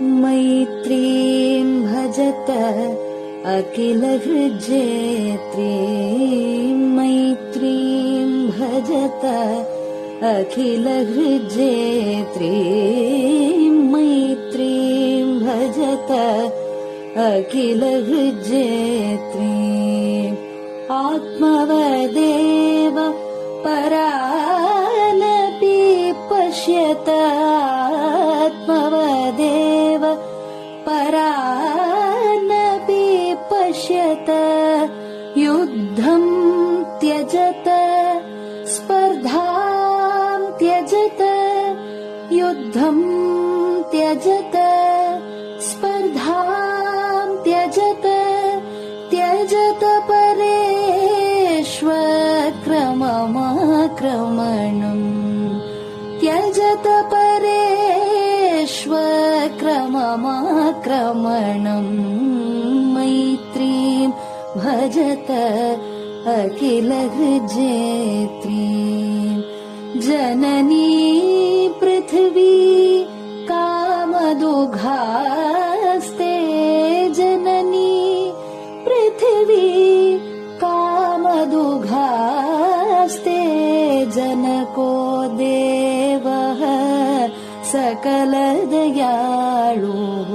मैत्रीं भजत अखिलहृज्जेत्रीं, मैत्रीं भजत अखिलहृज्जेत्रीं, मैत्रीं भजत अखिलहृज्जेत्रीम्। आत्मवदेव परानपि पश्यत, आत्मवदेव परानपि पश्यत। युद्धं त्यजत स्पर्धां त्यजत, युद्धं त्यजत स्पर्धां त्यजत। त्यजत परेष्वक्रममाक्रमणम्, त्यजत परेष्वक्रममाक्रमणम्। मैत्रीं भजत अखिलहृज्जेत्रीं। जननी पृथिवी कामदुघास्ते, जननी पृथिवी कामदुघास्ते। जनको देवः सकलदयाळुः,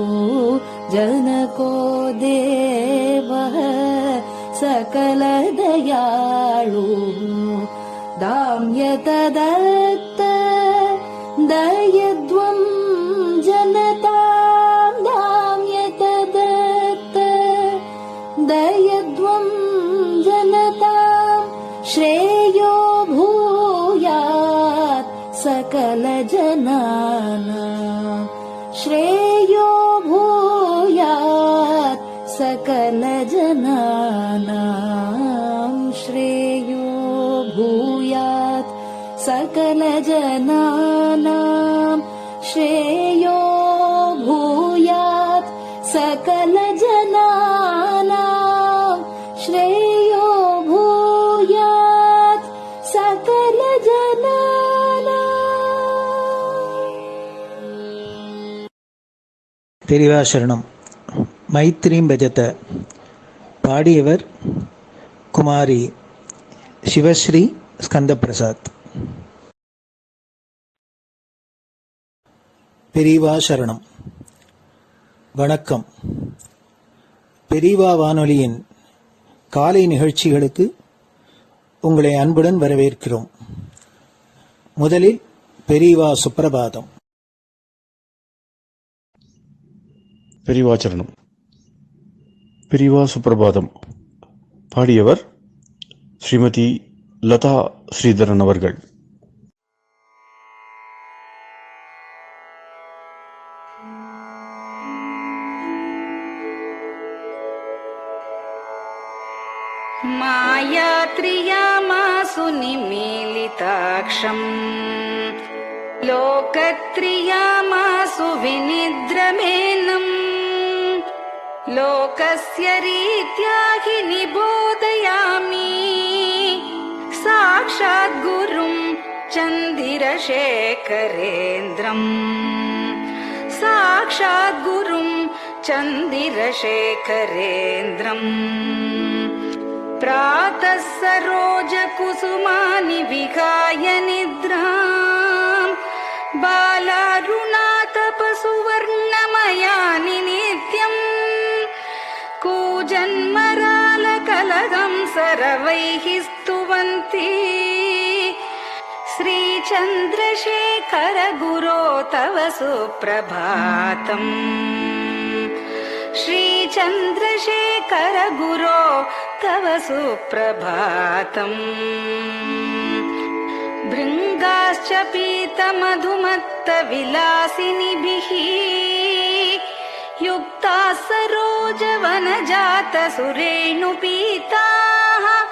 जनको देवः सकलदयाळुः। दाम्यत दत्त दयध्वं जनतां, दाम्यत दत्त दयध्वं जनतां। श्रेयो भूयात् सकलजनानां, श्रेयो भूयात् सकलजनानां, श्रेयो भूयात् सकलजनानां, श्रेयो भूयात् सकलजनानां, श्रेयो भूयात् सकलजनानां। பெரிவாசரணம். மைத்ரீம் பஜத. பாடியவர் குமாரி சிவஸ்ரீ ஸ்கந்தபிரசாத். பெரிவாசரணம். வணக்கம். பெரிவா வானொலியின் காலை நிகழ்ச்சிகளுக்கு உங்களை அன்புடன் வரவேற்கிறோம். முதலில் பெரிவா சுப்பிரபாதம். பெரிவாச்சரணம். பெரிவா சுப்பிரபாதம். பாடியவர் ஸ்ரீமதி லதா ஸ்ரீதரன் அவர்கள். मायात्रियामासु निमीलिताक्षम्, लोकत्रियामासु विनिद्रमेनम्। लोकस्य रीत्या हि निबोधयामि, साक्षात् गुरुं चन्दिरशेखरेन्द्रम्, साक्षात् गुरुं चन्दिरशेखरेन्द्रम्। प्रातः सरोजकुसुमानि विहाय निद्राम्, बालारुणातपसुवर्णमयानि नित्यम्। कूजन्मरालकलगं सरवैः स्तुवन्ति, श्रीचन्द्रशेखर गुरो तव सुप्रभातम्, श्रीचन्द्रशेखर गुरो तव सुप्रभातम्। भृङ्गाश्च पीतमधुमत्तविलासिनिभिः युक्ताः सरोजवनजातसुरेणुपीताः,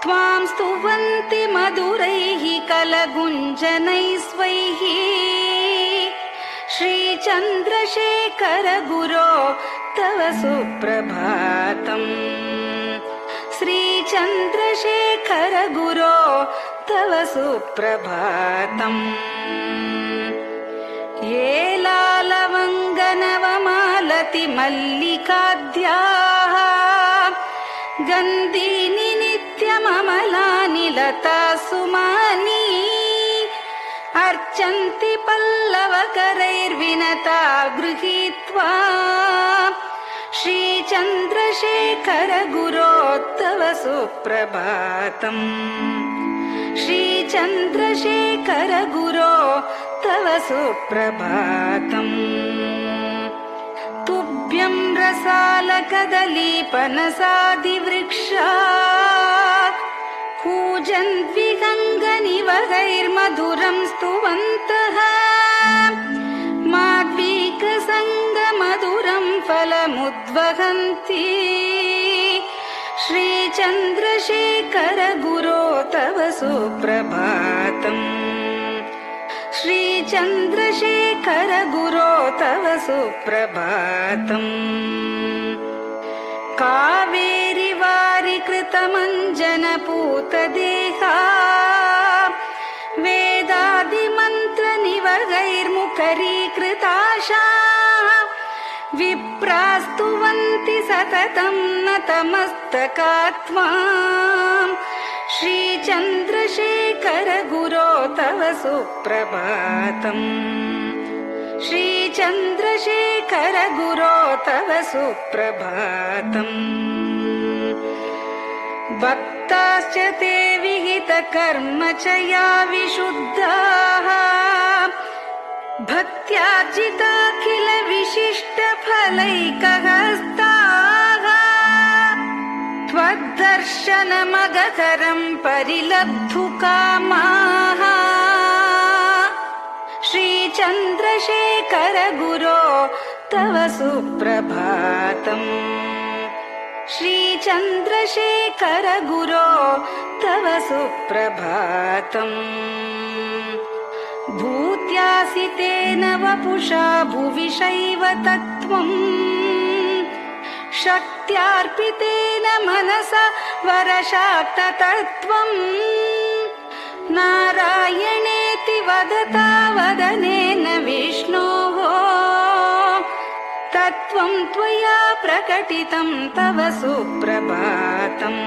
त्वां स्तुवन्ति मधुरैः कलगुञ्जनैः स्वैः। श्रीचन्द्रशेखर गुरो तव सुप्रभातम्, श्रीचन्द्रशेखर गुरो तव सुप्रभातम् ये लालवङ्गनवमालति मल्लिकाद्याः गन्धीनि नित्यममलानि लता सुमानि अर्चन्ति पल्लवकरैर्विनता गृहीत्वा श्रीचन्द्रशेखर गुरो तव सुप्रभातम् श्रीचन्द्रशेखर गुरो तव सुप्रभातम् तुभ्यं रसालकदलीपनसादिवृक्षा कूजन्विहङ्गनिवहैर्मधुरं स्तुवन्तः माद्वीकसङ्गमधुरं फलमुद्वहन्ति श्रीचन्द्रशेखर गुरो तव सुप्रभातम् श्रीचन्द्रशेखर गुरो तव सुप्रभातम् कावेरि वारिकृतमञ्जनपूतदेहा वेदादिमन्त्रनिवहैर्मुखरीकृताशा विप्रास्तुवन्ति सततं नतमस्तकात्माम् श्रीचन्द्रशेखर गुरो तव सुप्रभातम् श्रीचन्द्रशेखर गुरो तव सुप्रभातम् भक्ताश्च ते विहितकर्म च या विशुद्धाः भक्त्यार्जिताखिल विशिष्टफलैकहस्ताः त्वद्दर्शनमगहरं परिलब्धुकामाः श्रीचन्द्रशेखर गुरो तव सुप्रभातम् श्रीचन्द्रशेखर गुरो तव सुप्रभातम् भूत्यासितेन वपुषा भुविशैव तत्त्वम् शक्त्यार्पितेन मनसा वरशाक्ततत्त्वम् नारायणेति वदता वदनेन विष्णोः तत्त्वं त्वया प्रकटितं तव सुप्रभातम्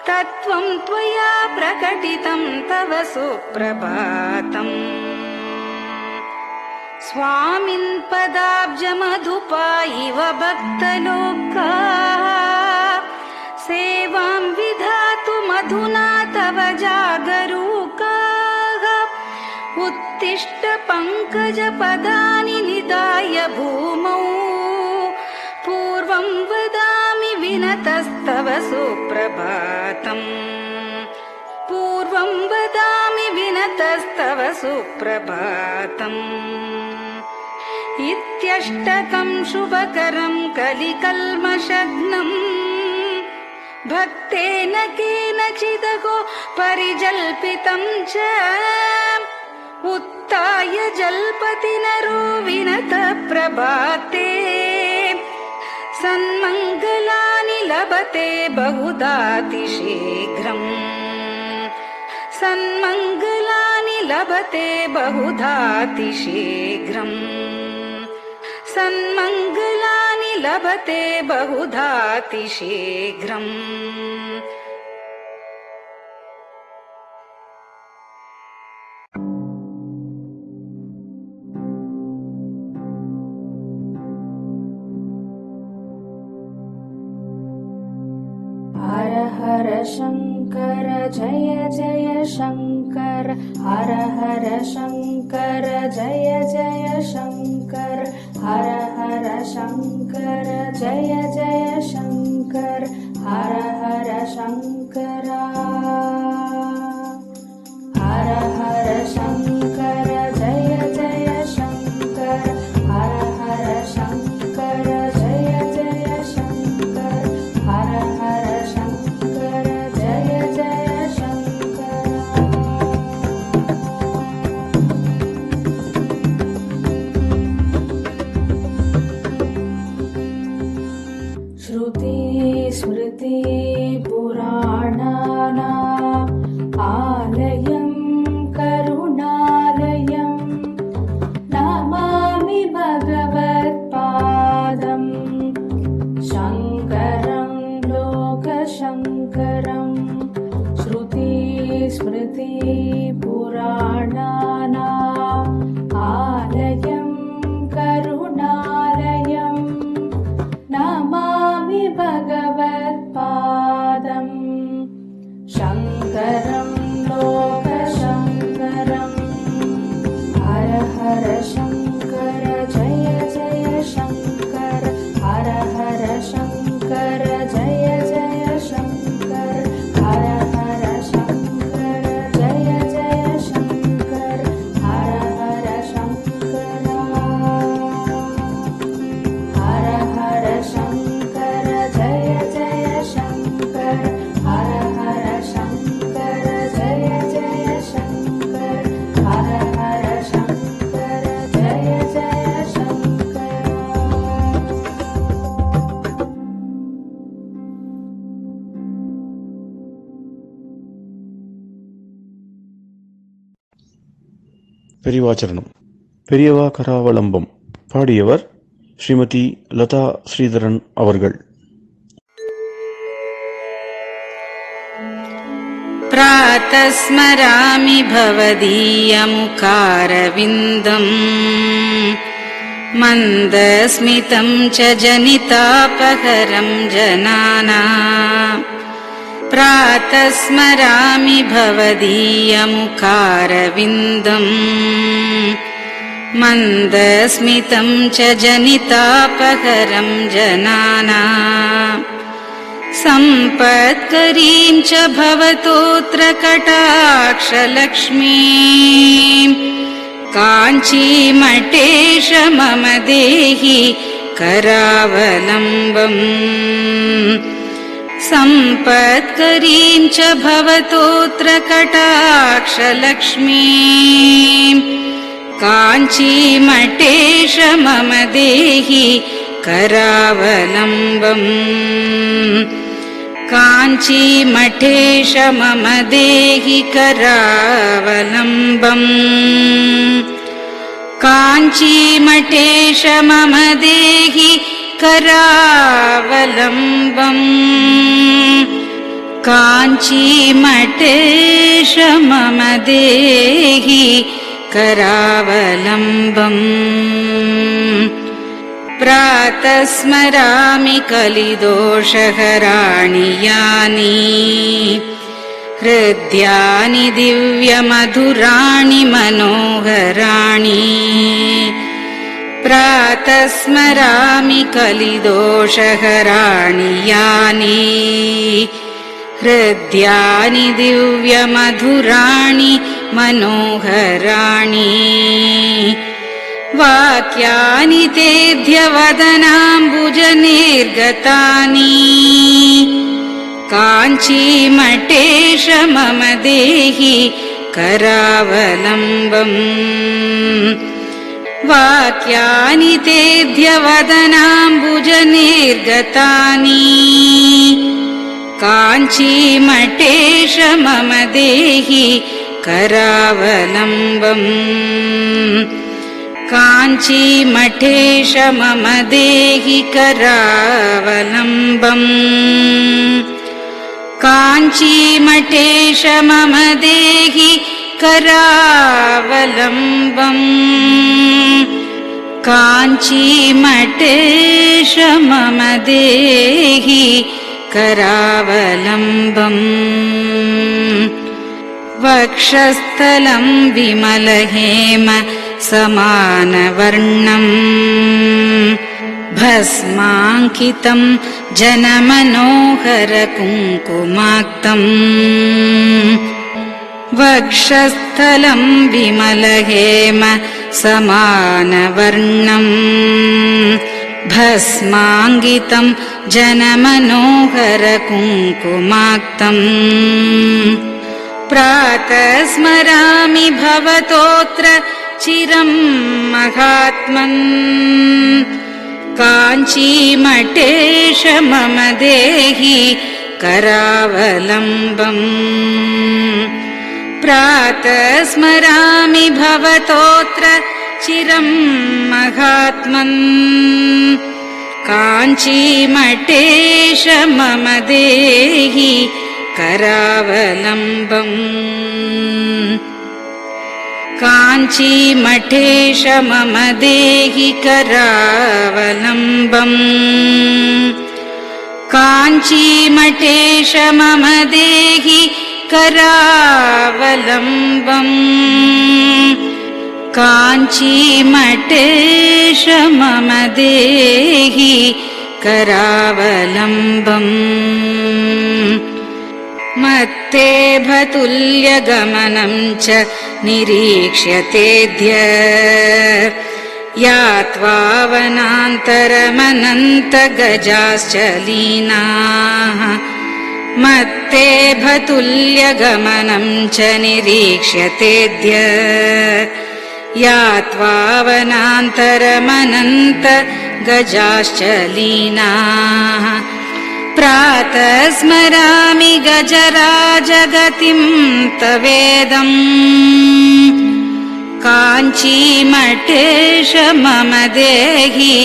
तत्त्वं त्वया प्रकटितं तव सुप्रभातम् स्वामिन् पदाब्जमधुपा इव भक्तलोकाः सेवां विधातुमधुना तव जागरूकाः उत्तिष्ठ पङ्कजपदानि निधाय भूमौ पूर्वं वदामि विनतस्तव सुप्रभातम् पूर्वं वदामि विनतस्तव सुप्रभातम् इत्यष्टकं शुभकरं कलिकल्मषघ्नम् भक्तेन केनचिदहो परिजल्पितं च उत्थाय जल्पति नरो विनत प्रभाते सन्मङ्गलानि लभते बहुधातिशीघ्रम् सन्मङ्गलानि लभते बहुधातिशीघ्रम् सन्मङ्गलानि लभते बहुधातिशीघ्रम् हर हर शङ्कर जय जय शङ्कर हर हर शङ्कर जय जय शङ्कर हर हर शङ्कर जय जय शङ्कर हर हर शङ्कर हर हर शङ्कर जय जय शङ्कर हर हर शङ्कर जय जय शङ्कर हर हर शङ्कर जय जय शङ्कर श्रुति स्मृति पुराणानाम् स्मृतिपुराणानाम् आलयं करुणालयं नमामि भगवत्पादम् शङ्करं लोकशङ्करम् हर हर शङ्कर जय जय शङ्कर हर हर शङ्कर जय जय शङ्कर हर हर शङ्कर जय जय शङ्कर हर हर शङ्कर हर हर शङ्कर जय जय शङ्कर हर हर शङ्कर जय जय शङ्कर हर हर शङ्कर जय जय शङ्कर பெரியவாச்சரணம். பெரியவா கராவலம்பம். பாடியவர் ஸ்ரீமதி லதா ஸ்ரீதரன் அவர்கள். प्रातः स्मरामि भवदीयमुखारविन्दम् मन्दस्मितं च जनितापहरं जनानाम् प्रातः स्मरामि भवदीयमुखारविन्दम् मन्दस्मितं च जनितापहरं जनानाम् सम्पत्करीं च भवतोऽत्र कटाक्षलक्ष्मीं काञ्चीमठेश मम देहि करावलम्बम् सम्पत्करीं च भवतोऽत्र कटाक्षलक्ष्मीं काञ्चीमठेश मम देहि करावलम्बम् काञ्चीमठेश मम देहि करावलम्बम् काञ्चीमठेश मम देहि करावलम्बम् काञ्चीमठेश मम देहि करावलम्बम् प्रातः स्मरामि कलिदोषहराणि यानि हृद्यानि दिव्यमधुराणि मनोहराणि प्रातः स्मरामि कलिदोषहराणि यानि हृद्यानि दिव्यमधुराणि मनोहराणि वाक्यानि तेऽध्यवदनाम्बुजनिर्गतानि काञ्चीमठेश मम देहि करावलम्बम् वाक्यानि तेऽध्यवदनाम्बुजनिर्गतानि काञ्चीमठेश मम देहि करावलम्बम् काञ्चीमठेश मम देहि करावलम्बम् काञ्चीमठेश मम देहि करावलम्बम् काञ्चीमठेश मम देहि करावलम्बम् वक्षस्थलं विमलहेम समानवर्णम् भस्माङ्कितं जनमनोहर कुङ्कुमाक्तम् वक्षस्थलं विमलहेम समानवर्णम् भस्माङ्कितं जनमनोहर कुङ्कुमाक्तम् प्रातः स्मरामि भवतोऽत्र चिरं महात्मन् काञ्चीमठेश मम देहि करावलम्बम् प्रातः स्मरामि भवतोऽत्र चिरं महात्मन् काञ्चीमठेश मम देहि करावलम्बम् काञ्चीमठेश मम देहि करावलम्बम् काञ्चीमठेश मम देहि करावलम्बम् काञ्चीमठेश मम देहि करावलम्बम् मत्तेभतुल्यगमनं च निरीक्ष्यतेऽद्य यात्वा वनान्तरमनन्तगजाश्च लीनाः मत्तेभतुल्यगमनं च निरीक्ष्यतेऽद्य यात्वा वनान्तरमनन्तगजाश्च लीनाः प्रातः स्मरामि गजराजगतिं तवेदम् काञ्चीमठेश मम देहि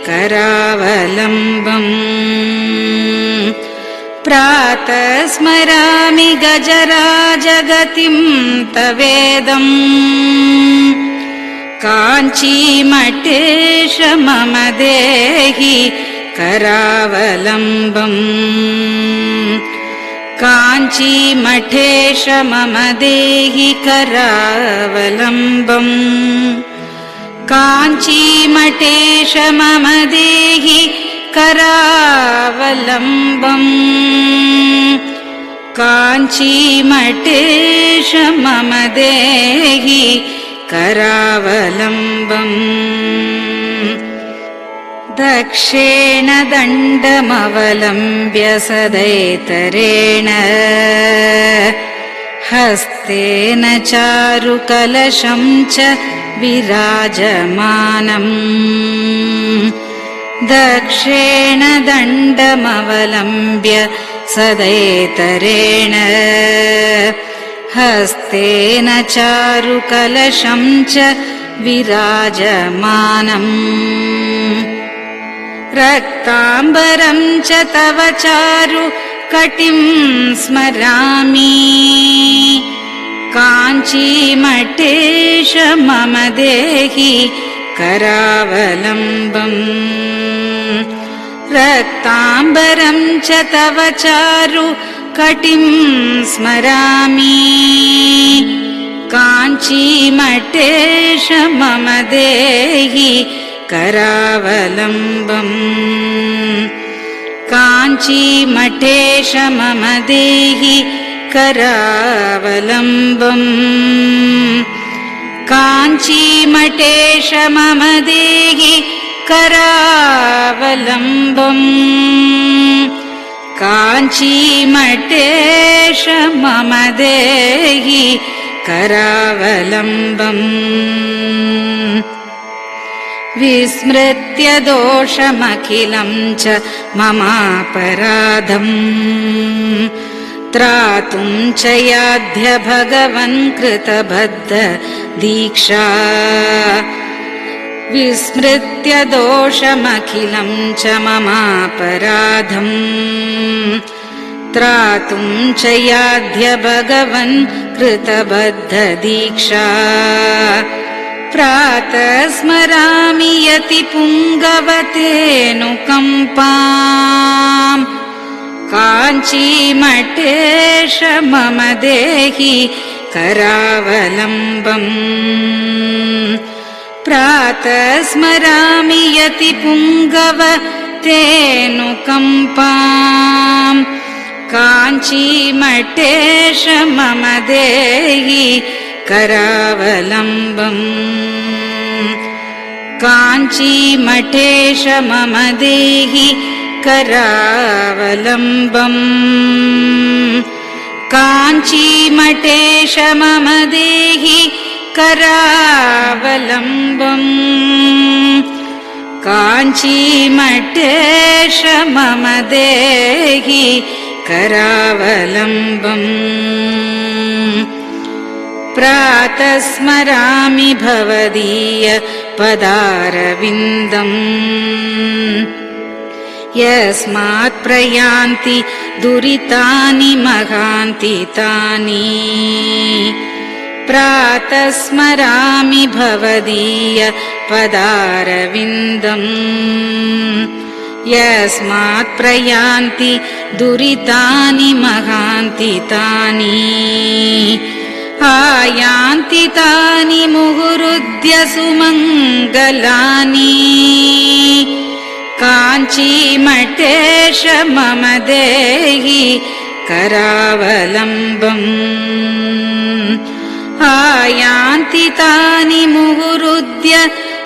करावलम्बम् प्रातः स्मरामि गजराजगतिं तवेदम् काञ्चीमठेश मम देहि करावलम्बम् काञ्चीमठेश मम देहि करावलम्बम् काञ्चीमठेश मम देहि करावलम्बम् काञ्चीमठेश मम देहि करावलम्बम् दक्षेण दण्डमवलम्ब्य सदैतरेण हस्तेन चारुकलशं च विराजमानम् दक्षेण दण्डमवलम्ब्य सदैतरेण हस्तेन चारुकलशं च विराजमानम् रक्ताम्बरं च तव चारु कटिं स्मरामि काञ्चीमठेश मम देहि करावलम्बम् रक्ताम्बरं च तव चारु कटिं स्मरामि काञ्चीमठेश मम देहि करावलम्बम् काञ्चीमठेश मम देहि करावलम्बम् काञ्चीमठेश मम देहि करावलम्बम् काञ्चीमठेश मम देहि करावलम्बम् विस्मृत्य दोषमखिलं च ममापराधम् त्रातुं च याध्य भगवन् कृतबद्ध दीक्षा विस्मृत्य दोषमखिलं च ममापराधम् त्रातुं च याध्य भगवन् कृतबद्ध दीक्षा प्रातः स्मरामि यतिपुङ्गवतेऽनुकम्पाम् काञ्चीमठेश मम देहि करावलम्बम् प्रातः स्मरामि यतिपुङ्गवतेऽनुकम्पाम् काञ्चीमठेश मम देहि करावलम्बम् काञ्चीमठेश मम देहि करावलम्बम् काञ्चीमठेश मम देहि करावलम्बम् काञ्चीमठेश मम देहि करावलम्बम् प्रातः स्मरामि भवदीय पदारविन्दम् यस्मात् प्रयान्ति दुरितानि महान्ति तानि प्रातः स्मरामि भवदीय पदारविन्दम् यस्मात् प्रयान्ति दुरितानि महान्ति तानि आयान्ति तानि मुहुरुद्य सुमङ्गलानि काञ्चीमठेश मम देहि करावलम्बम् आयान्ति तानि मुहुरुद्य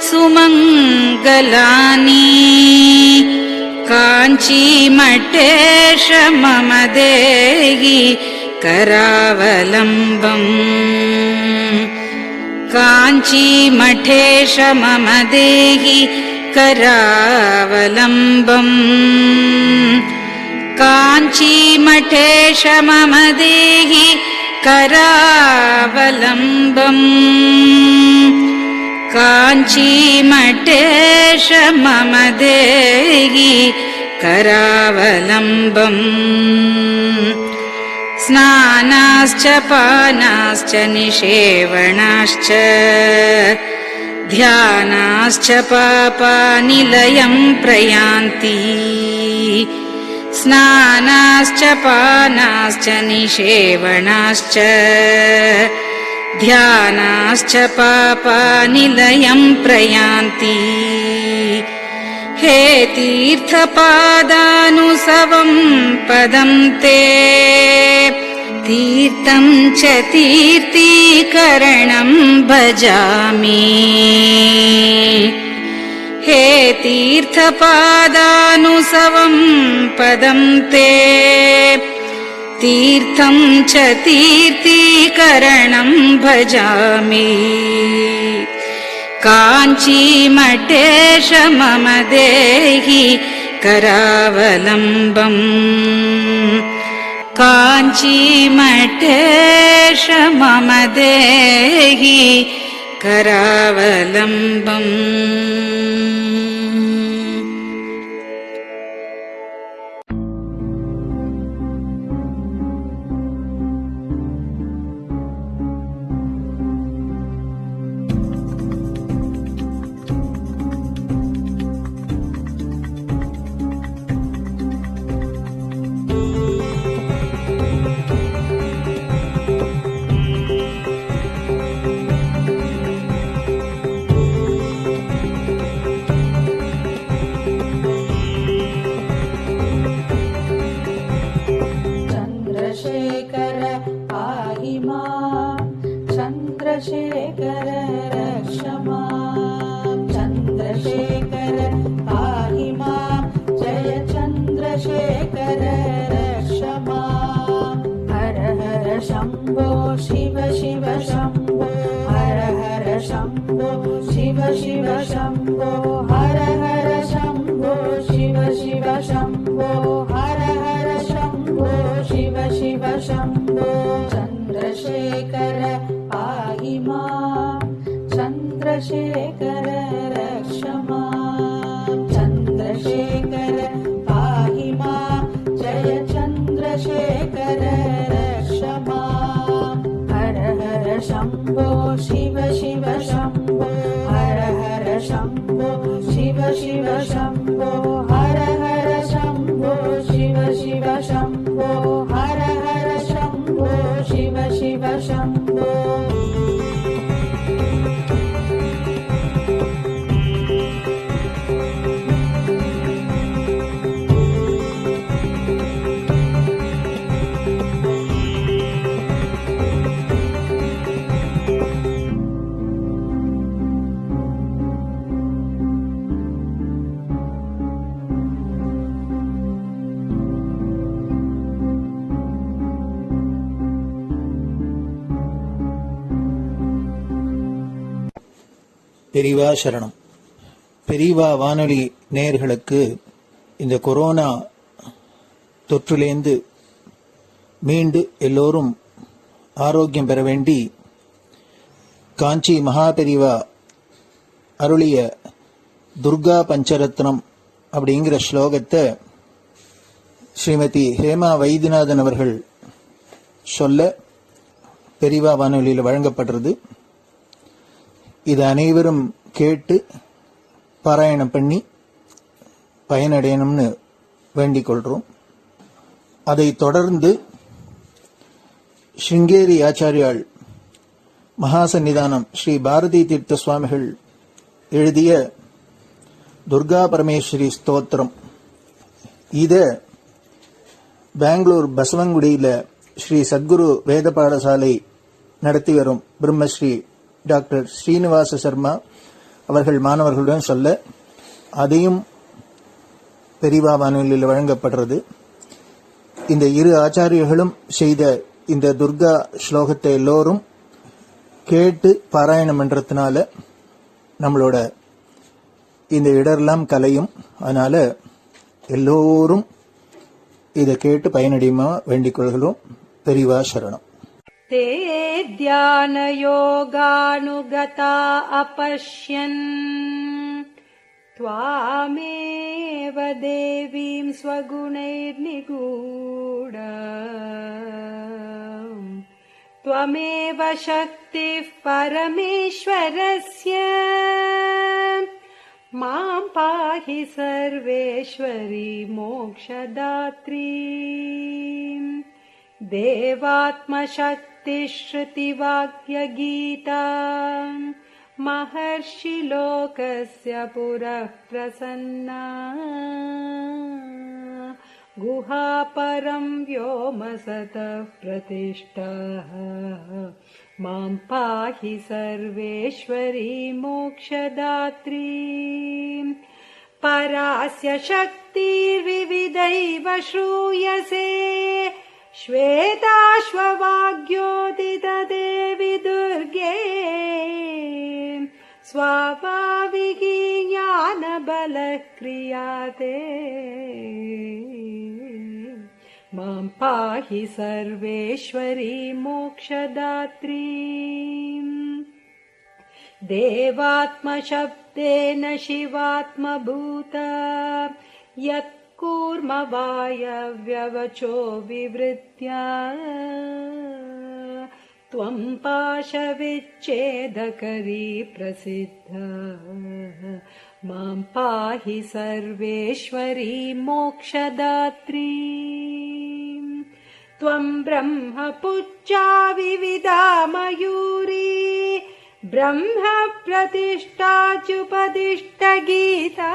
सुमङ्गलानि काञ्चीमठेश मम देहि करावलम्बम् काञ्चीमठेश मम देहि करावलम्बम् काञ्चीमठेश मम देहि करावलम्बम् काञ्चीमठेश मम देहि करावलम्बम् स्नानाश्च पानाश्च निषेवणाश्च ध्यानाश्च पापानिलयं प्रयान्ति स्नानाश्च पानाश्च निषेवणाश्च ध्यानाश्च पापानिलयं प्रयान्ति हे तीर्थपादानुसवं पदं ते तीर्थं च तीर्थीकरणं भजामि हे तीर्थपादानुसवं पदं ते तीर्थं च तीर्थीकरणं भजामि काञ्चीमठेश मम देहि करावलम्बम् काञ्चीमठेश मम देहि करावलम्बम् चन्द्रशेखर रक्ष मां चन्द्रशेखर पाहि मां जय चन्द्रशेखर रक्ष मां हर हर शम्भो शिव शिव शम्भो हर हर शम्भो शिव शिव शम्भो हर हर शम्भो शिव शिव शम्भो हर हर शम्भो शिव शिव शम्भो चन्द्रशेखर पाहि मां चन्द्रशेखर रक्ष मां चन्द्रशेखर पाहि मां जय चन्द्रशेखर रक्ष मां हर हर शम्भो शिव शिव शम्भो हर हर शम्भो शिव शिव शम्भो हर हर शम्भो शिव शिव शम्भो हर हर शम्भो शिव शिव शम्भो பெரியவா சரணம். பெரியவா வானொலி நேயர்களுக்கு இந்த கொரோனா தொற்றிலேந்து மீண்டு எல்லோரும் ஆரோக்கியம் பெற வேண்டி காஞ்சி மகாபெரிவா அருளிய துர்கா பஞ்சரத்னம் அப்படிங்கிற ஸ்லோகத்தை ஸ்ரீமதி ஹேமா வைத்தியநாதன் அவர்கள் சொல்ல பெரிவா வானொலியில் வழங்கப்படுறது. இது அனைவரும் கேட்டு பாராயணம் பண்ணி பயனடையணும்னு வேண்டிக் கொள்றோம். அதை தொடர்ந்து ஸ்ருங்கேரி ஆச்சாரியாள் மகாசன்னிதானம் ஸ்ரீ பாரதி தீர்த்த சுவாமிகள் எழுதிய துர்கா பரமேஸ்வரி ஸ்தோத்திரம், இத பெங்களூர் பசவங்குடியில ஸ்ரீ சத்குரு வேத பாடசாலை நடத்தி வரும் பிரம்மஸ்ரீ டாக்டர் ஸ்ரீனிவாச சர்மா அவர்கள் மாணவர்களுடன் சொல்ல, அதையும் பெரிவா வானொலியில் வழங்கப்படுறது. இந்த இரு ஆச்சாரியர்களும் செய்த இந்த துர்கா ஸ்லோகத்தை எல்லோரும் கேட்டு பாராயணம் பண்றதுனால நம்மளோட இந்த இடரெல்லாம் கலையும். அதனால எல்லோரும் இதை கேட்டு பயனடையுமா வேண்டிக் கொள்கிறோம். பெரிவா சரணம். ते ध्यानयोगानुगता अपश्यन् त्वामेव देवीं स्वगुणैर्निगूढ त्वमेव शक्तिः परमेश्वरस्य मां पाहि सर्वेश्वरी मोक्षदात्री देवात्मशक्तिश्रुतिवाक्यगीता महर्षिलोकस्य पुरः प्रसन्ना गुहापरं व्योमसतः प्रतिष्ठः मां पाहि सर्वेश्वरी मोक्षदात्री परास्य शक्तिर्विविधैव श्रूयसे श्वेताश्ववाग्योदितदेवि दुर्गे स्वाभाविकी ज्ञानबलः क्रियाते मां पाहि सर्वेश्वरी मोक्षदात्री देवात्मशब्देन शिवात्मभूता यत् कूर्मवायव्यवचो विवृत्या त्वं पाशविच्छेदकरी प्रसिद्धा मां पाहि सर्वेश्वरी मोक्षदात्री त्वं ब्रह्मपुच्छा विविधा मयूरी ब्रह्म प्रतिष्ठाच्युपदिष्टगीता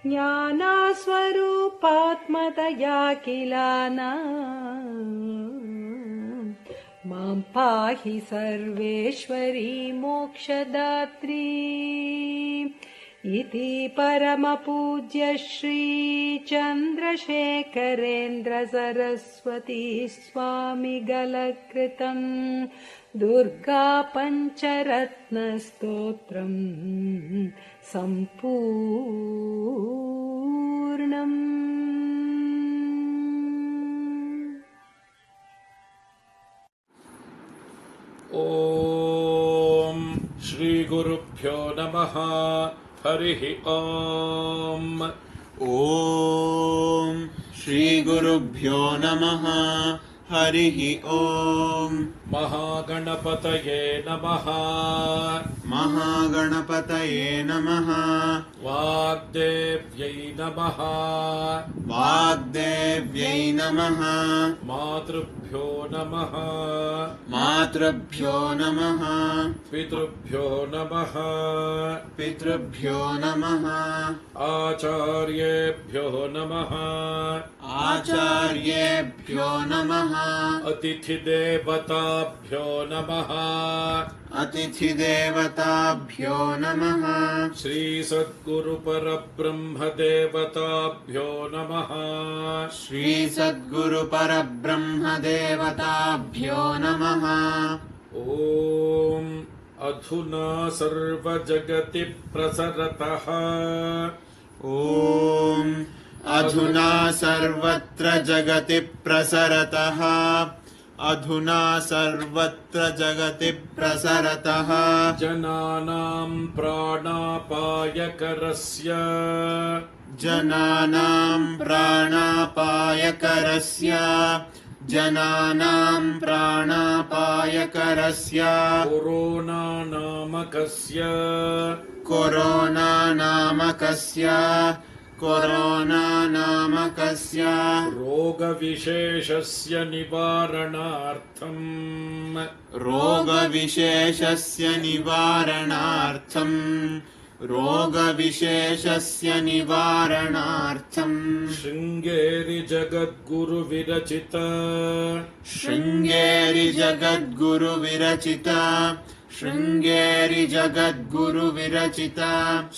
ज्ञानस्वरूपात्मतया किलाना मां पाहि सर्वेश्वरी मोक्षदात्री इति परमपूज्य श्री चन्द्रशेखरेन्द्र सरस्वती स्वामिगलकृतं दुर्गा पञ्चरत्नस्तोत्रम् सम्पूर्णम्. ॐ श्रीगुरुभ्यो नमः. हरिः ॐ. ॐ श्रीगुरुभ्यो नमः. हरिः ॐ. महागणपतये नमः. महागणपतये नमः. वाग्देव्यै नमः. वाग्देव्यै नमः. मातृभ्यो नमः. मातृभ्यो नमः. पितृभ्यो नमः. पितृभ्यो नमः. आचार्येभ्यो नमः. आचार्येभ्यो नमः. अतिथिदेवताभ्यो नमः. अतिथिदेवताभ्यो नमः. श्रीसद्गुरुपरब्रह्मदेवताभ्यो नमः. श्रीसद्गुरुपरब्रह्मदेवताभ्यो नमः. ॐ अधुना सर्वजगति प्रसरतः. ॐ अधुना सर्वत्र जगति प्रसरतः. अधुना सर्वत्र जगति प्रसरतः. जनानां प्राणापायकरस्य. जनानां प्राणापायकरस्य. जनानां प्राणापायकरस्य कोरोना नामकस्य रोगविशेषस्य निवारणार्थं शृङ्गेरि जगद्गुरुविरचिता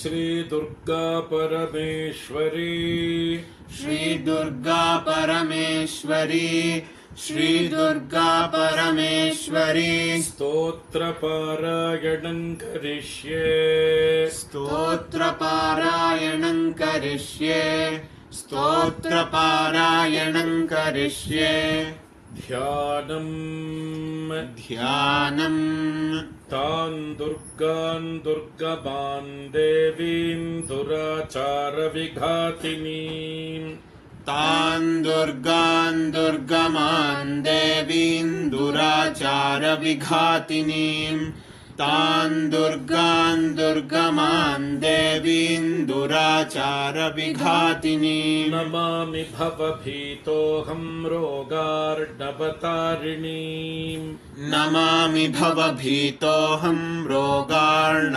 श्री दुर्गा परमेश्वरी स्तोत्रपारायणं करिष्ये ध्यानं तान् दुर्गान् दुर्गमान् देवीं दुराचारविघातिनीं नमामि भवभीतोऽहं रोगार्णवतारिणीम्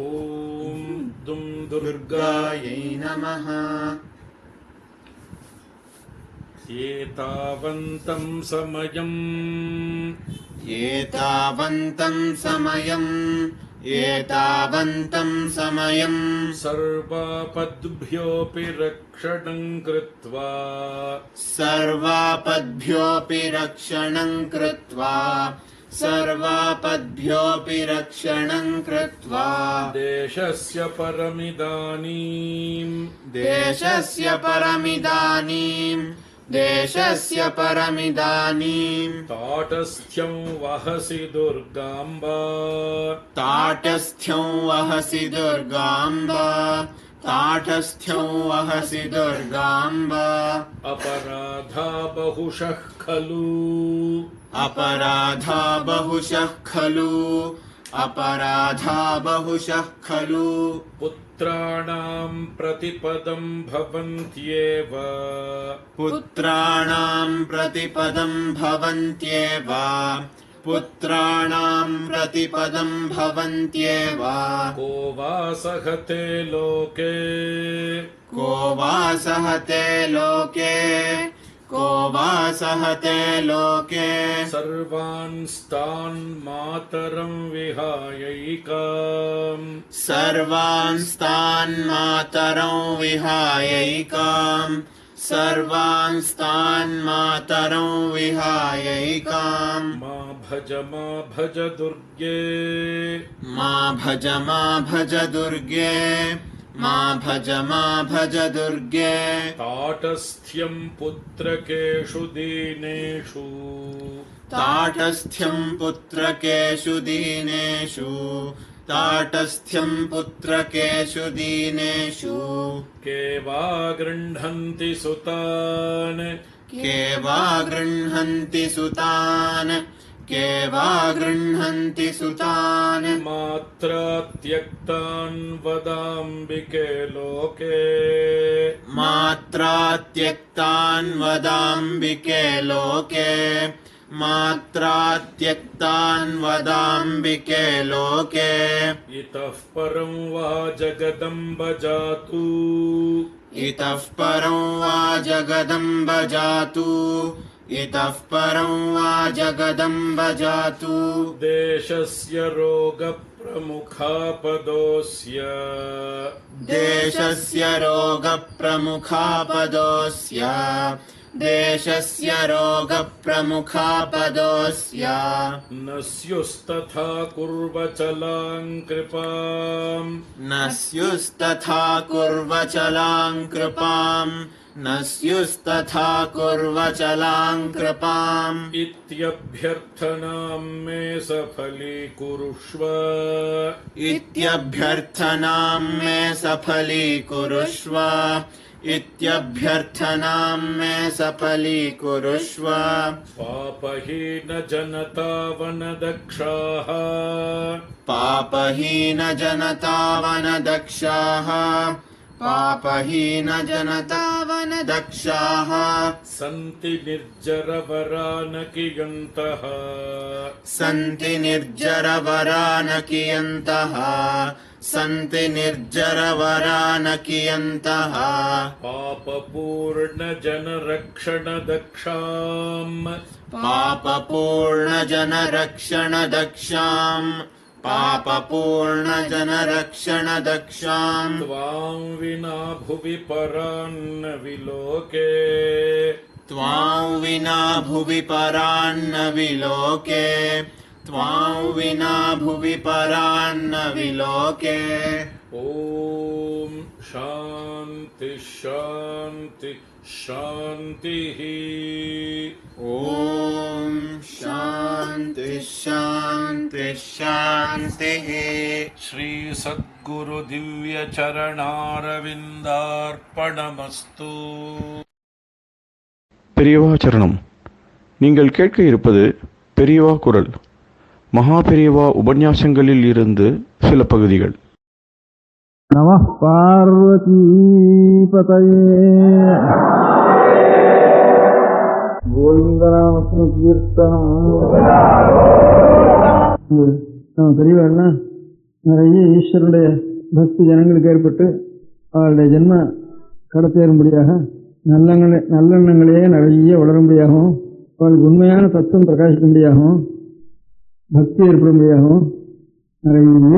ॐ दुं दुर्गायै नमः एतावन्तं समयं सर्वापद्भ्योऽपि रक्षणं कृत्वा देशस्य परमिदानीं ताटस्थ्यं वहसि दुर्गाम्बा अपराधा बहुशः खलु पुत्राणां प्रतिपदं भवन्त्येव को वा सहते लोके सर्वांस्तान् मातरं विहायैकाम् मा भज दुर्गे ताटस्थ्यं पुत्रकेषु दीनेषु के वा गृह्णन्ति सुतान् मात्रा त्यक्तान् वदाम्बिके लोके इतः परं वा जगदम्ब जातु देशस्य रोगप्रमुखापदोऽस्य न स्युस्तथा कुर्वचलां कृपाम् न स्युस्तथा कुर्वचलां कृपाम् इत्यभ्यर्थनां मे सफलीकुरुष्व इत्यभ्यर्थनां मे सफलीकुरुष्व इत्यभ्यर्थनां मे सफलीकुरुष्व पापहीन जनता वनदक्षाः पापहीन जनता वनदक्षाः पापहीन जनता वनदक्षाः सन्ति निर्जरवरानकियन्तः सन्ति निर्जरवरानकियन्तः सन्ति निर्जरवरानकियन्तः पापपूर्णजनरक्षणदक्षाम् पापपूर्णजनरक्षणदक्षाम् पापपूर्णजनरक्षणदक्षाम् त्वां विना भुवि परान्न विलोके त्वां विना भुवि परान्न विलोके त्वां विना भुवि परान्न विलोके ॐ शान्ति शान्ति शान्तिः ॐ शान्ति शान्ति शान्तिः श्री सद्गुरु दिव्य चरणारविन्दार्पणमस्तु பெரியவா சரணம். நீங்கள் கேட்க இருப்பது பெரியவா குரல். மகா பெரியவா உபன்யாசங்களில் இருந்து சில பகுதிகள். நம பார்வதி பதயே கோவிந்தராமகிருஷ்ணம். நம்ம பெரியவாள்னா நிறைய ஈஸ்வரனுடைய பக்தி ஜனங்களுக்கு ஏற்பட்டு அவருடைய ஜென்ம கடத்தேறும்படியாக நல்லெண்ணங்களே நிறைய வளரும்படியாகவும் அவளுக்கு உண்மையான தத்துவம் பிரகாசிக்கும்படியாகவும் பக்தி ஏற்படும்படியாகவும் நிறைய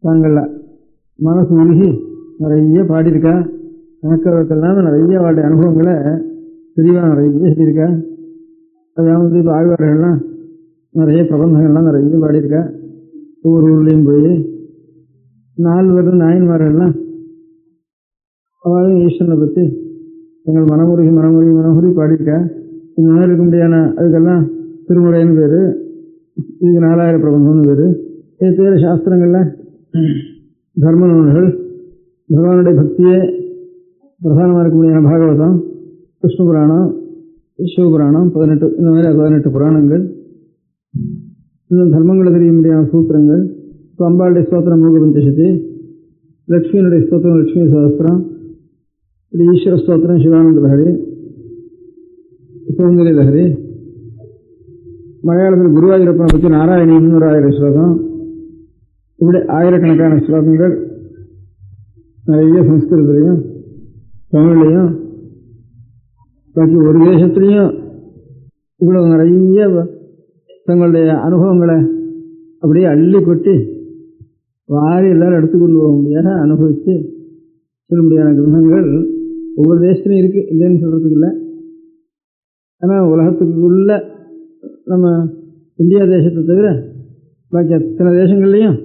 தாங்கள் மனசு உருகி நிறைய பாடியிருக்கா. கணக்கெல்லாம் நிறைய அவளுடைய அனுபவங்களை தெளிவாக நிறைய சொல்லியிருக்கா. அதாவது இப்போ ஆழ்வார்கள்லாம் நிறைய பிரபந்தங்கள்லாம் நிறைய பாடியிருக்கா. ஒவ்வொரு ஊர்லேயும் போய் நாயன்மார்கள்லாம் அவளும் ஈஸ்வரனை பற்றி எங்கள் மனமுருகி பாடியிருக்கா. இந்த மாதிரி இருக்க முடியாத அதுக்கெல்லாம் திருமுறைன்னு பேர், இதுக்கு 4000 பிரபந்தம்னு பேர். இது பேர் சாஸ்திரங்களில் தர்ம நூல்கள், பகவானுடைய பக்தியே பிரதானமாக இருக்க முடியாத பாகவதம், விஷ்ணு புராணம், சிவபுராணம், 18 இந்த மாதிரி 18 புராணங்கள், இன்னும் தர்மங்களை தெரிய முடியாத சூத்திரங்கள். இப்போ அம்பாளுடைய ஸ்தோத்திரம் மூக பஞ்சசதி, லக்ஷ்மியினுடைய ஸ்தோத்திரம் லக்ஷ்மி சகஸ்திரம், இப்படி ஈஸ்வர ஸ்தோத்திரம் சிவானந்த லஹரி, சௌந்தரிய லஹரி, மலையாளத்தில் குருவாயூரப்பனை பற்றி நாராயணி 300,000 ஸ்லோகம், இப்படி ஆயிரக்கணக்கான ஸ்லோகங்கள் நிறைய சம்ஸ்கிருதத்திலையும் தமிழ்லையும் பாக்கி ஒரு தேசத்துலேயும் இவ்வளவு நிறைய தங்களுடைய அனுபவங்களை அப்படியே அள்ளி கொட்டி வாரி எல்லாரும் எடுத்துக்கொண்டு போக முடியாத அனுபவித்து சொல்ல முடியாத கிரகங்கள் ஒவ்வொரு தேசத்துலையும் இருக்குது, இல்லைன்னு சொல்கிறதுக்கு இல்லை. ஆனால் உலகத்துக்குள்ள நம்ம இந்தியா தேசத்தை தவிர பாக்கி அத்தனை தேசங்கள்லேயும்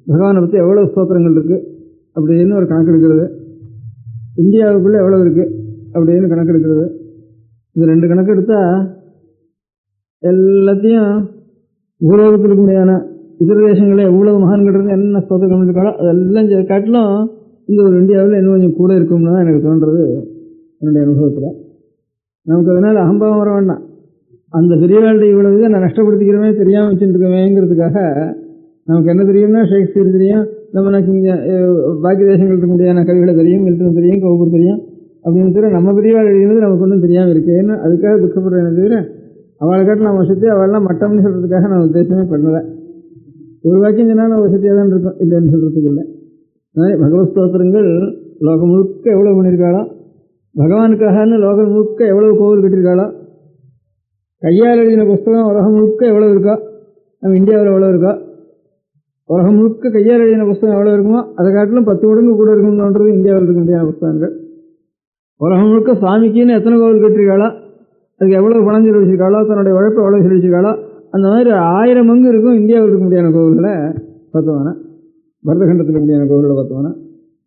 பகவானை பற்றி எவ்வளோ ஸ்தோத்திரங்கள் இருக்குது அப்படின்னு ஒரு கணக்கெடுக்கிறது. இந்தியாவுக்குள்ளே எவ்வளோ இருக்குது அப்படின்னு கணக்கெடுக்கிறது. இந்த 2 கணக்கு எடுத்தால் எல்லாத்தையும் பூலோகத்தில் இருக்க முடியாத இதர தேசங்களே எவ்வளோ மகான்கள் இருந்து என்ன ஸ்தோத்திரம் பண்ணியிருக்காளோ அதெல்லாம் காட்டிலும் இந்த ஒரு இந்தியாவில் இன்னும் கொஞ்சம் கூட இருக்கும்னு தான் எனக்கு தோன்றது என்னுடைய அனுபவத்தில். நமக்கு அதனால் அகம்பாவம் வர வேண்டாம். அந்த பெரியவாழ்க்கை இவ்வளவு இதை நான் நஷ்டப்படுத்திக்கிறமே தெரியாமல் வச்சுருக்கவேங்கிறதுக்காக நமக்கு என்ன தெரியும்னா ஷேக்ஸ்பியர் தெரியும், நம்ம பாக்கி தேசங்கள் இருக்க முடியாத கவிகளை தெரியும், மில்டன் தெரியும், கவுபூர் தெரியும் அப்படின்னு தவிர நம்ம பெரியவாள் எழுதினது நமக்கு ஒன்றும் தெரியாமல் இருக்கேன்னு அதுக்காக துக்கப்படுறேன் தவிர அவளை காட்டு நான் வசதி அவள்லாம் மட்டம்னு சொல்கிறதுக்காக நான் உத்தேசமே பண்ணலை. ஒரு வாக்கியம் சொன்னால் நான் வசதியாக தான் இருக்கோம், இல்லைன்னு சொல்கிறதுக்கு இல்லை. அதனால் பகவத் ஸ்தோத்திரங்கள் லோகம் முழுக்க எவ்வளோ பண்ணியிருக்காளோ, பகவானுக்காகன்னு லோகம் முழுக்க எவ்வளோ கோவில் கட்டியிருக்காளோ, கையால் எழுதின புஸ்தகம் உலகம் முழுக்க எவ்வளோ இருக்கோ, நம்ம இந்தியாவில் எவ்வளோ இருக்கோ, உலகம் முழுக்க கையால் எழுதின புஸ்தகம் எவ்வளோ இருக்குமோ அதை காட்டிலும் 10 மடங்கு கூட இருக்கும்ன்றது இந்தியாவில் இருக்க முடியாத புஸ்தகங்கள். உலகம் முழுக்க சுவாமிக்குன்னு எத்தனை கோவில் கட்டிருக்காளோ, அதுக்கு எவ்வளோ பணம் செலவழிச்சிருக்காளோ, தன்னுடைய உழைப்பை எவ்வளோ செலவழிச்சிருக்காளோ, அந்த மாதிரி 1000 மங்கு இருக்கும் இந்தியாவில் இருக்க முடியாத கோவில்களை பார்த்தோம்னா, பரதகண்டத்தில் இருக்க முடியாத கோவில்களை பார்த்தோம்னா,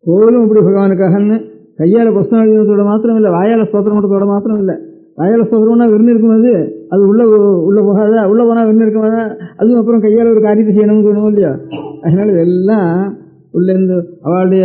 கோவிலும் இப்படி பகவானுக்காகன்னு கையால் புஸ்தகம் எழுதினத்தோட மாத்திரம் இல்லை, வாயால் ஸ்தோத்திரம் மட்டுத்தோட மாத்திரம் இல்லை. வாயால் ஸ்தோத்திரம்னா வெறும் இருக்கும்போது அது உள்ள போகாதா, உள்ள போனால் வெறும் இருக்குமாதா, அதுவும் அப்புறம் கையால் ஒரு காரியத்தை செய்யணும்னு சொல்லணும் இல்லையா. அதனால இதெல்லாம் உள்ளேருந்து அவளுடைய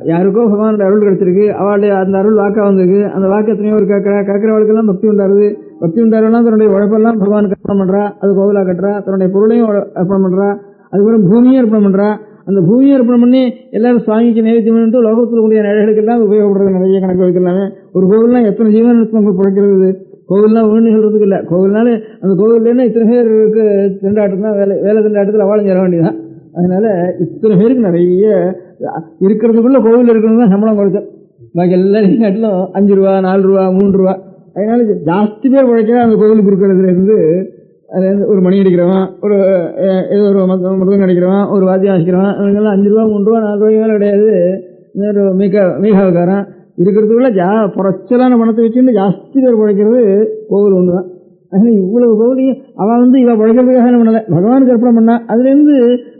யாருக்கோ பகவானோட அருள் கிடைச்சிருக்கு, அவளுடைய அந்த அருள் வாக்கா வந்திருக்கு. அந்த வாக்கு எத்தனையோ ஒரு கேட்குறவளுக்கெல்லாம் பக்தி உண்டாருது. பக்தி உண்டாருன்னா தன்னுடைய உழைப்பெல்லாம் பகவானுக்கு அர்ப்பணம் பண்ணுறா, அது கோவிலாக கட்டுறா, தன்னுடைய பொருளையும் அர்ப்பணம் பண்ணுறா, அதுக்கப்புறம் பூமியும் அர்ப்பணம் பண்ணுறா. அந்த பூமியை அர்ப்பணம் பண்ணி எல்லாரும் சுவாமிக்கு நைவேத்தியம் பண்ணிட்டு லோகத்தில் கூடிய நிலைகளுக்கெல்லாம் உபயோகப்படுறது. நிறைய கணக்கு வைக்கலாமே. ஒரு கோவில்லாம் எத்தனை ஜீவனத்துவங்கள் பிழைக்கிறது. கோவில்லாம் ஒன்று சொல்கிறதுக்கு இல்லை. கோவில்னால அந்த கோவில்லேன்னா இத்தனை பேருக்கு திண்டாட்டம் தான் வேலை திண்டாட்டத்தில் அவளும் சேர வேண்டியதான். அதனால இத்தனை பேருக்கு நிறைய இருக்கிறதுக்குள்ள கோவில் இருக்கணும் தான் சம்பளம் குறைச்சோம். பாக்கி எல்லாரும் காட்டிலும் 5 ரூபா 4 ரூபா 3 ரூபா. அதனால ஜாஸ்தி பேர் பிழைக்கிறா அந்த கோவிலுக்கு இருக்கிறதுலேருந்து. அதுலேருந்து ஒரு மணி அடிக்கிறவன், ஒரு ஏதோ ஒரு மிருதம் அடிக்கிறவன், ஒரு வாத்தியம் வாசிக்கிறவன், அவங்கெல்லாம் 5 ரூபா 3 ரூபா 4 ரூபாய்க்கு மேலே கிடையாது. ஒரு மீகாவுக்காரன் இருக்கிறதுக்குள்ள குறைச்சலான பணத்தை வச்சுருந்து ஜாஸ்தி பேர் பிழைக்கிறது கோவில் ஒன்று தான். அதனால் இவ்வளவு கோவிலையும் அவள் இவள் பிழைக்கிறதுக்காக என்ன பண்ணலை, பகவானுக்கு அர்ப்பணம் பண்ணா. அதுலேருந்து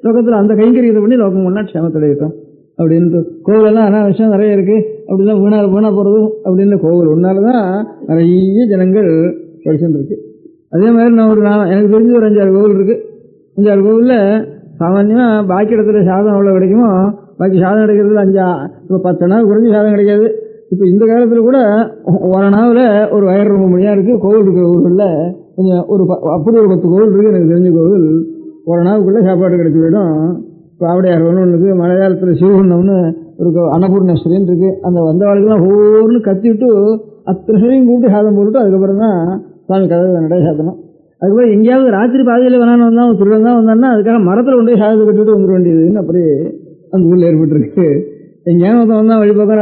லோகத்தில் அந்த கைங்கரியத்தை பண்ணி லோகம் பண்ணால் க்ஷேமத்தடையட்டும் அப்படின்ட்டு. கோவிலெல்லாம் ஆனால் விஷயம் நிறைய இருக்குது. அப்படிலாம் வீணாக போகிறது அப்படின்னு கோவில் ஒன்றால் தான் நிறைய ஜனங்கள் படிச்சுருக்கு. அதே மாதிரி எனக்கு தெரிஞ்சு ஒரு 5-6 கோவில் இருக்குது. 5-6 கோவிலில் சாமான்யமாக பாக்கி இடத்துல சாதம் எவ்வளோ கிடைக்குமோ பாக்கி சாதம் கிடைக்கிறது இப்போ 10 நாள் குறைஞ்சி சாதம் கிடைக்காது. இப்போ இந்த காலத்தில் கூட ஒரு நாவில் ஒரு வயர் ரொம்ப மணியாக இருக்குது. கோவில் இருக்கிற ஊர்களில் கொஞ்சம் அப்படி ஒரு 10 கோவில் இருக்குது. எனக்கு தெரிஞ்ச கோவில் ஒரு நாவுக்குள்ளே சாப்பாடு கிடைச்சி போயிடும். இப்போ ஆவடையார் ஒன்று இருக்குது. மலையாளத்தில் சிவகுண்டம்னு ஒரு அன்னபூர்ணேஸ்வரின்னு இருக்குது. அந்த வந்தவாளுக்கெல்லாம் ஒவ்வொன்று கத்திவிட்டு அத்தனை சரையும் கூப்பிட்டு சாதம் போட்டுட்டு அதுக்கப்புறம் தான் சுவாமி கதை நடை சாத்தணும். அதுக்கப்புறம் எங்கேயாவது ராத்திரி பாதையில் வேணான்னு வந்தால் திருடன் தான் வந்தான்னா அதுக்காக மரத்தில் கொண்டு போய் சாதத்தை கட்டிவிட்டு வந்துட வேண்டியதுன்னு அப்படி அந்த ஊரில் ஏற்பட்டுருக்கு. எங்கேயாவது வந்தால் வழிபக்கம்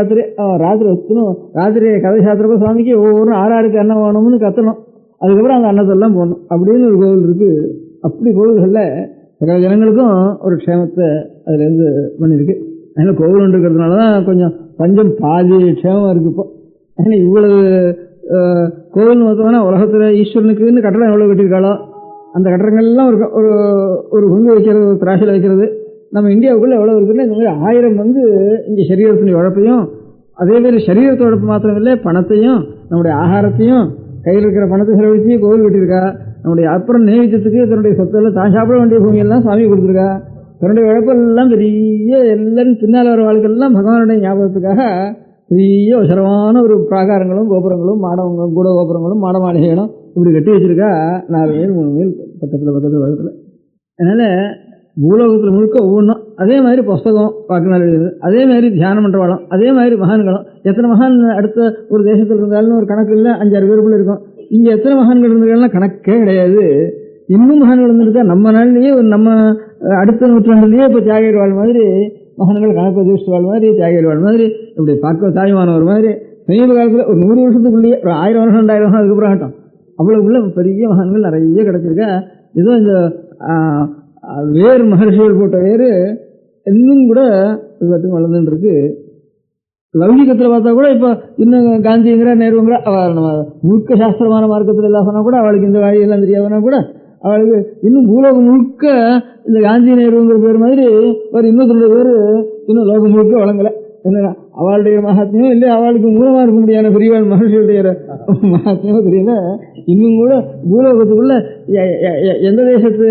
ராத்திரி வச்சுக்கணும். ராத்திரி கதை சாத்திரப்போ சுவாமிக்கு ஒவ்வொரு 6 அன்னம் வேணும்னு கத்தணும். அதுக்கப்புறம் அந்த அன்னத்தெல்லாம் போடணும் அப்படின்னு ஒரு கோவில் இருக்குது. அப்படி கோவில்களில் சகல ஜனங்களுக்கும் ஒரு க்ஷேமத்தை அதுலேருந்து பண்ணியிருக்கு. அதனால் கோவில் ஒன்று இருக்கிறதுனால தான் கொஞ்சம் பஞ்சம் பாதி க்ஷேமமாக இருக்குது. இப்போ அதனால் இவ்வளவு கோவில் மொத்தம்னா உலகத்தில் ஈஸ்வரனுக்குன்னு கட்டடம் எவ்வளோ கட்டியிருக்காளோ அந்த கட்டடங்கள்லாம் ஒரு பங்கு வைக்கிறது, ஒரு திராட்சையில் வைக்கிறது. நம்ம இந்தியாவுக்குள்ளே எவ்வளோ இருக்குன்னா இந்த மாதிரி 1000 பங்கு இங்கே சரீரத்தினுடைய உழைப்பையும், அதேமாதிரி சரீரத்தை உழைப்பு மாத்திரம் இல்லை, பணத்தையும் நம்முடைய ஆகாரத்தையும் கையில் இருக்கிற பணத்தை செலவழித்து கோவில் கட்டியிருக்கா. நம்முடைய அப்புறம் நேவிச்சத்துக்கு தன்னுடைய சொத்தெல்லாம் தான் சாப்பிட வேண்டிய பூமியெல்லாம் சாமி கொடுத்துருக்கா. தன்னுடைய உழைப்பெல்லாம் பெரிய எல்லாரும் பின்னால் வர வாழ்க்கையெல்லாம் பகவானுடைய ஞாபகத்துக்காக பெரிய உசரமான ஒரு பிராகாரங்களும் கோபுரங்களும் மாடங்களும் கூட கோபுரங்களும் மாட மாளிகைகளும் இப்படி கட்டி வச்சிருக்கா. 4 மைல் 3 மைல் பக்கத்தில். அதனால் பூலோகத்தில் முழுக்க ஒவ்வொன்றும் அதே மாதிரி புஸ்தகம் வாக்குனால் எழுதுது, அதே மாதிரி தியானம் பண்ணுறவாளும், அதே மாதிரி மகான்களும். எத்தனை மகான் அடுத்த ஒரு தேசத்தில் இருந்தாலும் ஒரு கணக்கு இல்லை, 5-6 பேருக்குள்ள இருக்கும். இங்கே எத்தனை மகான்கள் இருந்திருக்காங்கன்னா கணக்கே கிடையாது. இன்னும் மகான்கள் இருந்திருக்கா. நம்ம நாள்லேயே நம்ம அடுத்த நூற்றாண்டுலேயே இப்போ தியாகியர் வாழ் மாதிரி மகான்கள் கணக்கு வதிஷ்டு வாழ் மாதிரி தியாகியர் வாழ் மாதிரி இப்படி பார்க்க தாய்மானவர் மாதிரி சமீப காலத்தில் ஒரு 100 வருஷத்துக்குள்ளேயே ஒரு 1000 வருஷம் 2000 வருஷம் அதுக்கப்புறம் ஆகட்டும் அவ்வளோக்குள்ள பெரிய மகான்கள் நிறைய கிடச்சிருக்கா. ஏதோ இந்த வேறு மகர்ஷிகள் போட்ட வேறு இன்னும் கூட இது மட்டும் வளர்ந்துட்டு இருக்கு. லௌகிகத்தில் பார்த்தா கூட இப்போ இன்னும் காந்திங்கிற நேருங்கிற அவள் நம்ம முழுக்க சாஸ்திரமான மார்க்கத்தில் எல்லாம் சொன்னால் கூட அவளுக்கு இந்த வழியெல்லாம் தெரியாதுன்னா கூட அவளுக்கு இன்னும் பூலோகம் முழுக்க இந்த காந்தி நேருங்கிற பேர் மாதிரி ஒரு இன்னொருத்தருடைய பேர் இன்னும் லோகம் முழுக்க வழங்கலை. என்ன அவளுடைய மகாத்மியம் இல்லை, அவளுக்கு மூலமாக இருக்க முடியாத பெரியவாள் மகர்ஷியுடைய மகாத்மியமோ தெரியல. இன்னும் கூட பூலோகத்துக்குள்ள எந்த தேசத்து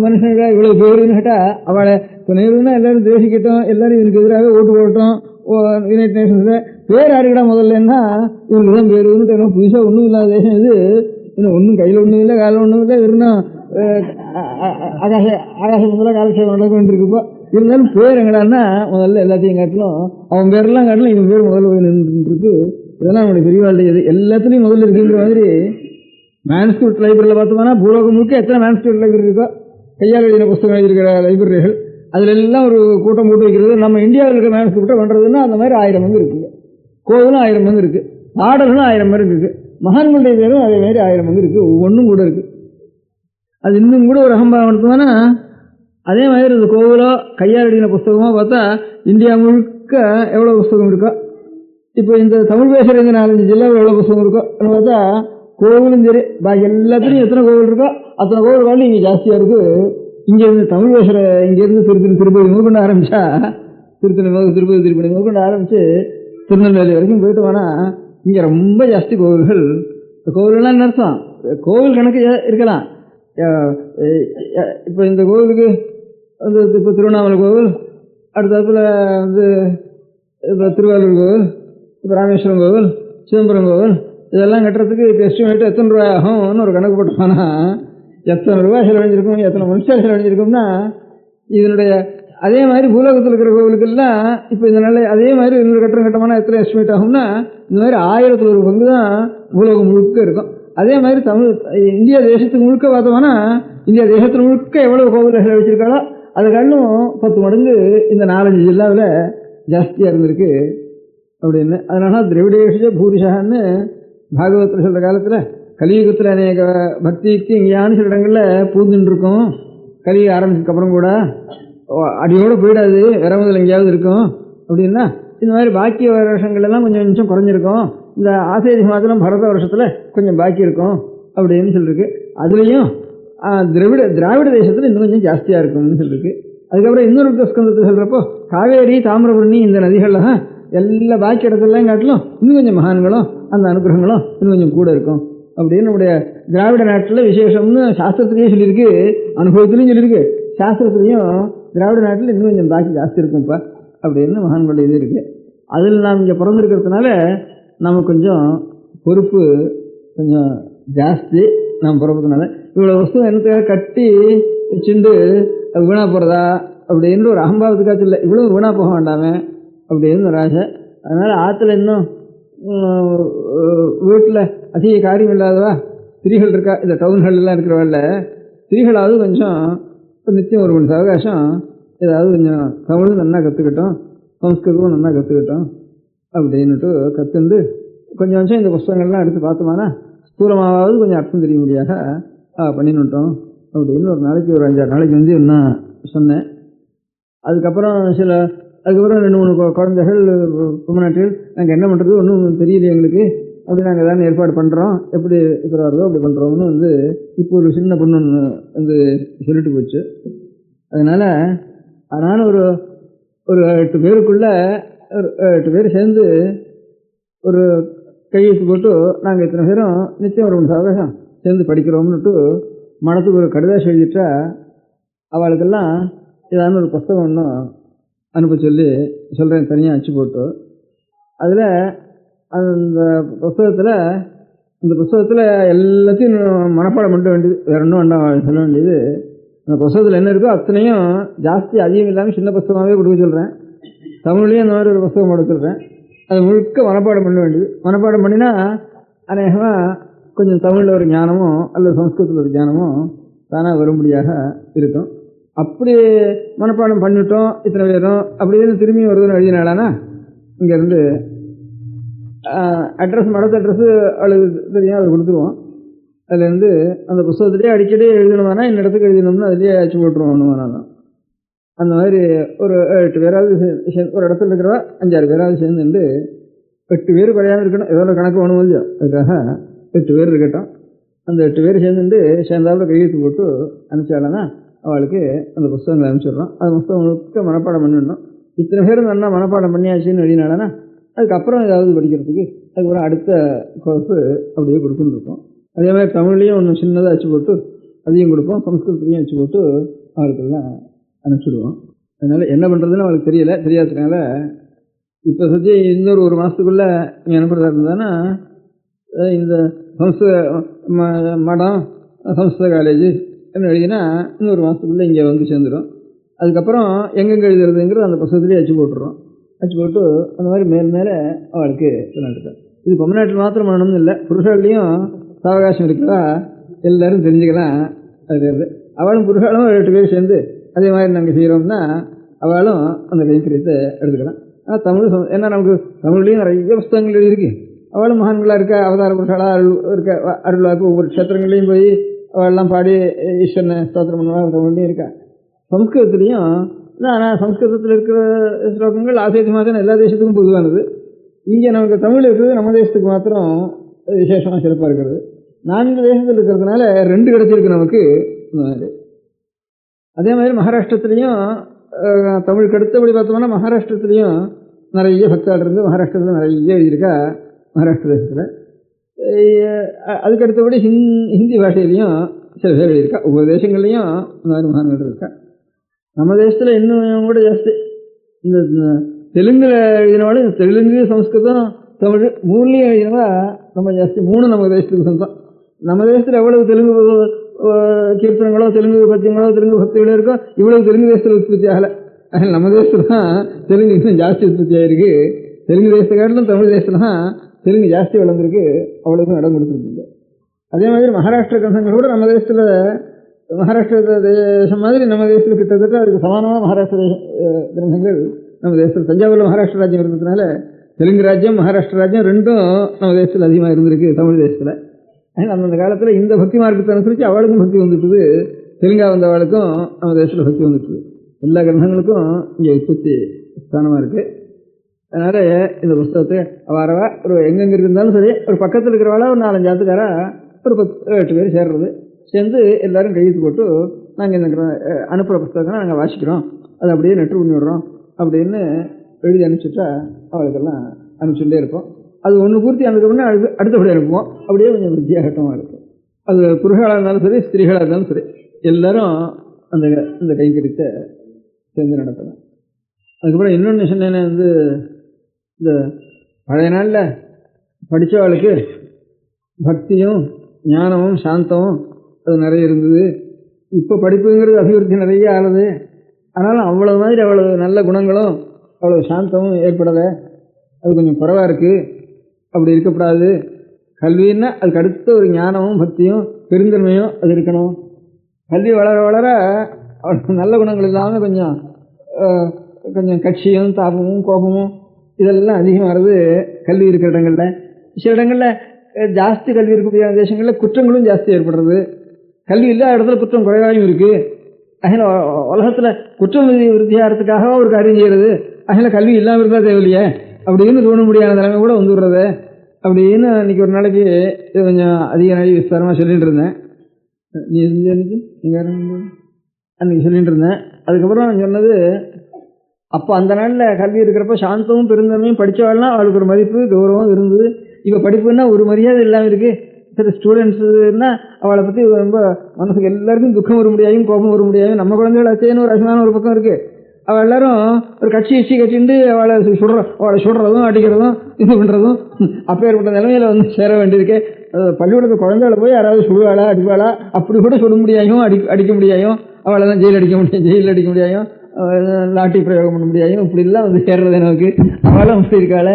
மனுஷனுக்காக இவ்வளோ பேருன்னு கேட்டால் அவளை இப்போ நேருன்னா எல்லாரும் தேசிக்கட்டும், எல்லாரும் இதுக்கு எதிராக ஓட்டு போட்டோம் யுனைடெட் நேஷன்ஸில் பேர் யாருக்கிட்டா முதல்லன்னா இவங்களுக்கு தான் பேருன்னு புதுசாக ஒன்றும் இல்லாத தேசம் இது. இன்னும் ஒன்றும் கையில் ஒன்றும் இல்லை, காலில் ஒன்றும் இல்லை, வெறும் ஆகாசத்தில் காலட்சேபம் நடக்க வேண்டியிருக்குப்போ. இருந்தாலும் பேர் எங்கடான்னா முதல்ல எல்லாத்தையும் காட்டிலும் அவன் பேரெல்லாம் காட்டிலும் இவன் பேர் முதல்ல போய் நின்றுருக்கு. இதெல்லாம் நம்மளுடைய பெரியவாளுடையது. எல்லாத்துலேயும் முதல்ல இருக்குங்கிற மாதிரி மேன்ஸ்கிரிப்ட் லைப்ரரியில் பார்த்தோம்னா பூலோகம் முழுக்க எத்தனை மேன்ஸ்கிரிப்ட் லைப்ரரி இருக்கோ, கையால் எழுதின புத்தகம் எழுதியிருக்கிற லைப்ரரிகள் அதில் எல்லாம் ஒரு கூட்டம் போட்டு வைக்கிறது. நம்ம இந்தியாவில் இருக்கிற மேன்ஸ்கிரிப்டை பண்ணுறதுன்னா அந்த மாதிரி 1000 பங்கு இருக்குங்க. கோவிலும் 1000 பங்கு இருக்குது, பாடல்களும் 1000 பேருக்கு இருக்குது, மகான்களுடைய பேரும் அதே மாதிரி 1000 பங்கு இருக்குது, ஒவ்வொன்றும் கூட இருக்குது. அது இன்னும் கூட ஒரு அகம்பாவம் எடுத்தோம்னா அதே மாதிரி இந்த கோவிலோ கையால் எழுதின புஸ்தகமோ பார்த்தா இந்தியா முழுக்க எவ்வளோ புஸ்தகம் இருக்கோ. இப்போ இந்த தமிழ் பேசுகிற இந்த 4-5 ஜில்லாவில் எவ்வளோ புஸ்தகம் இருக்கோ பார்த்தா கோவிலும் சரி பாக்கி எல்லாத்துலேயும் எத்தனை கோவில் இருக்கோ அத்தனை கோவில் இங்கே ஜாஸ்தியாக இருக்குது. இங்கேருந்து தமிழ் பேசுகிற இங்கேருந்து திருப்பதி முதற்கொண்டு ஆரம்பித்தா திருப்பதி முதற்கொண்டு ஆரம்பித்து திருநெல்வேலி வரைக்கும் போயிட்டு போனால் இங்கே ரொம்ப ஜாஸ்தி கோவில்கள். கோவில்கள்லாம் என்ன அர்த்தம்? கோவில் கணக்கு இருக்கலாம். இப்போ இந்த கோவிலுக்கு வந்து இப்போ திருவண்ணாமலை கோவில், அடுத்ததுல வந்து இப்போ திருவாரூர் கோவில், இப்போ ராமேஸ்வரம் கோவில், சிதம்பரம் கோவில், இதெல்லாம் கட்டுறதுக்கு இப்போ எஸ்டிமேட் எத்தனை ரூபாய் ஆகும்னு ஒரு கணக்கு போட்டோம்னா எத்தனை ரூபாய் செலவழிஞ்சிருக்கும், எத்தனை மனுஷன் செலவழிஞ்சிருக்கும்னா இதனுடைய அதே மாதிரி பூலோகத்தில் இருக்கிற கோவிலுக்கெல்லாம் இப்போ இதனால அதே மாதிரி இன்னொரு கட்டணம் கட்டமான எத்தனை எஸ்டிமேட் ஆகும்னா இந்த மாதிரி 1000ல் ஒரு பங்கு தான் பூலோகம் முழுக்க இருக்கும். அதே மாதிரி இந்தியா தேசத்துக்கு முழுக்க பார்த்தோம்னா இந்தியா தேசத்தில் முழுக்க எவ்வளவு கோவில்கள் வச்சிருக்காளோ அது கண்ணும் 10 மடங்கு இந்த 4-5 ஜில்லாவில் ஜாஸ்தியாக இருந்திருக்கு அப்படின்னு. அதனால திரவிடேஷ பூரிஷான்னு பாகவத்தில் சொல்கிற காலத்தில் கலியுகத்தில் அநேக பக்தி யுக்தி இங்கேயானு சில இடங்களில் பூந்துன்னு இருக்கும். கலியுகம் ஆரம்பிச்சதுக்கப்புறம் கூட அடியோடு போயிடாது, வேற முதல் எங்கேயாவது இருக்கும் அப்படின்னா இந்த மாதிரி பாக்கி வருஷங்கள்லாம் கொஞ்சம் கொஞ்சம் குறைஞ்சிருக்கும். இந்த ஆசேதி மாதம் பரத வருஷத்தில் கொஞ்சம் பாக்கி இருக்கும் அப்படின்னு சொல்லியிருக்கு. அதுலேயும் திராவிட தேசத்தில் இன்னும் கொஞ்சம் ஜாஸ்தியாக இருக்கும்னு சொல்லியிருக்கு. அதுக்கப்புறம் இன்னொரு ஸ்கந்தத்தை சொல்கிறப்போ காவேரி தாமிரபரணி இந்த நதிகளில் தான் எல்லா பாக்கி இடத்துலாம் காட்டிலும் இன்னும் கொஞ்சம் மகான்களும் அந்த அனுகிரகங்களும் இன்னும் கொஞ்சம் கூட இருக்கும் அப்படின்னு நம்முடைய திராவிட நாட்டில் விசேஷம்னு சாஸ்திரத்திலேயே சொல்லியிருக்கு, அனுபவத்திலையும் சொல்லியிருக்கு. சாஸ்திரத்துலேயும் திராவிட நாட்டில் இன்னும் கொஞ்சம் பாக்கி ஜாஸ்தி இருக்கும்ப்பா அப்படின்னு மகான்களுடைய இது இருக்குது. அதில் நாம் இங்கே பிறந்திருக்கிறதுனால நமக்கு கொஞ்சம் பொறுப்பு கொஞ்சம் ஜாஸ்தி. நாம் பிறப்பதுனால இவ்வளோ வஸ்து என்னத்துக்காக கட்டி வச்சுண்டு அது வீணாக போகிறதா அப்படின்னு ஒரு அகம்பாவத்துக்காச்சும் இல்லை, இவ்வளோ வீணாக போக வேண்டாமே அப்படின்னு ஒரு ஆசை. அதனால் ஆற்றுல இன்னும் வீட்டில் அதிக காரியம் இல்லாதவா ஸ்திரீகள் இருக்கா, இந்த டவுன்கள்லாம் இருக்கிறவங்கள ஸ்திரீகளாவது கொஞ்சம் நித்தியம் ஒரு மணி அவகாசம் ஏதாவது கொஞ்சம் தமிழும் நல்லா கற்றுக்கிட்டோம், சம்ஸ்கிருதமும் நல்லா கற்றுக்கிட்டோம் அப்படின்னுட்டு கற்றுண்டு கொஞ்சம் கொஞ்சம் இந்த புஸ்தகங்கள்லாம் எடுத்து பார்த்தோம்னா ஸ்தூலமாவது கொஞ்சம் அர்த்தம் தெரிய முடியாத பண்ணினுட்டோம் அப்படின்னு ஒரு நாளைக்கு ஒரு 5-6 நாளைக்கு வந்து என்ன சொன்னேன். அதுக்கப்புறம் 2-3 குழந்தைகள் தமிழ்நாட்டில் நாங்கள் என்ன பண்ணுறது ஒன்றும் தெரியல எங்களுக்கு, அப்படி நாங்கள் எதாவது ஏற்பாடு பண்ணுறோம், எப்படி இருக்கிறாரோ அப்படி பண்ணுறோம்னு வந்து இப்போ ஒரு சின்ன பொண்ணு வந்து சொல்லிட்டு போச்சு. அதனால் ஒரு 8 பேருக்குள்ளே 8 பேர் சேர்ந்து ஒரு கையெழுத்து போட்டு நாங்கள் இத்தனை பேரும் நிச்சயம் ஒரு 1 அவகாசம் சேர்ந்து படிக்கிறோம்னுட்டு மனத்துக்கு ஒரு கடிதாசி எழுதிட்டா அவளுக்கெல்லாம் ஏதாவது ஒரு புஸ்தகம் ஒன்றும் அனுப்ப சொல்கிறேன் தனியாக அச்சு போட்டு. அதில் அந்த புஸ்தகத்தில் எல்லாத்தையும் மனப்பாடம் பண்ண வேண்டியது, வேற ஒன்றும் வேண்டாம் சொல்ல வேண்டியது. அந்த புஸ்தகத்தில் என்ன இருக்கோ அத்தனையும் ஜாஸ்தி அதிகம் இல்லாமல் சின்ன புஸ்தகமாகவே கொடுக்க சொல்கிறேன். தமிழ்லேயும் அந்த மாதிரி ஒரு புஸ்தகம் போட சொல்கிறேன். அது முழுக்க மனப்பாடம் பண்ண வேண்டியது. மனப்பாடம் பண்ணினா அநேகமாக கொஞ்சம் தமிழில் ஒரு ஞானமோ அல்லது சம்ஸ்கிருதத்தில் ஒரு ஞானமோ தானாக வரும்படியாக இருக்கும். அப்படி மனப்பாடம் பண்ணிட்டோம் இத்தனை பேரும் அப்படின்னு திரும்பி வருதுன்னு எழுதினாலானா இங்கேருந்து அட்ரஸ் மடத்து அட்ரஸ்ஸு அவளுக்கு தெரியும், அதை கொடுத்துருவோம். அதுலேருந்து அந்த புஸ்தகத்துலேயே அடிக்கடி எழுதணுமானா இந்த இடத்துக்கு எழுதணும்னு அதுலேயே அச்சு போட்டுருவோம். ஒன்றுமானாலும் அந்த மாதிரி ஒரு 8 பேராவது ஒரு இடத்துல இருக்கிறவா 5-6 பேராவது சேர்ந்துட்டு 8 பேர் குறையாமல் இருக்கணும். எவ்வளோ கணக்கு வேணும் இல்லையோ அதுக்காக 8 பேர் இருக்கட்டும். அந்த 8 பேர் சேர்ந்துட்டு சேர்ந்தாப்புல கையெழுத்து போட்டு அனுப்பிச்சாலன்னா அவளுக்கு அந்த புஸ்தகங்களை அனுப்பிச்சிடுறோம். அந்த புஸ்தகம் முழுக்க மனப்பாடம் பண்ணிடணும். இத்தனை பேரும் நல்லா மனப்பாடம் பண்ணியாச்சுன்னு எழுதினாலன்னா அதுக்கப்புறம் ஏதாவது படிக்கிறதுக்கு அதுக்கப்புறம் அடுத்த கோர்ஸு அப்படியே கொடுத்துன்னு இருக்கோம். அதே மாதிரி தமிழ்லேயும் ஒன்று சின்னதாக அச்சு போட்டு அதையும் கொடுப்போம், சம்ஸ்கிருதத்துலேயும் அச்சு போட்டு அவளுக்கெல்லாம் அனுப்பிச்சிடுவோம். அதனால் என்ன பண்ணுறதுன்னு அவளுக்கு தெரியாததுனால இப்போ சத்தி இன்னொரு 1 மாதத்துக்குள்ளே நீங்கள் அனுப்புறதா இருந்தானா இந்த மடம் சம்ஸ்கிருத காலேஜ் என்ன எழுதினா இன்னொரு மாதத்துக்குள்ளே இங்கே வந்து சேர்ந்துடும். அதுக்கப்புறம் எங்கெங்கே எழுதுறதுங்கிறது அந்த புத்தகத்துலேயே அச்சு போட்டுடுறோம். அச்சு போட்டு அந்த மாதிரி மேலே அவளுக்கு நடக்கும். இது தமிழ்நாட்டில் மாத்திரம் பண்ணணும்னு இல்லை, புருஷர்கள்லேயும் அவகாசம் இருக்கிறதா எல்லோரும் தெரிஞ்சுக்கலாம். அது அவளும் புருஷாலும் 8 பேர் சேர்ந்து அதே மாதிரி நாங்கள் செய்கிறோம்னா அவளும் அந்த கைங்கரியத்தை எடுத்துக்கலாம். ஆனால் தமிழ் ஏன்னா நமக்கு தமிழ்லேயும் நிறைய புஸ்தகங்கள் எழுதியிருக்கு. அவளும் மகான்களாக இருக்கா, அவதார புருஷாலாக இருக்க அருளாக்கு ஒவ்வொரு க்ஷேத்திரங்கள்லையும் போய் அவள்லாம் பாடி ஈஸ்வரனை ஸ்தோத்திரம் பண்ணுவாள். தமிழ்லையும் இருக்கா. சம்ஸ்கிருதத்துலேயும் ஆனால் சம்ஸ்கிருதத்தில் இருக்கிற ஸ்லோகங்கள் ஆசேதி மாத்திரம் எல்லா தேசத்துக்கும் பொதுவானது. இங்கே நமக்கு தமிழ் இருக்கிறது நம்ம தேசத்துக்கு மாத்திரம் விசேஷமாக சிறப்பாக இருக்கிறது. 4 தேசத்தில் இருக்கிறதுனால 2 கிடைச்சிருக்கு நமக்கு. அதே மாதிரி மகாராஷ்டிரத்துலேயும் தமிழுக்கு அடுத்தபடி பார்த்தோம்னா மகாராஷ்டிரத்துலேயும் நிறைய பக்தாள் இருந்து மகாராஷ்டிரத்தில் நிறைய எழுதியிருக்கா. மகாராஷ்டிர தேசத்தில் அதுக்கு அடுத்தபடி ஹிந்தி பாஷையிலையும் சில பேர் எழுதியிருக்கா. ஒவ்வொரு தேசங்கள்லையும் இந்த மாதிரி மகான்கள் இருக்கா. நம்ம தேசத்தில் இன்னும் கூட ஜாஸ்தி. இந்த தெலுங்கில் எழுதினாலும் தெலுங்கு, சம்ஸ்கிருதம், தமிழ் மூணுலேயும் எழுதினவா ரொம்ப ஜாஸ்தி. மூணு நம்ம தேசத்துக்கு சொந்தம். நம்ம தேசத்தில் எவ்வளவு தெலுங்கு கீர்த்தனங்களோ, தெலுங்கு பத்தியங்களோ, தெலுங்கு பக்திகளோ இருக்கோ, இவ்வளவு தெலுங்கு தேசத்தில் உற்பத்தி ஆகலை. அதனால் நம்ம தேசத்தில் தான் தெலுங்கு இன்னும் ஜாஸ்தி உற்பத்தி ஆகிருக்கு. தெலுங்கு தேசத்தை காட்டிலும் தமிழ் தேசத்தில் தான் தெலுங்கு ஜாஸ்தி வளர்ந்துருக்கு. அவ்வளோக்கும் இடம் கொடுத்துருக்கு. அதே மாதிரி மகாராஷ்டிர கிரந்தங்கள் கூட நம்ம தேசத்தில், மகாராஷ்டிர தேசம் மாதிரி நம்ம தேசத்தில் கிட்டத்தட்ட அதுக்கு சமானமாக மகாராஷ்டிர கிரந்தங்கள் நம்ம தேசத்தில். தஞ்சாவூரில் மகாராஷ்டிர ராஜ்யம் இருந்ததுனால தெலுங்கு ராஜ்யம், மகாராஷ்டிர ராஜ்யம் ரெண்டும் நம்ம தேசத்தில் அதிகமாக இருந்திருக்கு, தமிழ் தேசத்தில். அந்தந்த காலத்தில் இந்த பக்தி மார்க்கத்தை அனுசரித்து அவளுக்கும் பக்தி வந்துட்டுது. தெலுங்கா வந்தவளுக்கும் நம்ம தேசத்தில் பக்தி வந்துட்டுது. எல்லா கிரந்தங்களுக்கும் இங்கே உற்பத்தி ஸ்தானமாக இருக்குது. அதனால் இந்த புஸ்தகத்தை அவாரவா ஒரு எங்கெங்கே இருந்தாலும் சரி, ஒரு பக்கத்தில் இருக்கிறவாளா ஒரு 4-5 ஆத்துக்காரா ஒரு 10-8 பேர் சேர்றது, சேர்ந்து எல்லோரும் கையெழுத்து போட்டு நாங்கள் இந்த அனுப்புகிற புஸ்தகங்களை நாங்கள் வாசிக்கிறோம், அதை அப்படியே நெட்டு பண்ணி விடுறோம் அப்படின்னு எழுதி அனுப்பிச்சுட்டா அவளுக்கெல்லாம் அனுப்பிச்சுட்டே இருப்போம். அது ஒன்று பூர்த்தி ஆனதுக்கு அடுத்தபடி அனுப்புவோம். அப்படியே கொஞ்சம் வித்தியாசமாக இருக்கும். அது புருஷாளாக இருந்தாலும் சரி, ஸ்திரீகளாக இருந்தாலும் சரி, எல்லோரும் அந்த கைங்கரியத்தை சேர்ந்து நடத்தலாம். அதுக்கப்புறம் இன்னொன்று சொன்னேன்னா இந்த பழைய நாளில் படித்தவளுக்கு பக்தியும் ஞானமும் சாந்தமும் அது நிறைய இருந்தது. இப்போ படிப்புங்கிறது அபிவிருத்தி நிறைய ஆகுது. ஆனாலும் அவ்வளோ மாதிரி அவ்வளோ நல்ல குணங்களும் அவ்வளோ சாந்தமும் ஏற்படலை. அது கொஞ்சம் குறைவாக இருக்குது. அப்படி இருக்கக்கூடாது. கல்வின்னா அதுக்கு அடுத்த ஒரு ஞானமும் பக்தியும் பெருந்தன்மையும் அது இருக்கணும். கல்வி வளர வளர அவளுக்கு நல்ல குணங்கள் இல்லாமல் கொஞ்சம் கட்சியும் தாபமும் கோபமும் இதெல்லாம் அதிகமாகிறது கல்வி இருக்கிற இடங்களில். சில இடங்களில் ஜாஸ்தி கல்வி இருக்கக்கூடிய தேசங்களில் குற்றங்களும் ஜாஸ்தி ஏற்படுறது. கல்வி இல்லாத இடத்துல குற்றம் குறைவாகவும் இருக்குது. அதனால் உலகத்தில் குற்றம் விருத்தியாகிறதுக்காக ஒரு காரியம் செய்கிறது. அதனால் கல்வி இல்லாமல் இருந்தால் தேவையில்லையே அப்படின்னு தோண முடியாத நிலைமை கூட வந்துடுறது அப்படின்னு அன்றைக்கி ஒரு நாளைக்கு கொஞ்சம் அதிக நாளைக்கு விஸ்தாரமாக சொல்லிகிட்டு இருந்தேன். நீங்கள் அன்றைக்கி சொல்லிகிட்டு இருந்தேன். அதுக்கப்புறம் நான் சொன்னது, அப்போ அந்த நாளில் கல்வி இருக்கிறப்ப சாந்தமும் பெருந்தன்மையும் படித்தவாள்னா அவளுக்கு ஒரு மதிப்பு கௌரவம் இருந்தது. இப்போ படிப்புன்னா ஒரு மரியாதை இல்லாமல் இருக்குது. சரி, ஸ்டூடெண்ட்ஸுன்னா அவளை பற்றி ரொம்ப மனசுக்கு எல்லாருக்கும் துக்கம் வர முடியாதும், கோபம் வர முடியாது. நம்ம குழந்தைகள் அச்சேன்னு ஒரு அசமான ஒரு பக்கம் இருக்குது. அவள் எல்லாரும் ஒரு கட்சிண்டு அவளை சுடுறதும் அடிக்கிறதும் இது பண்ணுறதும் அப்பேற்பட்ட நிலைமையில் சேர வேண்டியிருக்கு. பள்ளிக்கூடத்து குழந்தைகளை போய் யாராவது சுடுவாளா அடிப்பாளா அப்படி கூட சுட முடியாயும், அடிக்க முடியாயும், அவளை தான் ஜெயிலில் அடிக்க முடியாயும், லாட்டி பிரயோகம் பண்ண முடியாயும், இப்படிலாம் சேர்றது நமக்கு. அவளும் அப்படி இருக்காள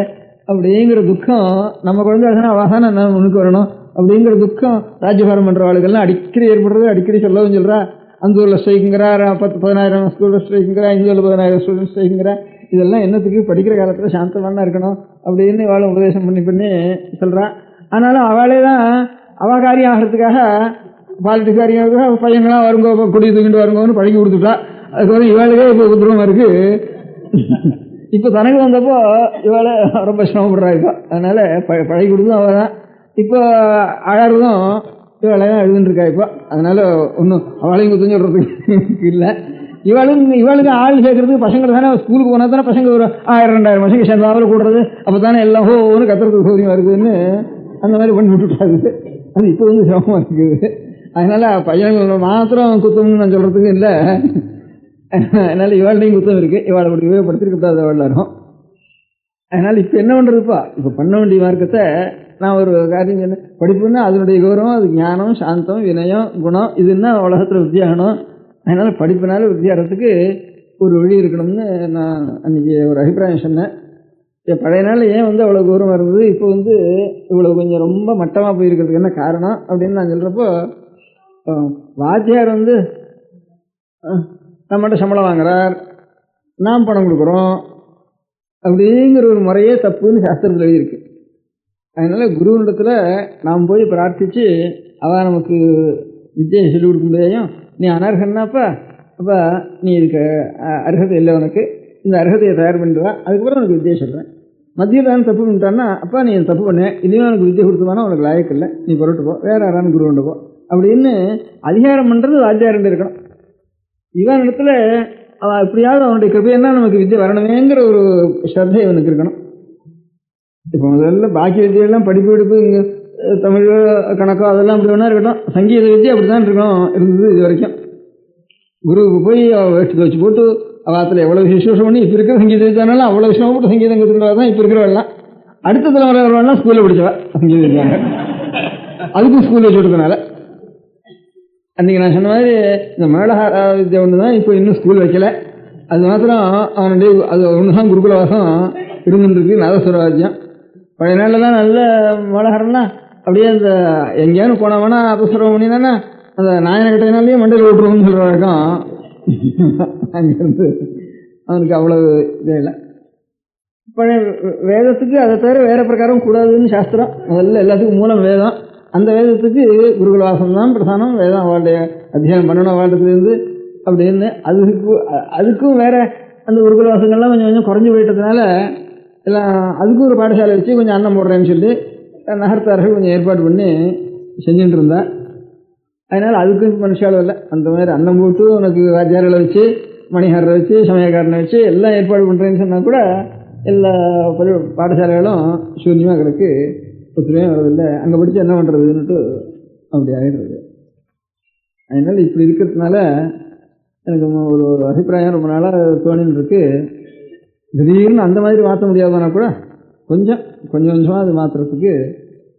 அப்படிங்கிற துக்கம் நம்ம குழந்தை அவள் தான் நான் முன்னுக்கு வரணும் அப்படிங்கிற துக்கம் ராஜ்யபாரம் பண்ணுறவாளுக்கெல்லாம் அடிக்கடி ஏற்படுறது. அடிக்கடி சொல்லவும் சொல்கிறா. அந்த ஊரில் ஸ்ட்ரைக்குங்கிறா, 10,000 ஸ்கூலில் ஸ்ட்ரைக்குங்கிறா, இந்த ஊரில் 10,000 ஸ்டூடெண்ட் ஸ்ட்ரைக்குங்கிறா. இதெல்லாம் என்னத்துக்கு? படிக்கிற காலத்தில் சாந்தமாக இருக்கணும் அப்படின்னு அவளை உபதேசம் பண்ணி சொல்கிறான். ஆனாலும் அவளே தான் அவள் காரியம் ஆகிறதுக்காக பாலிட்டிக்ஸ் காரியம் பையங்களாம் வருங்கோ, குடி தூக்கிட்டு வருங்கன்னு பழகி கொடுத்துட்டா. அதுக்கப்புறம் இவாளுக்கே இப்போ உத்திரமாக இருக்குது. இப்போ தனக்கு வந்தப்போ இவாளை ரொம்ப சிரமப்படுறா. இப்போ அதனால் பழகி கொடுத்தும் அவள் தான். இப்போ அழறதும் இவளையும் எழுதுன்ட்ருக்கா. இப்போ அதனால் ஒன்றும் அவளையும் குத்தம் சொல்கிறதுக்கு இல்லை. இவளுக்கு ஆள் சேர்க்கறதுக்கு பசங்களை தானே ஸ்கூலுக்கு போனால் தானே பசங்க ஒரு 1000-2000 பசங்க சேர்ந்தாலும் கூடுறது. அப்போ தானே எல்லாம் ஹோன்னு கத்துறதுக்கு சௌகரியமாக இருக்குதுன்னு அந்த மாதிரி பண்ணி விட்டுட்டாது. அது இப்போ சிரமமாக இருக்குது. அதனால் பையன்கள் மாத்திரம் குத்தம்னு நான் சொல்கிறதுக்கு இல்லை. அதனால் இவாள்டையும் குத்தம் இருக்குது. இவாளை அப்படி உபயோகப்படுத்திருக்கப்படாது எல்லாரும். அதனால் இப்போ என்ன பண்ணுறதுப்பா? இப்போ பண்ண வேண்டிய மார்க்கத்தை நான் ஒரு காரியம் சொன்னேன். படிப்புன்னா அதனுடைய கௌரவம், அது ஞானம், சாந்தம், வினயம், குணம், இதுன்னா உலகத்தில் வித்தியாகணும். அதனால் படிப்பினால வித்தியாகிறதுக்கு ஒரு வழி இருக்கணும்னு நான் அன்றைக்கி ஒரு அபிப்பிராயம் சொன்னேன். பழைய நாள் ஏன் அவ்வளோ கௌரவம் இருந்தது, இப்போ இவ்வளோ கொஞ்சம் ரொம்ப மட்டமாக போயிருக்கிறதுக்கு என்ன காரணம் அப்படின்னு நான் சொல்கிறப்போ, வாத்தியார் நம்மகிட்ட சம்பளம் வாங்குறார், நாம் பணம் கொடுக்குறோம் அப்படிங்கிற ஒரு முறையே தப்புன்னு சாஸ்திரத்தில் எழுதியிருக்கு. அதனால் குருவினிடத்தில் நாம் போய் பிரார்த்தித்து அவள் நமக்கு வித்தியை சொல்லிக் கொடுக்க முடியாதையும், நீ அனர்ஹன்னாப்பா, அப்போ நீ இதுக்கு அர்ஹதை இல்லை, உனக்கு இந்த அர்ஹதையை தயார் பண்ணிடுவா, அதுக்கப்புறம் உனக்கு வித்தியை சொல்கிறேன். மத்தியில் தான் தப்பு பண்ணிட்டான்னா, அப்பா நீ தப்பு பண்ண, இனிமேல் உனக்கு வித்தியை கொடுத்தோம்னா உனக்கு லாயக்கு இல்லை, நீ புரட்டு போ, வேறு யாரானு குரு கொண்டு போ அப்படின்னு அதிகாரம் பண்ணுறது வாத்தியாரண்டு இருக்கணும். இவன் இடத்துல அவன் எப்படியாவது அவனுடைய கிருபையன்னா நமக்கு வித்யை வரணுமேங்கிற ஒரு ஸ்ரத்தை அவனுக்கு இருக்கணும். இப்போ முதல்ல பாக்கி வித்தியெல்லாம் படிப்பு இங்கே தமிழ் கணக்கோ அதெல்லாம் அப்படி வேணா இருக்கட்டும், சங்கீத வித்யை அப்படி தான் இருக்கணும் இருந்தது இது வரைக்கும். குருவுக்கு போய் வேஷ்டி வச்சு போட்டு அவத்தில் எவ்வளோ விசேஷம் பண்ணி இப்போ இருக்கிற சங்கீத வித்யானாலும் அவ்வளோ விஷயமா போட்டு சங்கீதம் கற்றுக்கிறவா தான் இப்போ இருக்கிறவெல்லாம். அடுத்த தலைமுறை வரவாள்லாம் ஸ்கூலில் படித்தவா சங்கீத வித்யாங்க, அதுக்கும் ஸ்கூலில் வச்சு கொடுக்கனால. அன்றைக்கி நான் சொன்ன மாதிரி இந்த மேளஹார வித்யா ஒன்று தான் இப்போ இன்னும் ஸ்கூல் வைக்கல. அது மாத்திரம் அவனுடைய அது ஒன்று தான் குருகுல வாசம் இருந்துருக்கு. நாதஸ்வர வாத்தியம் பழைய நாளில் தான் நல்ல மேளஹாரம்னா அப்படியே அந்த எங்கேயானு போனவனா அபஸ்வரம் பண்ணினானா அந்த நாயன கட்டையினாலேயே மண்டையில் ஓட்டுருவோம்னு சொல்கிற வழக்கம் அங்கேருந்து அவனுக்கு அவ்வளோ இதே இல்லை. பழைய வேதத்துக்கு அதை தவிர வேறு பிரகாரம் கூடாதுன்னு சாஸ்திரம். முதல்ல எல்லாத்துக்கும் மூலம் வேதம். அந்த வேதத்துக்கு குருகுல வாசம் தான் பிரதானம். வேதம் அவளுடைய அத்தியானம் பண்ணணும் வாழ்த்துலேருந்து அப்படின்னு அதுக்கும் வேற அந்த குருகுல வாசங்கள்லாம் கொஞ்சம் கொஞ்சம் குறைஞ்சி போயிட்டதுனால எல்லாம் அதுக்கும் ஒரு பாடசாலை வச்சு கொஞ்சம் அன்னம் போடுறேன்னு சொல்லி நகர்த்தார்கள் கொஞ்சம் ஏற்பாடு பண்ணி செஞ்சுட்டு இருந்தா. அதனால் அதுக்கும் மனுஷாலும் இல்லை. அந்த மாதிரி அன்னம் போட்டு உனக்கு வாத்தியார்களை வச்சு மணிகாரரை வச்சு சமயக்காரனை வச்சு எல்லாம் ஏற்பாடு பண்ணுறேன்னு சொன்னால் கூட எல்லா பாடசாலைகளும் சூன்யமாக கிடக்கு, ஒத்துழையும் வர்றதில்லை. அங்கே படித்து என்ன பண்ணுறதுன்னுட்டு அப்படி ஆகிடுறது. அதனால் இப்படி இருக்கிறதுனால எனக்கு ஒரு அபிப்பிராயம் ரொம்ப நாளாக தோணின்னு இருக்கு. திடீர்னு அந்த மாதிரி மாற்ற முடியாதுன்னா கூட கொஞ்சம் கொஞ்சமாக அது மாற்றுறதுக்கு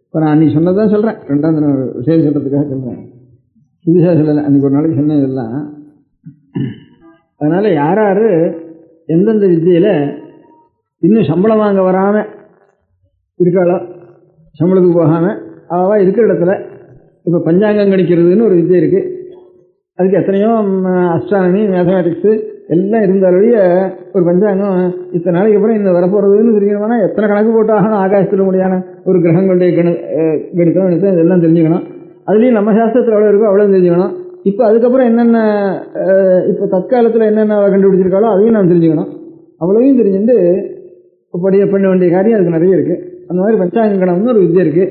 இப்போ நான் அன்றைக்கி சொன்னதான் சொல்கிறேன். ரெண்டாம் தினம் விஷயம் சொல்கிறதுக்காக சொல்கிறேன், புதுசாக சொல்லலை. அன்றைக்கி ஒரு நாளைக்கு சொன்னேன் இதெல்லாம். அதனால் யார் யார் எந்தெந்த வித்தியில் இன்னும் சம்பளம் வாங்க வராமல் இருக்காளோ, சம்பளத்துக்கு போகாமல் அவள் இருக்கிற இடத்துல இப்போ பஞ்சாங்கம் கணிக்கிறதுன்னு ஒரு வித்தியை இருக்குது. அதுக்கு எத்தனையோ அஸ்ட்ரானமி மேத்தமேட்டிக்ஸு எல்லாம் இருந்தாலுடைய ஒரு பஞ்சாங்கம் இத்தனை நாளைக்கு அப்புறம் இந்த வரப்போகிறதுன்னு தெரியணும்னா எத்தனை கணக்கு போட்டு ஆகணும். ஆகாசத்தில் முடியான ஒரு கிரகங்களுடைய கணிதம் இதெல்லாம் தெரிஞ்சுக்கணும். அதுலேயும் நம்ம சாஸ்திரத்தில் எவ்வளோ இருக்கோ அவ்வளோ தெரிஞ்சுக்கணும். இப்போ அதுக்கப்புறம் என்னென்ன இப்போ தற்காலத்தில் என்னென்ன கண்டுபிடிச்சிருக்காளோ அதையும் நான் தெரிஞ்சுக்கணும். அவ்வளோவையும் தெரிஞ்சுட்டு பண்ண வேண்டிய காரியம் அதுக்கு நிறைய இருக்குது. அந்த மாதிரி பஞ்சாங்க கணம்னு ஒரு வித்தியை இருக்குது.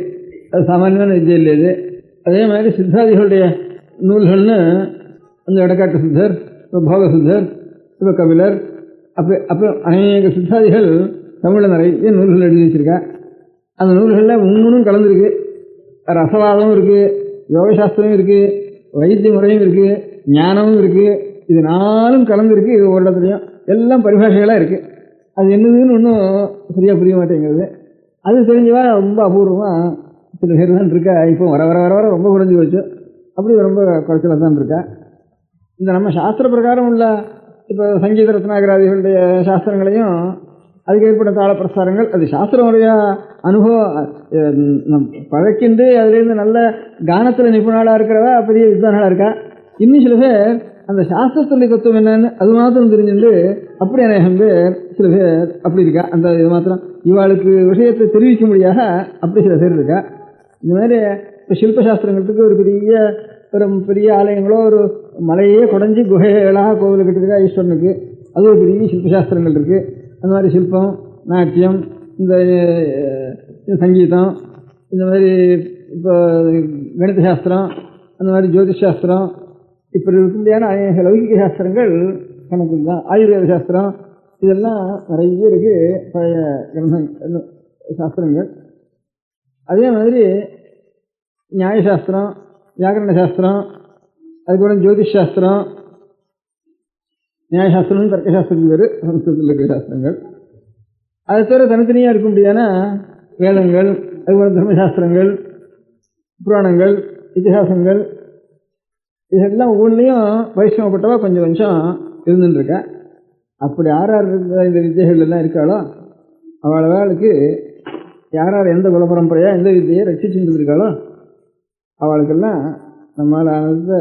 அது சாமானியமான வித்தியை இல்லை இது. அதே மாதிரி சித்தாதிகளுடைய நூல்கள்னு அந்த இடக்காட்டு சித்தர், இப்போ போக சித்தர், இப்போ கபிலர், அப்போ அநேக சித்தாதிகள் தமிழில் நிறைய நூல்கள் எழுதி வச்சுருக்கா. அந்த நூல்களில் மூணும் கலந்துருக்கு. ரசவாதமும் இருக்குது, யோகசாஸ்திரமும் இருக்குது, வைத்திய முறையும் இருக்குது, ஞானமும் இருக்குது. இது நாலும் கலந்துருக்கு. இது ஒரு இடத்துலையும் எல்லாம் பரிபாஷைகளாக இருக்குது. அது என்னதுன்னு ஒன்றும் சரியாக புரிய மாட்டேங்கிறது. அது தெரிஞ்சவா ரொம்ப அபூர்வமாக சில பேர் தான் இருக்கா. இப்போ வர வர வர வர ரொம்ப குறைஞ்சி போச்சு. அப்படி ரொம்ப குறைச்சலாக தான் இருக்கா. இந்த நம்ம சாஸ்திர பிரகாரம் உள்ள இப்போ சங்கீத ரத்னாகராதிகளுடைய சாஸ்திரங்களையும் அதுக்கு ஏற்பட்ட தாள பிரசாரங்கள் அது சாஸ்திர முறையாக அனுபவம் பழக்கிண்டு அதுலேருந்து நல்ல கானத்தில் நிபுணாளாக இருக்கிறவா பெரிய வித்வானாளாக இருக்கா. இன்னும் சில பேர் அந்த சாஸ்திரத்துடைய தத்துவம் என்னன்னு அது மாத்திரம் தெரிஞ்சுட்டு அப்படி அநேகம் பேர் சில பேர் அப்படி இருக்கா. அந்த இது மாத்திரம் இவாளுக்கு விஷயத்தை தெரிவிக்க முடியாத அப்படி சில பேர் இருக்கா. இந்த மாதிரி இப்போ சில்பசாஸ்திரங்களுக்கு ஒரு பெரிய ஆலயங்களோ ஒரு மலையே குடைஞ்சி குகைகளாக கோவில் கட்டிருக்கா ஈஸ்வரனுக்கு. அது ஒரு பெரிய சில்பசாஸ்திரங்கள் இருக்குது. அந்த மாதிரி சில்பம், நாட்டியம், இந்த சங்கீதம், இந்த மாதிரி இப்போ கணித சாஸ்திரம், அந்த மாதிரி ஜோதிஷ் சாஸ்திரம், இப்படி இருக்கும்படியான அநேக லௌகிக சாஸ்திரங்கள் கணக்கு தான். ஆயுர்வேத சாஸ்திரம் இதெல்லாம் நிறைய இருக்குது பழைய கிரந்த சாஸ்திரங்கள். அதே மாதிரி நியாயசாஸ்திரம், வியாக்கரண சாஸ்திரம், அதுக்கப்புறம் ஜோதிஷ் சாஸ்திரம், நியாயசாஸ்திரம், தர்க்கசாஸ்திரத்துக்கு பேர் சம்ஸ்கிருதத்தில் இருக்கிற சாஸ்திரங்கள். அதை தவிர தனித்தனியாக இருக்க முடியாத வேதங்கள், அதுக்கப்புறம் தர்மசாஸ்திரங்கள், புராணங்கள், இதிகாசங்கள், இதெல்லாம் ஒவ்வொன்றிலையும் வைஷ்ணவப்பட்டவா கொஞ்சம் கொஞ்சம் இருந்துட்டுருக்கா. அப்படி யார் யார் இந்த வித்தியைகள் எல்லாம் இருக்காளோ அவளுக்கு யார் யார் எந்த குலப்பரம்பரையாக எந்த வித்தியை ரட்சிச்சுட்டு இருக்காளோ அவளுக்கெல்லாம் நம்மளால் ஆனதை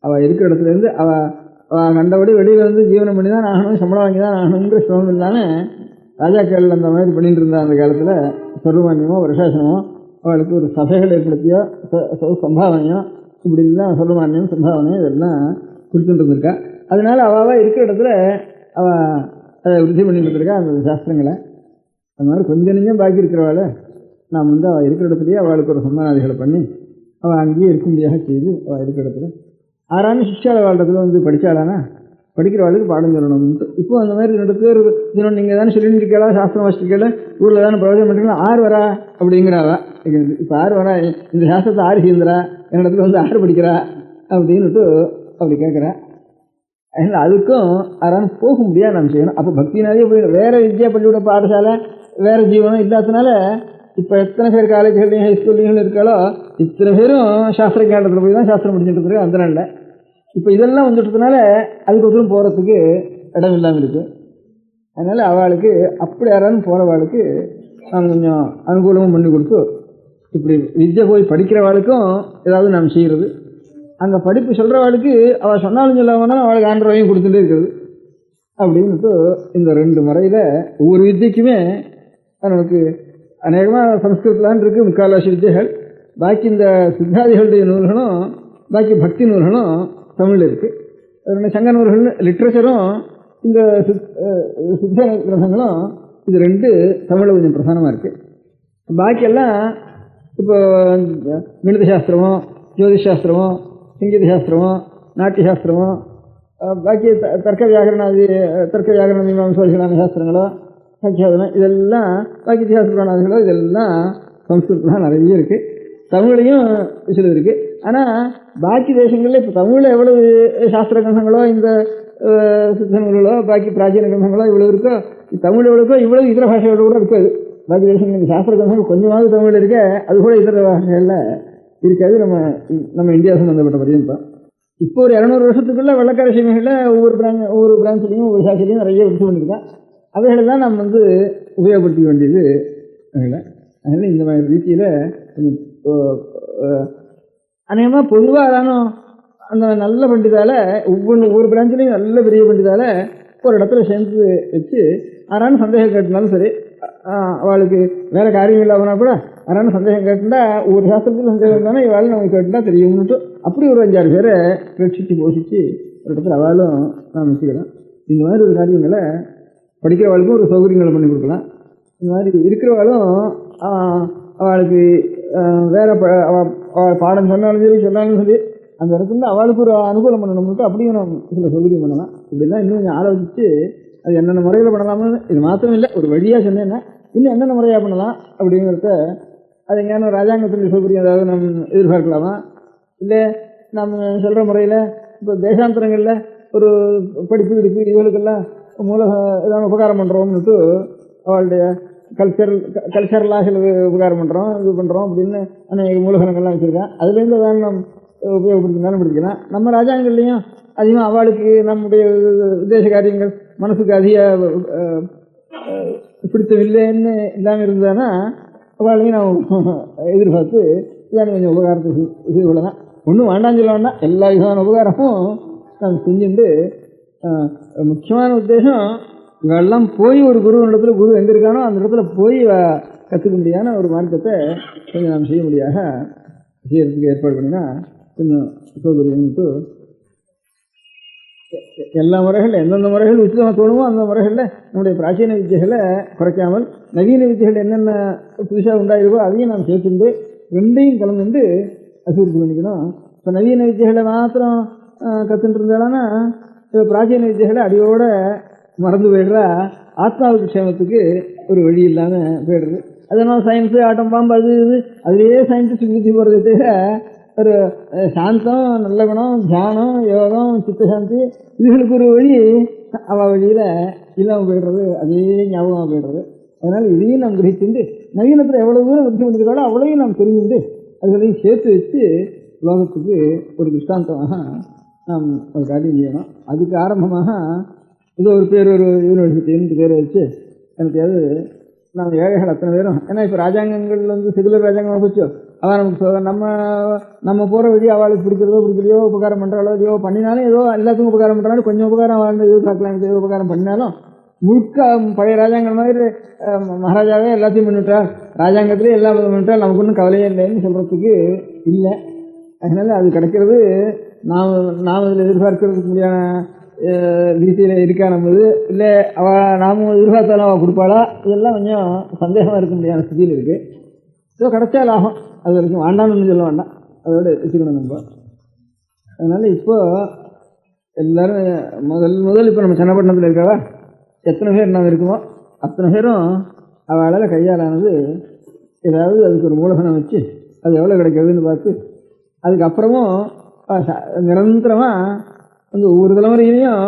அவள் இருக்கிற இடத்துலேருந்து அவள் கண்டபடி வெளியில் வந்து ஜீவனம் பண்ணி தான் ஆகணும், சம்பளம் வாங்கி தான் ஆகணுங்கிற சிரமம் இல்லாமல் ராஜாக்கள் அந்த மாதிரி பண்ணிட்டு இருந்தா அந்த காலத்தில் சர்வமானியமோ வருஷாசனமோ அவளுக்கு ஒரு சபைகள் ஏற்படுத்தியோ சம்பாவனையோ இப்படி தான் சர்வமானியம் சம்பாவனையோ இதெல்லாம் கொடுத்துட்டு இருந்திருக்கா. அதனால அவள் இருக்கிற இடத்துல அவள் அதை விருத்தி பண்ணிட்டு இருந்திருக்கா அந்த சாஸ்திரங்களை. அது மாதிரி கொஞ்சம் நெஞ்சம் பாக்கி இருக்கிறவாள் நாம் வந்து அவள் இருக்கிற இடத்துலையே அவளுக்கு ஒரு சம்மானாதிகளை பண்ணி அவள் அங்கேயே இருக்கும்படியாக செய்து அவள் இருக்கிற இடத்துல ஆறான சிஷ்யாவை வாழ்றதுல வந்து படித்தாளானா படிக்கிறவாளுக்கு பாடம் சொல்லணும்ட்டு. இப்போ அந்த மாதிரி 2 பேர் இன்னொன்று நீங்கள் தானே சொல்லிட்டு இருக்கா, சாஸ்திரம் வாசிச்சிருக்கல, ஊரில் தானே பிரயோஜனம் பண்ணிருக்கா, 6 வரா அப்படிங்கிறாவா. இப்போ 6 வரா, இந்த சாஸ்திரத்தை 6 சேர்ந்துறா, என்னிடத்துல வந்து 6 படிக்கிறா அப்படின்னுட்டு அப்படி கேட்குறா. அதனால் அதுக்கும் யாராலும் போக முடியாது நம்ம செய்யணும். அப்போ பக்தினாலே போய் வேறு வித்யா பள்ளியோட பாடசாலை வேறு ஜீவனம் இல்லாததுனால இப்போ எத்தனை பேர் காலேஜ்கள்லையும் ஹைஸ்கூல்லையும் இருக்காளோ இத்தனை பேரும் சாஸ்திர கேண்டத்தில் போய் தான் சாஸ்திரம் படிச்சுட்டு இருக்கிறோம். அந்த நாளில் இப்போ இதெல்லாம் வந்துட்டதுனால அதுக்கு ஒருத்தரும் போகிறதுக்கு இடம் இல்லாமல் இருக்குது. அதனால் அவளுக்கு அப்படி யாராலும் போகிறவாளுக்கு நாம் கொஞ்சம் அனுகூலமும் பண்ணி கொடுத்து இப்படி வித்யை போய் படிக்கிறவாளுக்கும் ஏதாவது நாம் செய்கிறது. அங்கே படிப்பு சொல்கிறவாளுக்கு அவள் சொன்னாலும் சொல்லாமனாலும் அவளுக்கு ஆண்டரையும் கொடுத்துட்டே இருக்கிறது அப்படின்ட்டு இந்த 2 முறையில் ஒவ்வொரு வித்தியக்குமே நமக்கு அநேகமாக சம்ஸ்கிருதலான் இருக்குது. 3/4 வித்தியைகள். பாக்கி இந்த சித்தாதிகளுடைய நூல்களும் பாக்கி பக்தி நூல்களும் தமிழில் இருக்குது. சங்க நூல்கள் லிட்ரேச்சரும் இந்த சித்த கிரந்தங்களும் இது 2 தமிழில் கொஞ்சம் பிரதானமாக இருக்குது. பாக்கியெல்லாம் இப்போ கணித சாஸ்திரமோ ஜோதிஷ் சாஸ்திரமோ சங்கீத சாஸ்திரமோ நாட்டிய சாஸ்திரமோ பாக்கி தர்க்க வியாகரண மீமாம்சோதிகளான சாஸ்திரங்களோ சக்கியாதனம் இதெல்லாம் பாக்கி இத்திஹாச இதெல்லாம் சம்ஸ்கிருதம் நிறைய இருக்குது. தமிழ்லையும் சிலது இருக்குது. ஆனால் பாக்கி தேசங்களில் இப்போ தமிழில் எவ்வளவு சாஸ்திர கிரந்தங்களோ இந்த சித்த நூல்களோ பாக்கி பிராச்சீன கிரந்தங்களோ இவ்வளவு இருக்கோ, தமிழ் எவ்வளோக்கோ இவ்வளவு இதர பாஷைகளோட கூட இருக்காது. பாக்கி தேசங்கள் சாஸ்திர கிரந்தங்கள் கொஞ்சமாவது தமிழ் இருக்க, அது கூட இதர பாஷைகளில் இருக்காது. நம்ம இந்தியா சம்பந்தப்பட்ட பரியந்தம் இப்போ ஒரு 200 வருஷத்துக்குள்ள வெள்ளக்கார சீமைகளில் ஒவ்வொரு பிரான்ச்லையும் ஒவ்வொரு சாட்சிலையும் நிறைய விட்டு பண்ணியிருக்கேன். அவைகளை தான் நம்ம உபயோகப்படுத்திக்க வேண்டியது. அதனால் இந்த மாதிரி ரீதியில் அநேகமாக பொதுவாக தானும் அந்த நல்ல பண்டிதால் ஒவ்வொரு பிரான்ச்லையும் நல்ல பெரிய பண்டிதால் ஒரு இடத்துல சேர்ந்து வச்சு யாராலும் சந்தேகம் கேட்டுனாலும் சரி, அவளுக்கு வேறு காரியம் இல்லாமனா கூட யாராலும் சந்தேகம் கேட்டுட்டா ஒவ்வொரு சாஸ்திரத்தில் சந்தேகம் இருந்தாலும் இவாளும் நமக்கு கேட்டுட்டா தெரியும்னுட்டு அப்படி ஒரு 5-6 பேரை ரட்சித்து போஷித்து ஒரு இடத்துல அவளும் நாம் வச்சுக்கலாம். இந்த மாதிரி ஒரு காரியங்களை படிக்கிறவாளுக்கும் ஒரு சௌகரியங்களை பண்ணி கொடுக்கலாம். இந்த மாதிரி இருக்கிறவாளும் அவளுக்கு வேறு பாடம் சொன்னாலும் சரி அந்த இடத்துல அவளுக்கு ஒரு அனுகூலம் பண்ணணும்னுட்டு அப்படியும் நம்ம சில சௌகரியம் பண்ணலாம். இப்படிலாம் இன்னும் கொஞ்சம் ஆலோசித்து அது என்னென்ன முறையில் பண்ணலாம்னு இது மாத்திரம் இல்லை, ஒரு வழியாக சொன்னேன்னா இன்னும் என்னென்ன முறையாக பண்ணலாம் அப்படிங்கிறத அது எங்கேயான ராஜாங்கத்தினுடைய சௌகரியம் ஏதாவது நம்ம எதிர்பார்க்கலாமா, இல்லை நம்ம சொல்கிற முறையில் இப்போ தேசாந்தரங்களில் ஒரு படிப்பு கிடிப்பு இவர்களுக்கெல்லாம் ஏதாவது உபகாரம் பண்ணுறோம்னுட்டு அவளுடைய கல்ச்சரலாக சில உபகாரம் பண்ணுறோம் இது பண்ணுறோம் அப்படின்னு அநேக மூலகனங்கள்லாம் வச்சுருக்கேன். அதுலேருந்து ஏதாவது நம்ம உபயோகப்படுத்தினாலும் படிக்கலாம். நம்ம ராஜாங்கள்லேயும் அதிகமாக அவளுக்கு நம்முடைய உத்தேச காரியங்கள் மனசுக்கு அதிக பிடித்தவில்லைன்னு இல்லாமல் இருந்ததுன்னா அவளையும் நாம் எதிர்பார்த்து இதான கொஞ்சம் உபகாரத்தை செய்து கொள்ளலாம். ஒன்றும் வேண்டாம் சொல்ல வேண்டாம், எல்லா விதமான உபகாரமும் நாம் செஞ்சுட்டு முக்கியமான உத்தேசம் இவெல்லாம் போய் ஒரு குரு இடத்துல குரு எங்கே இருக்கானோ அந்த இடத்துல போய் கற்றுக்க முடியாத ஒரு மார்க்கத்தை கொஞ்சம் நாம் செய்ய முடியாத செய்யறதுக்கு ஏற்பாடு பண்ணினா கொஞ்சம் சௌகரியம்ட்டு எல்லா முறைகளில் எந்தெந்த முறைகள் உச்சிதமாக தோணுமோ அந்த முறைகளில் நம்முடைய பிராச்சீன வித்தியைகளை குறைக்காமல் நவீன வித்தியைகள் என்னென்ன புதுசாக உண்டாயிருக்கோ அதையும் நாம் சேர்த்துண்டு 2ஐயும் கலந்துட்டு அபிவிருத்தி பண்ணிக்கணும். இப்போ நவீன வித்தியைகளை மாத்திரம் கற்றுட்டு இருந்தாலும்னா இப்போ பிராச்சீன வித்தியைகளை அடியோட மறந்து போயிடுறா. ஆத்மாவுக்கு க்ஷேமத்துக்கு ஒரு வழி இல்லாமல் போயிடுறது. அதனால் சயின்ஸு ஆட்டம் பாம்பு அது இது அதுலேயே சயின்டிஸ்ட் புத்தி போகிறத தவிர ஒரு சாந்தம் நல்ல குணம் தியானம் யோகம் சித்தசாந்தி இதுகளுக்கு ஒரு வழி அவள் வழியில் இல்லாமல் போய்டுறது, அதே ஞாபகமாக போய்டுறது. அதனால் இதையும் நாம் கிரகிச்சுண்டு நவீனத்தில் எவ்வளோ தூரம் விருத்தி பண்ணியிருக்காளோ அவ்வளோயும் நாம் தெரிஞ்சுண்டு அதுகளையும் சேர்த்து வச்சு உலகத்துக்கு ஒரு திருஷ்டாந்தமாக நாம் ஒரு காரியம் செய்யணும். அதுக்கு ஆரம்பமாக ஏதோ ஒரு பேர் ஒரு யூனிவர்சிட்டின்னு பேரை வச்சு எனக்கையாவது நாம் ஏழைகள் அத்தனை பேரும், ஏன்னா இப்போ ராஜாங்கங்கள் செகுலர் ராஜாங்கமாக போச்சோ அவள் நமக்கு நம்ம போகிற வழி அவளுக்கு பிடிக்கிறதோ பிடிக்கலையோ உபகாரம் பண்ணுறாலோ இல்லையோ பண்ணினாலும் ஏதோ எல்லாத்துக்கும் உபகாரம் பண்ணுறாலும் கொஞ்சம் உபகாரம் வாழ்ந்து எதிர்பார்க்கலாம். ஏதோ உபகாரம் பண்ணினாலும் முழுக்க பழைய ராஜாங்கம் மாதிரி மகாராஜாவே எல்லாத்தையும் பண்ணிவிட்டார், ராஜாங்கத்திலே எல்லா பண்ணிவிட்டால் நமக்கு ஒன்றும் கவலையே இல்லைன்னு சொல்கிறதுக்கு இல்லை. அதனால் அது கிடைக்கிறது நாம் இதில் எதிர்பார்க்கறதுக்கு முடியாத ரீதியில் இருக்கா நம்மது இல்லை நாமும் எதிர்பார்த்தாலும் அவள் கொடுப்பாளா, இதெல்லாம் கொஞ்சம் சந்தேகமாக இருக்க முடியாத ஸ்திதியில் இருக்குது. ஸோ கிடைச்சா லாபம், அது வரைக்கும் வேண்டாம்னு சொல்ல வேண்டாம், அதோட வச்சுக்கணும் நம்ம. அதனால் இப்போ எல்லாரும் முதல் இப்போ நம்ம சன்னப்பட்டினத்தில் இருக்கவா எத்தனை பேர் நம்ம இருக்குமோ அத்தனை பேரும் அவளால் கையாலானது ஏதாவது அதுக்கு ஒரு மூலதனம் வச்சு அது எவ்வளோ கிடைக்கிறதுன்னு பார்த்து அதுக்கப்புறமும் நிரந்தரமாக வந்து ஒவ்வொரு தலைமுறையிலையும்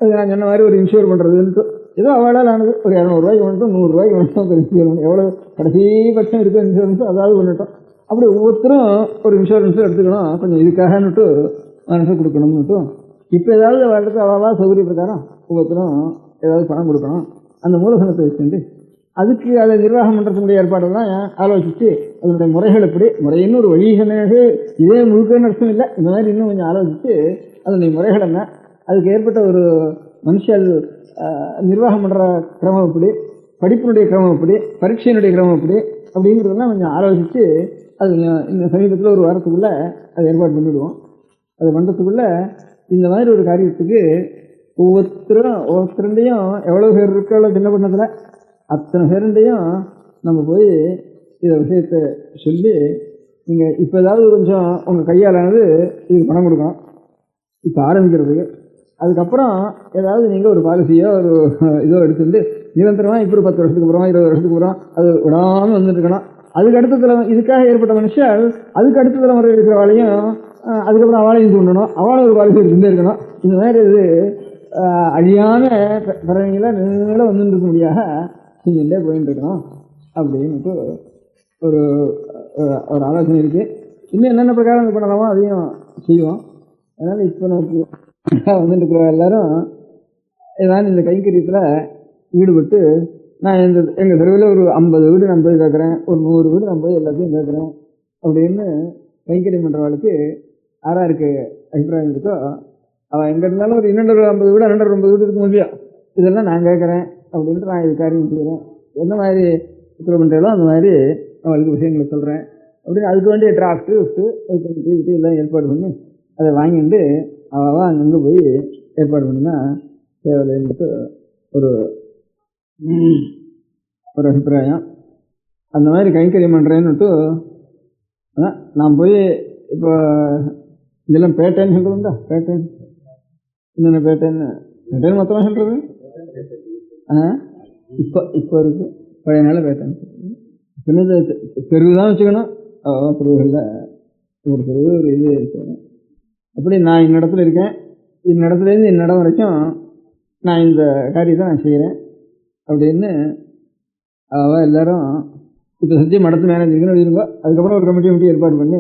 அது நான் சொன்ன மாதிரி ஒரு இன்ஷூர் பண்ணுறதுன்ட்டு ஏதோ அவளால் ஆனது ஒரு 200 ரூபாய்க்கு வந்துட்டோம் 100 ரூபாய்க்கு வந்துட்டோம் ஒரு இன்ஷூர் பண்ணி எவ்வளோ கடைசிபட்சம் இருக்க இன்சூரன்ஸ் அதாவது பண்ணிட்டோம். அப்படி ஒவ்வொருத்தரும் ஒரு இன்சூரன்ஸ் எடுத்துக்கணும் கொஞ்சம் இதுக்காகன்னுட்டு மனசு கொடுக்கணும்னுட்டும். இப்போ ஏதாவது வாழ்க்கை அவாவா சௌகரிய பிரகாரம் ஒவ்வொருத்தரும் ஏதாவது பணம் கொடுக்கணும். அந்த மூலதனத்தை வச்சுட்டு அதுக்கு அதை நிர்வாகம் பண்ணுறதுடைய ஏற்பாடெல்லாம் ஆலோசித்து அதனுடைய முறைகள் எப்படி முறையின்னு ஒரு வழி சொன்னது இதே முழுக்கன்னு அர்த்தம் இல்லை. இந்த மாதிரி இன்னும் கொஞ்சம் ஆலோசித்து அதனுடைய முறைகள் என்ன, அதுக்கு ஏற்பட்ட ஒரு மனுஷியல் நிர்வாகம் பண்ணுற கிரமம் எப்படி, படிப்பினுடைய கிரமம் எப்படி, பரீட்சையினுடைய கிரமம் எப்படி அப்படிங்கிறதெல்லாம் கொஞ்சம் ஆலோசித்து அது இந்த சமீபத்தில் ஒரு வாரத்துக்குள்ளே அதை ஏற்பாடு பண்ணிவிடுவோம். அது பண்ணுறதுக்குள்ளே இந்த மாதிரி ஒரு காரியத்துக்கு ஒவ்வொருத்தருண்டையும் எவ்வளோ பேர் இருக்கோ சின்ன பண்ணதில் அத்தனை பேருண்டையும் நம்ம போய் இதை விஷயத்தை சொல்லி நீங்கள் இப்போ ஏதாவது கொஞ்சம் உங்கள் கையாலானது இதுக்கு பணம் கொடுக்கணும் இப்போ ஆரம்பிக்கிறதுக்கு. அதுக்கப்புறம் ஏதாவது நீங்கள் ஒரு பாலிசியோ ஒரு இதோ எடுத்துட்டு நிரந்தரமாக இப்போ ஒரு 10 வருஷத்துக்கு அப்புறம் 20 வருஷத்துக்கு அப்புறம் அது விடாமல் வந்துட்டு இருக்கணும். அதுக்கு அடுத்த இதுக்காக ஏற்பட்ட மனுஷன் அதுக்கு அடுத்த தலைமுறை இருக்கிறவாளையும் அதுக்கப்புறம் அவளையும் தூண்டணும், அவளை ஒரு பாலிசி எடுத்துகிட்டே இருக்கணும். இந்த மாதிரி இது அழியான பிறவைகளை நீங்கள வந்துட்டு இருக்க முடியாத செஞ்சுட்டே போயிட்டு இருக்கணும் அப்படின்ட்டு ஒரு ஒரு ஆலோசனை இருக்குது. இன்னும் என்னென்ன பிரகாரம் இது பண்ணலாமோ அதையும் செய்வோம். அதனால் இப்போ நமக்கு வந்துட்டு இருக்கிற எல்லாரும் ஏதாவது இந்த கைங்கரியத்தில் ஈடுபட்டு நான் எங்கள் தெருவில் ஒரு 50 வீடு நான் போய் கேட்குறேன், ஒரு 100 வீடு நான் போய் எல்லாத்தையும் கேட்குறேன் அப்படின்னு கைங்கரியம் பண்ணுறவளுக்கு யாராருக்கு அபிப்பிராயம் இருக்கோ அவள் எங்கே இருந்தாலும் ஒரு 250 வீடு 250 வீடு இருக்க முடியும். இதெல்லாம் நான் கேட்குறேன் அப்படின்ட்டு நான் இது காரியம் செய்கிறேன், எந்த மாதிரி உத்தரவு பண்ணுறதோ அந்த மாதிரி அவளுக்கு விஷயங்களை சொல்கிறேன் அப்படின்னு அதுக்கு வேண்டிய டிராஃப்ட்டு அதுக்கு எல்லாம் ஏற்பாடு பண்ணி அதை வாங்கிட்டு அவள் அங்கங்கே போய் ஏற்பாடு பண்ணினா தேவையில்லைன்ட்டு ஒரு அபிப்பிராயம். அந்த மாதிரி கைங்கரியம் பண்ணுறேன்னுட்டு நான் போய் இப்போ இதெல்லாம் பேட்டைன்னு சொல்கிறதுண்டா, பேட்டைன் என்னென்ன பேட்டைன்னு மொத்தமாக சொல்கிறது இப்போ இருக்குது பழைய நாள் பேட்டைன்னு சொல்கிறது. தெருவு தான் வச்சுக்கணும், தெருவுகளில் ஒரு தெருவு ஒரு இது வச்சுக்கணும். அப்படி நான் இந்த இடத்துல இருக்கேன், இந்த இடத்துலேருந்து இந்த இடம் வரைக்கும் நான் இந்த காரியத்தை நான் செய்கிறேன் அப்படின்னு எல்லோரும் இப்போ சத்திய மடத்து மேனேஜருக்குன்னு இருங்கோ. அதுக்கப்புறம் ஒரு கமிட்டி ஏற்பாடு பண்ணி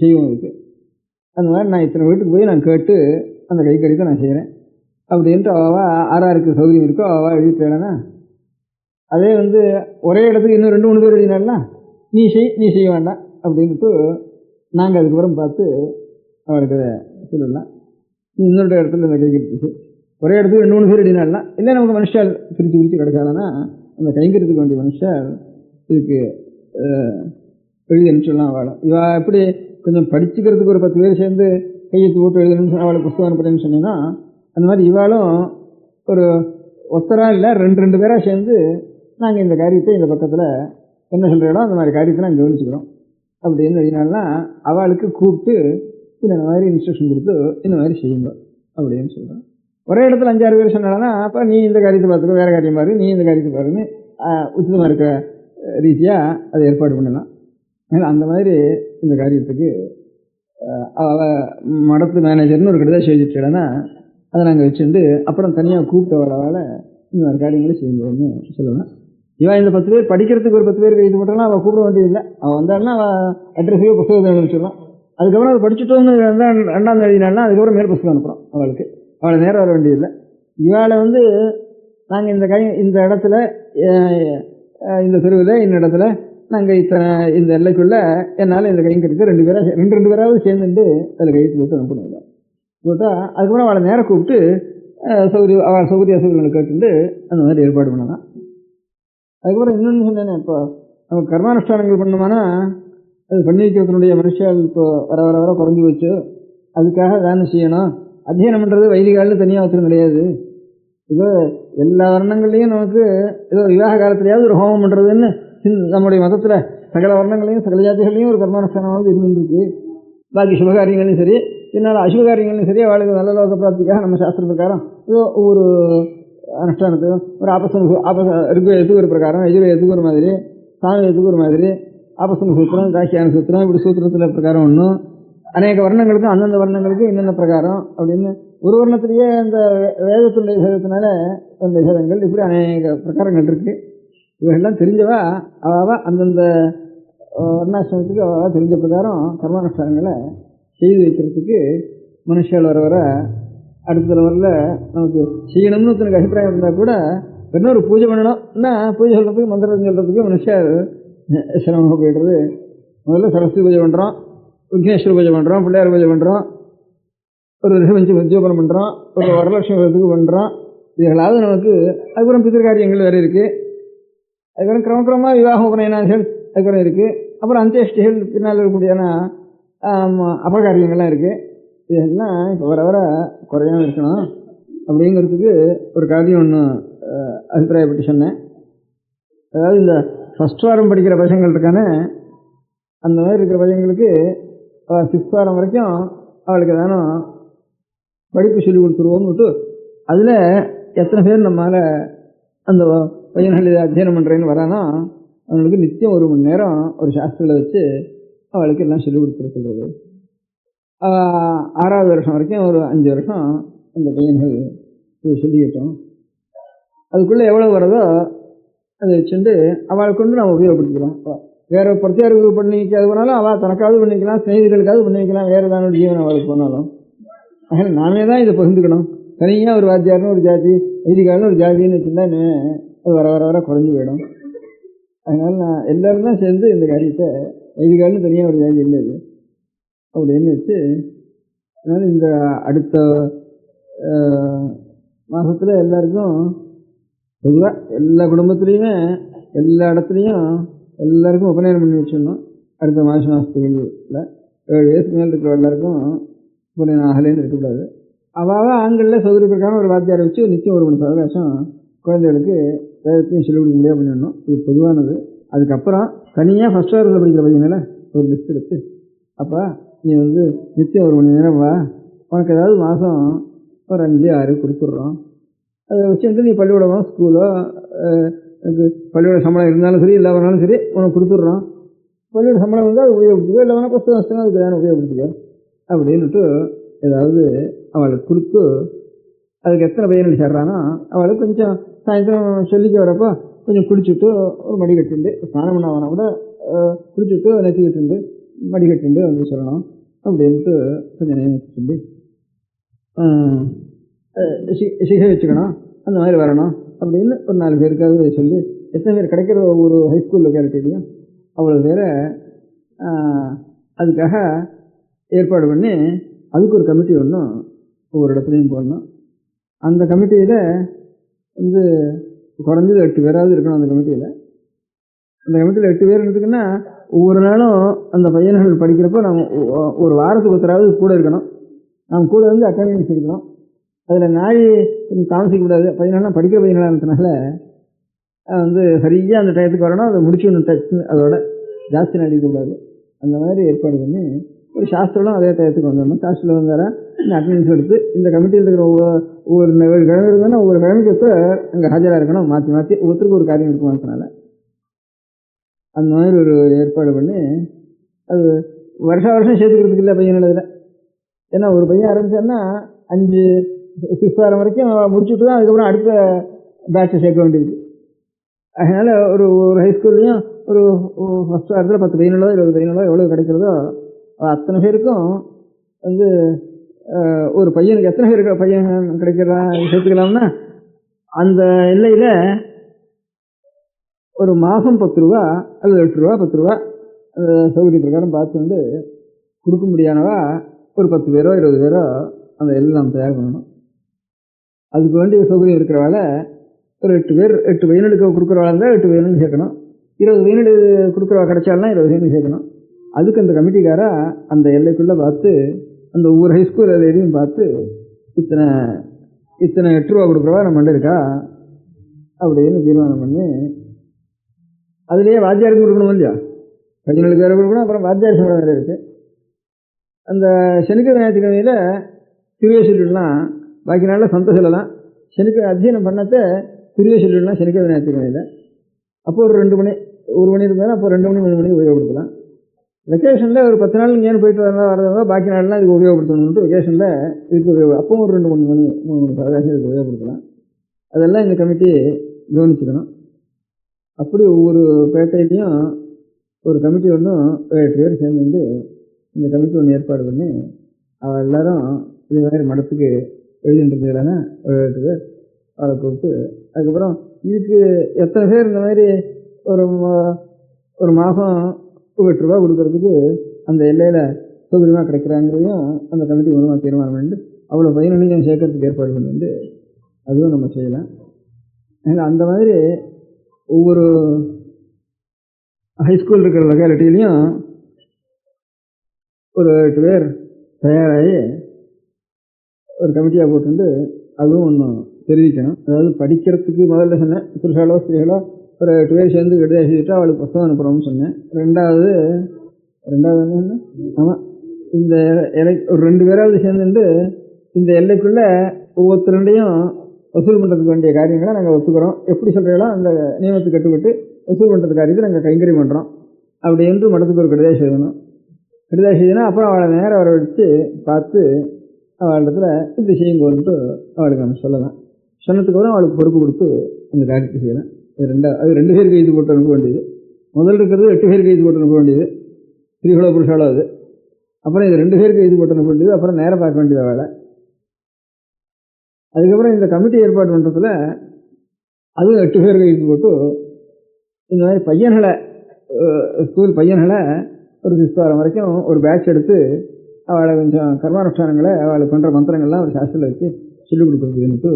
செய்வோம். இதுக்கு அந்த மாதிரி நான் இத்தனை வீட்டுக்கு போய் நான் கேட்டு அந்த கைக்கறித்தை நான் செய்கிறேன் அப்படின்ட்டு ஆறாருக்கு சௌகரியம் இருக்கோ எழுதிட்டேன்னா அதே ஒரே இடத்துக்கு இன்னும் 2-3 பேர் எழுதினாலாம் நீ செய்ய வேண்டாம் அப்படின்ட்டு நாங்கள் அதுக்கப்புறம் பார்த்து அவருக்கு சொல்லலாம். இன்னொரு இடத்துல இந்த கைக்கறிக்கு ஒரே இடத்துக்கு 2-3 பேர் எழுதினாலாம் இல்லை நமக்கு மனுஷால் பிரித்து கிடைச்சாலன்னா அந்த கைங்கரியத்துக்கு வேண்டிய மனுஷால் இதுக்கு எழுதி அனுப்பிச்சுடலாம். வாழும் இவா எப்படி கொஞ்சம் படிச்சுக்கிறதுக்கு ஒரு 10 பேர் சேர்ந்து கையெழுத்து போட்டு எழுதணும்னு அவளை புஸ்தகம் அனுப்புறேன்னு சொன்னீங்கன்னா அந்த மாதிரி இவாளும் ஒரு ஒத்தரா இல்லை 2 பேராக சேர்ந்து நாங்கள் இந்த காரியத்தை இந்த பக்கத்தில் என்ன சொல்கிறோம் அந்த மாதிரி காரியத்தை நாங்கள் கவனிச்சுக்கிறோம் அப்படின்னு எழுதினால்னா அவளுக்கு கூப்பிட்டு இந்த மாதிரி இன்ஸ்ட்ரக்ஷன் கொடுத்து இந்த மாதிரி செய்யுங்க அப்படின்னு சொல்கிறோம். ஒரே இடத்துல 5-6 பேர் சொன்னாங்கன்னா அப்போ நீ இந்த காரியத்தை பார்த்துக்கோ, வேறு காரியம் பாரு, நீ இந்த காரியத்தை பாருன்னு உச்சிதமாக இருக்கிற ரீதியாக அதை ஏற்பாடு பண்ணலாம். அந்த மாதிரி இந்த காரியத்துக்கு மடத்து மேனேஜர்னு ஒரு கடிதம் எழுதிட்டேன்னா அதை நாங்கள் வச்சுட்டு அப்புறம் தனியாக கூப்பிட்டு வரவால் இந்த மாதிரி காரியங்களை செய்யணும்னு சொல்லலாம். இவன் இந்த 10 பேர் படிக்கிறதுக்கு ஒரு 10 பேர் இது மட்டும்லாம் அவள் கூப்பிட வேண்டியதில்லை. அவள் வந்தாலும் அவள் அட்ரஸையோ புத்தகத்தை அனுப்பிச்சிடலாம். அதுக்கப்புறம் அதை படிச்சுட்டோன்னு 2ஆம் எழுதினால்னா அதுக்கப்புறம் மேல் புத்தகம் அனுப்புகிறோம். அவளை நேரம் வர வேண்டியதில்லை. இவாளை நாங்கள் இந்த இடத்துல இந்த தெருவில் இந்த இடத்துல நாங்கள் இந்த எல்லைக்குள்ளே என்னால் இந்த கைங்கரிக்கு 2 பேராவது சேர்ந்துட்டு அதில் கையெழுத்து போட்டு அனுப்பணும். போட்டால் அதுக்கப்புறம் அவளை நேரம் கூப்பிட்டு அவள் சௌகரியங்களை கேட்டுட்டு அந்த மாதிரி ஏற்பாடு பண்ணலாம். அதுக்கப்புறம் இன்னொன்று சொன்னேன், இப்போ நம்ம கர்மானுஷ்டானங்கள் பண்ணோம்னா அது பண்ணி வைக்கிறதுனுடைய மனுஷால் இப்போ வர வர வர குறைஞ்சி வச்சு அதுக்காக தானே செய்யணும். அத்தியனம் பண்ணுறது வைதிகாலில் தனியாக வச்சுரும் கிடையாது. இப்போ எல்லா வர்ணங்கள்லையும் நமக்கு ஏதோ விவாக காலத்துலையாவது ஒரு ஹோமம் பண்ணுறதுன்னு நம்முடைய மதத்தில் சகல வர்ணங்களையும் சகல ஜாதிகளையும் ஒரு கர்மானுஷ்டானமாவது இருந்துருக்கு. பாக்கி சுபகாரியங்களையும் சரி பின்னால் அசுபகாரியங்களும் சரி அவளுக்கு நல்ல லோக பிராப்திக்காக நம்ம சாஸ்திர பிரகாரம் ஏதோ ஒவ்வொரு அனுஷ்டானத்துக்கும் ஒரு ரிக்வேதத்துக்கு ஒரு பிரகாரம், எஜுர்வேதத்துக்கு ஒரு மாதிரி, சாமவேதத்துக்கு ஒரு மாதிரி, ஆபசன சூத்திரம், காசியான சூத்திரம், இப்படி சூத்திரத்தில் பிரகாரம் ஒன்றும், அநேக வர்ணங்களுக்கும் அந்தந்த வர்ணங்களுக்கும் இன்னென்ன பிரகாரம் அப்படின்னு ஒரு வர்ணத்திலேயே இந்த வேதத்துடைய விசேதத்தினால அந்த விசேதங்கள் இப்படி அநேக பிரகாரங்கள் இருக்குது. இவைகள்லாம் தெரிஞ்சவா அவள் அந்தந்த வர்ணாசிரமத்துக்கு அவள் தெரிஞ்ச பிரகாரம் கர்மானுஷ்டானங்களை செய்து வைக்கிறதுக்கு மனுஷால் வர வர அடுத்த லெவலில் நமக்கு செய்யணும்னு ஒருத்தனுக்கு அபிப்பிராயம் இருந்தால் கூட இன்னொரு பூஜை பண்ணணும்னா பூஜை சொல்கிறதுக்கு மந்திரம் சொல்கிறதுக்கு மனுஷால் சிரமமாக போய்டுறது. முதல்ல சரஸ்வதி பூஜை பண்ணுறோம், விக்னேஸ்வர பூஜை பண்ணுறோம், பிள்ளையார் பூஜை பண்ணுறோம், ஒரு ரிஷபஞ்சி உத்தியோகம் பண்ணுறோம், ஒரு வரலட்சுமி விரதத்துக்கு பண்ணுறோம். இதுகளாவது நமக்கு அதுக்கப்புறம் பித்திருக்காரியங்கள் வேறு இருக்குது. அதுக்கப்புறம் கிரமக்கிரமாக விவாகம் உபநயனாதிகள் அதுக்கப்புறம் இருக்குது. அப்புறம் அந்தியஷ்டிகள் பின்னால் இருக்கக்கூடியான அபகாரியங்கள்லாம் இருக்குது. இதெல்லாம் இப்போ வர வர குறையாமல் இருக்கணும் அப்படிங்கிறதுக்கு ஒரு காரியம் ஒன்று அபிப்பிராயப்பட்டு சொன்னேன். அதாவது இந்த ஃபஸ்ட் வாரம் படிக்கிற பசங்கள் இருக்கானே, அந்த மாதிரி இருக்கிற பையங்களுக்கு 6th வாரம் வரைக்கும் அவளுக்கு ஏதானும் படிப்பு சொல்லி கொடுத்துருவோம்னுட்டு அதில் எத்தனை பேர் நம்மளால் அந்த பையன்கள் இதை அத்தியனம் பண்ணுறேன்னு வரானோ அவங்களுக்கு நித்தியம் 1 மணி நேரம் ஒரு சாஸ்திரத்தில் வச்சு அவளுக்கு எல்லாம் சொல்லிக் கொடுத்துருக்குறது. 6வது வருஷம் வரைக்கும் ஒரு 5 வருஷம் அந்த பையன்கள் இது சொல்லிக்கிட்டோம். அதுக்குள்ளே எவ்வளோ வரதோ அதை வச்சுட்டு அவளை கொண்டு நம்ம உபயோகப்படுத்திக்கலாம். வேறு பிரத்யாருக்கு பண்ணிக்காது போனாலும் அவள் தனக்காவது பண்ணிக்கலாம், ஸ்நேகிதர்களுக்காவது பண்ணி வைக்கலாம், வேறு ஏதாவது ஒரு ஜீவன் அவளுக்கு போனாலும். அதனால் நாமே தான் இதை பகிர்ந்துக்கணும். தனியாக ஒரு வாத்தியார்னு ஒரு ஜாதி, வைதிகாரன்னு ஒரு ஜாதின்னு வச்சுருந்தா அது வர வர வர குறைஞ்சி போயிடும். அதனால் நான் எல்லோரும் தான் சேர்ந்து இந்த காரியத்தை வைதிகாரன்னு தனியாக ஒரு ஜாதி இல்லை இது அப்படின்னு வச்சு, அதனால் இந்த அடுத்த மாதத்தில் எல்லாருக்கும் பொதுவாக எல்லா குடும்பத்துலேயுமே எல்லா இடத்துலையும் எல்லாருக்கும் உபநயனம் பண்ணி வச்சிடணும். அடுத்த மாதத்துகளில் 7 வயசுக்கு மேலே இருக்கிற எல்லாருக்கும் உபநயனம் ஆகலேன்னு இருக்கக்கூடாது. அவாவ ஆண்களில் சௌகரிய பிரகாரம் ஒரு வாத்தியாரை வச்சு நிச்சயம் 1 மணி அவகாசம் குழந்தைகளுக்கு வேதத்தையும் சொல்லிக் கொடுக்க முடியாது பண்ணிடணும். இது பொதுவானது. அதுக்கப்புறம் தனியாக ஃபஸ்ட் வாரத்தில் படிக்கிற பையனால ஒரு லிஸ்ட் எடுத்து, அப்போ நீ நிச்சயம் 1 மணி நேரம் வா, உனக்கு ஏதாவது மாதம் ஒரு 5-6 கொடுத்துட்றோம், அதை வச்சுட்டு நீ பள்ளிக்கூடமோ ஸ்கூலோ பள்ளியோட சம்பளம் இருந்தாலும் சரி இல்லாதனாலும் சரி உனக்கு கொடுத்துட்றோம். பள்ளியோட சம்பளம் வந்து அது உபயோகப்படுத்திக்கோ, இல்லைனா புஸ்தகம் அதுக்கு தானே உபயோகப்படுத்திக்கோ அப்படின்னுட்டு ஏதாவது அவளுக்கு கொடுத்து, அதுக்கு எத்தனை பையன்கள் சேர்றானோ அவளுக்கு கொஞ்சம் சாயந்தரம் சொல்லிக்க வரப்போ கொஞ்சம் குளிச்சுட்டு ஒரு மடி கட்டுண்டு, ஸ்நானம் பண்ணால் கூட குளிச்சுட்டு நெத்தி கட்டுண்டு மடி கட்டுண்டு சொல்லணும் அப்படின்ட்டு கொஞ்சம் நினைச்சுட்டு சிகை வச்சுக்கணும், அந்த மாதிரி வரணும் அப்படின்னு ஒரு 4 பேருக்காவது சொல்லி, எத்தனை பேர் கிடைக்கிற ஒரு ஹைஸ்கூல் லொக்காலிட்டிலையும் அவ்வளோ பேரை அதுக்காக ஏற்பாடு பண்ணி அதுக்கு ஒரு கமிட்டி ஒன்றும் ஒவ்வொரு இடத்துலையும் போடணும். அந்த கமிட்டியில் குறைஞ்சது 8 பேராவது இருக்கணும். அந்த கமிட்டியில் 8 பேர் இருந்துக்குன்னா ஒவ்வொரு நாளும் அந்த பையன்கள் படிக்கிறப்போ நம்ம ஒரு வாரத்துக்கு ஒருத்தராவது கூட இருக்கணும். நம்ம கூட அட்டெண்டன்ஸ் இருக்கணும். அதில் நாய் கொஞ்சம் தாமசிக்கக்கூடாது. பையனாலாம் படிக்கிற பையனாக இருந்ததுனால சரியாக அந்த டயத்துக்கு வரணும், அதை முடிச்சுடணும். டச்சு அதோட ஜாஸ்தி நடிக்கக்கூடாது. அந்த மாதிரி ஏற்பாடு பண்ணி ஒரு சாஸ்திரம் அதே டயத்துக்கு வந்துடணும். சாஸ்திரத்தில் வந்தாரா இந்த அட்டெண்டன்ஸ் எடுத்து இந்த கமிட்டியில் இருக்கிற ஒவ்வொரு கிழமை இருந்தாலும் ஒவ்வொரு கிழமைக்கு அங்கே ஹாஜராக இருக்கணும். மாற்றி மாற்றி ஒவ்வொருத்தருக்கு ஒரு காரியம் இருக்குமான்றனால அந்த மாதிரி ஒரு ஏற்பாடு பண்ணி அது வருஷம் சேர்த்துக்கிறதுக்கு இல்லை பையன் இதில். ஏன்னா ஒரு பையன் ஆரம்பித்தான்னா 5-6 வாரம் வரைக்கும் முடிச்சுட்டு தான் அதுக்கப்புறம் அடுத்த பேட்சை சேர்க்க வேண்டியிருக்கு. அதனால் ஒரு ஹைஸ்கூல்லையும் ஒரு ஃபஸ்ட் வாரத்தில் 10 பையனோ 20 பையனோ எவ்வளோ கிடைக்கிறதோ அத்தனை பேருக்கும் ஒரு பையனுக்கு எத்தனை பேருக்கு பையன் கிடைக்கிறான் சேர்த்துக்கலாம்னா அந்த எல்லையில் ஒரு மாதம் 10 ரூபா அல்லது 8 ரூபா 10 ரூபா சௌகரிய பிரகாரம் பார்த்து கொடுக்க முடியாதவா ஒரு 10 பேரோ 20 பேரோ அந்த எல்லாம் தயார் பண்ணணும். அதுக்கு வேண்டிய சௌகரியம் இருக்கிறவால ஒரு 8 பையனுக்கு கொடுக்குறவா இருந்தால் 8 பையனுக்கு சேர்க்கணும். 20 பையனுக்கு கொடுக்குறவா கிடைச்சாலும் 20 பையனுக்கு சேர்க்கணும். அதுக்கு அந்த கமிட்டிக்காரா அந்த எல்லைக்குள்ளே பார்த்து அந்த ஒவ்வொரு ஹைஸ்கூல் எல்லையிலையும் பார்த்து இத்தனை 8 ரூபா கொடுக்குறவா நம்ம மண்டை இருக்கா அப்படின்னு தீர்மானம் பண்ணி அதுலேயே வாத்தியாருக்கு கொடுக்கணும் இல்லையா, பையனுக்கு வேறு கொடுக்கணும், அப்புறம் வாத்தியார் சம்பளம் வேறு இருக்குது. அந்த சனிக்கிழமை ஞாயிற்றுக்கிழமையில் திருவே சொல்லிடலாம், பாக்கி நாளில் சொந்த சொல்லலாம். சனிக்கிழமை அத்தியனம் பண்ணத்தை திருவே சொல்லிடலாம் சனிக்கிழமை ஞாயிற்றுக்கிழமையில். அப்போ ஒரு 2 மணி 1 மணி இருந்தாலும் அப்போ 2 மணி 3 மணி உபயோகப்படுத்தலாம். வெக்கேஷனில் ஒரு 10 நாள் இங்கேன்னு போயிட்டு வரதா பாக்கி நாள்லாம் இதுக்கு உபயோகப்படுத்தணும்ட்டு வெக்கேஷனில் இதுக்கு அப்போ ஒரு 2 மணி 3 மணி அவகாசம் இதுக்கு உபயோகப்படுத்தலாம். அதெல்லாம் இந்த கமிட்டி கவனிச்சுக்கணும். அப்படி ஒவ்வொரு பேட்டையிலையும் ஒரு கமிட்டி ஒன்றும் 8 பேர் சேர்ந்து இந்த கமிட்டி ஒன்று ஏற்பாடு பண்ணி அவள் எல்லாரும் இது மாதிரி மடத்துக்கு எழுதிட்டுருந்தான ஒரு 8 பேர் அவளை கூப்பிட்டு, அதுக்கப்புறம் இதுக்கு எத்தனை பேர் இந்த மாதிரி ஒரு மாதம் 8 ரூபா கொடுக்கறதுக்கு அந்த எல்லையில் சௌகரியமாக கிடைக்கிறாங்கிறதையும் அந்த கமிட்டி மூலமாக தீர்மானம் பண்ணிட்டு அவ்வளோ பயனுள்ளையும் சேர்க்கறதுக்கு ஏற்பாடு பண்ணிட்டு அதுவும் நம்ம செய்யலாம். அந்த மாதிரி ஒவ்வொரு ஹைஸ்கூல் இருக்கிற லொக்காலிட்டிலையும் ஒரு 8 பேர் தயாராகி ஒரு கமிட்டியாக போட்டு அதுவும் ஒன்று தெரிவிக்கணும். அதாவது படிக்கிறதுக்கு முதல்ல சொன்னேன், புருஷாலோ ஸ்திரீகளோ ஒரு 8 பேர் சேர்ந்து கடிதம் எழுதிட்டு அவளுக்கு புத்தகம் அனுப்புகிறோம்னு சொன்னேன். ரெண்டாவது என்ன, ஆமாம், இந்த ஒரு 2 பேராவது சேர்ந்துட்டு இந்த எல்லைக்குள்ளே ஒவ்வொருத்தருண்டையும் வசூல் பண்ணுறதுக்கு வேண்டிய காரியங்களை நாங்கள் ஒத்துக்கிறோம், எப்படி சொல்கிறீங்களோ அந்த நியமத்துக்கு கட்டுப்பட்டு வசூல் பண்ணுறது காரியத்தை நாங்கள் கைங்கரியம் பண்ணுறோம் அப்படி என்று மடத்துக்கு ஒரு கடிதம் எழுதணும். கடிதம் எழுதினா அப்புறம் அவளை நேரம் வர வச்சு பார்த்து அவளிடத்துல இப்படி செய்யுங்கோன்ட்டு அவளுக்கு நம்ம சொல்லலாம். சொன்னதுக்கப்புறம் அவளுக்கு பொறுப்பு கொடுத்து அந்த காரியத்தை செய்யலாம். அது 2 பேருக்கு இது போட்டு அனுப்ப வேண்டியது. முதல் இருக்கிறது 8 பேருக்கு இது போட்டு அனுப்ப வேண்டியது, ஸ்திரீகளோ புருஷாலோ. அது அப்புறம் இது 2 பேருக்கு இது போட்டு அனுப்ப வேண்டியது, அப்புறம் நேரம் பார்க்க வேண்டியது அவளை. அதுக்கப்புறம் இந்த கமிட்டி ஏற்பாடு பண்ணுறதுல அதுவும் 8 பேருக்கு இது போட்டு இந்த மாதிரி பையன்களை ஸ்கூல் பையன்களை ஒரு 6 வாரம் வரைக்கும் ஒரு பேட்ச் எடுத்து அவளை கொஞ்சம் கர்மானுஷ்டானங்களை அவளை பண்ணுற மந்திரங்கள்லாம் ஒரு சாஸ்திரத்தில் வச்சு சொல்லிக் கொடுக்குறதுன்ட்டு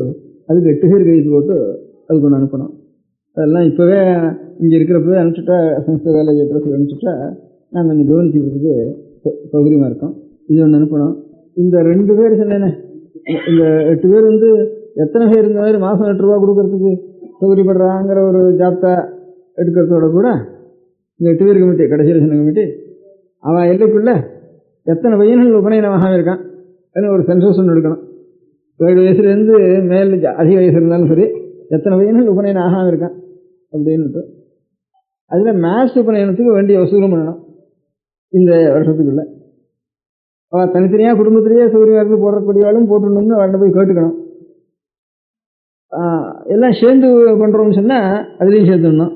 அதுக்கு 8 பேருக்கு இது போட்டு அதுக்கு ஒன்று அனுப்பணும். அதெல்லாம் இப்போவே இங்கே இருக்கிறப்பவே அனுப்பிச்சுட்டா, சமஸ்த வேலை செய்யறதுக்கு அனுப்பிச்சுட்டா நாங்கள் கொஞ்சம் கவனிச்சுக்கிறதுக்கு சௌகரியமாக இருக்கும். இது ஒன்று அனுப்பணும். இந்த 2 பேர் சொன்னேனே, இந்த 8 பேர் எத்தனை பேர் இந்த மாதிரி மாதம் 8 ரூபா கொடுக்கறதுக்கு சௌகரியப்படுறாங்கிற ஒரு ஜாப்தா எடுக்கிறதோட கூட இந்த 8 பேர் கமிட்டி, கடைசியில் சொன்ன கமிட்டி, அவன் எல்லைக்குள்ள எத்தனை பையன்கள் உபநயனமாக இருக்கான் அப்படின்னு ஒரு சென்சஸ் ஒன்று எடுக்கணும். 7 வயசுலேருந்து மேல் அதிக வயசு இருந்தாலும் சரி, எத்தனை பையன்கள் உபநயனம் ஆகாமல் இருக்கான் அப்படின்ட்டு அதில் மேத்ஸ் உபநயனத்துக்கு வேண்டிய வசூலும் பண்ணணும். இந்த வருஷத்துக்குள்ள அவள் தனித்தனியாக குடும்பத்திலேயே சௌகரியமாக இருந்து போடக்கூடியவாளும் போட்டுடணும்னு அவள்கிட்ட போய் கேட்டுக்கணும். எல்லாம் சேர்ந்து பண்ணுறோம்னு சொன்னால் அதுலேயும் சேர்த்துடணும்.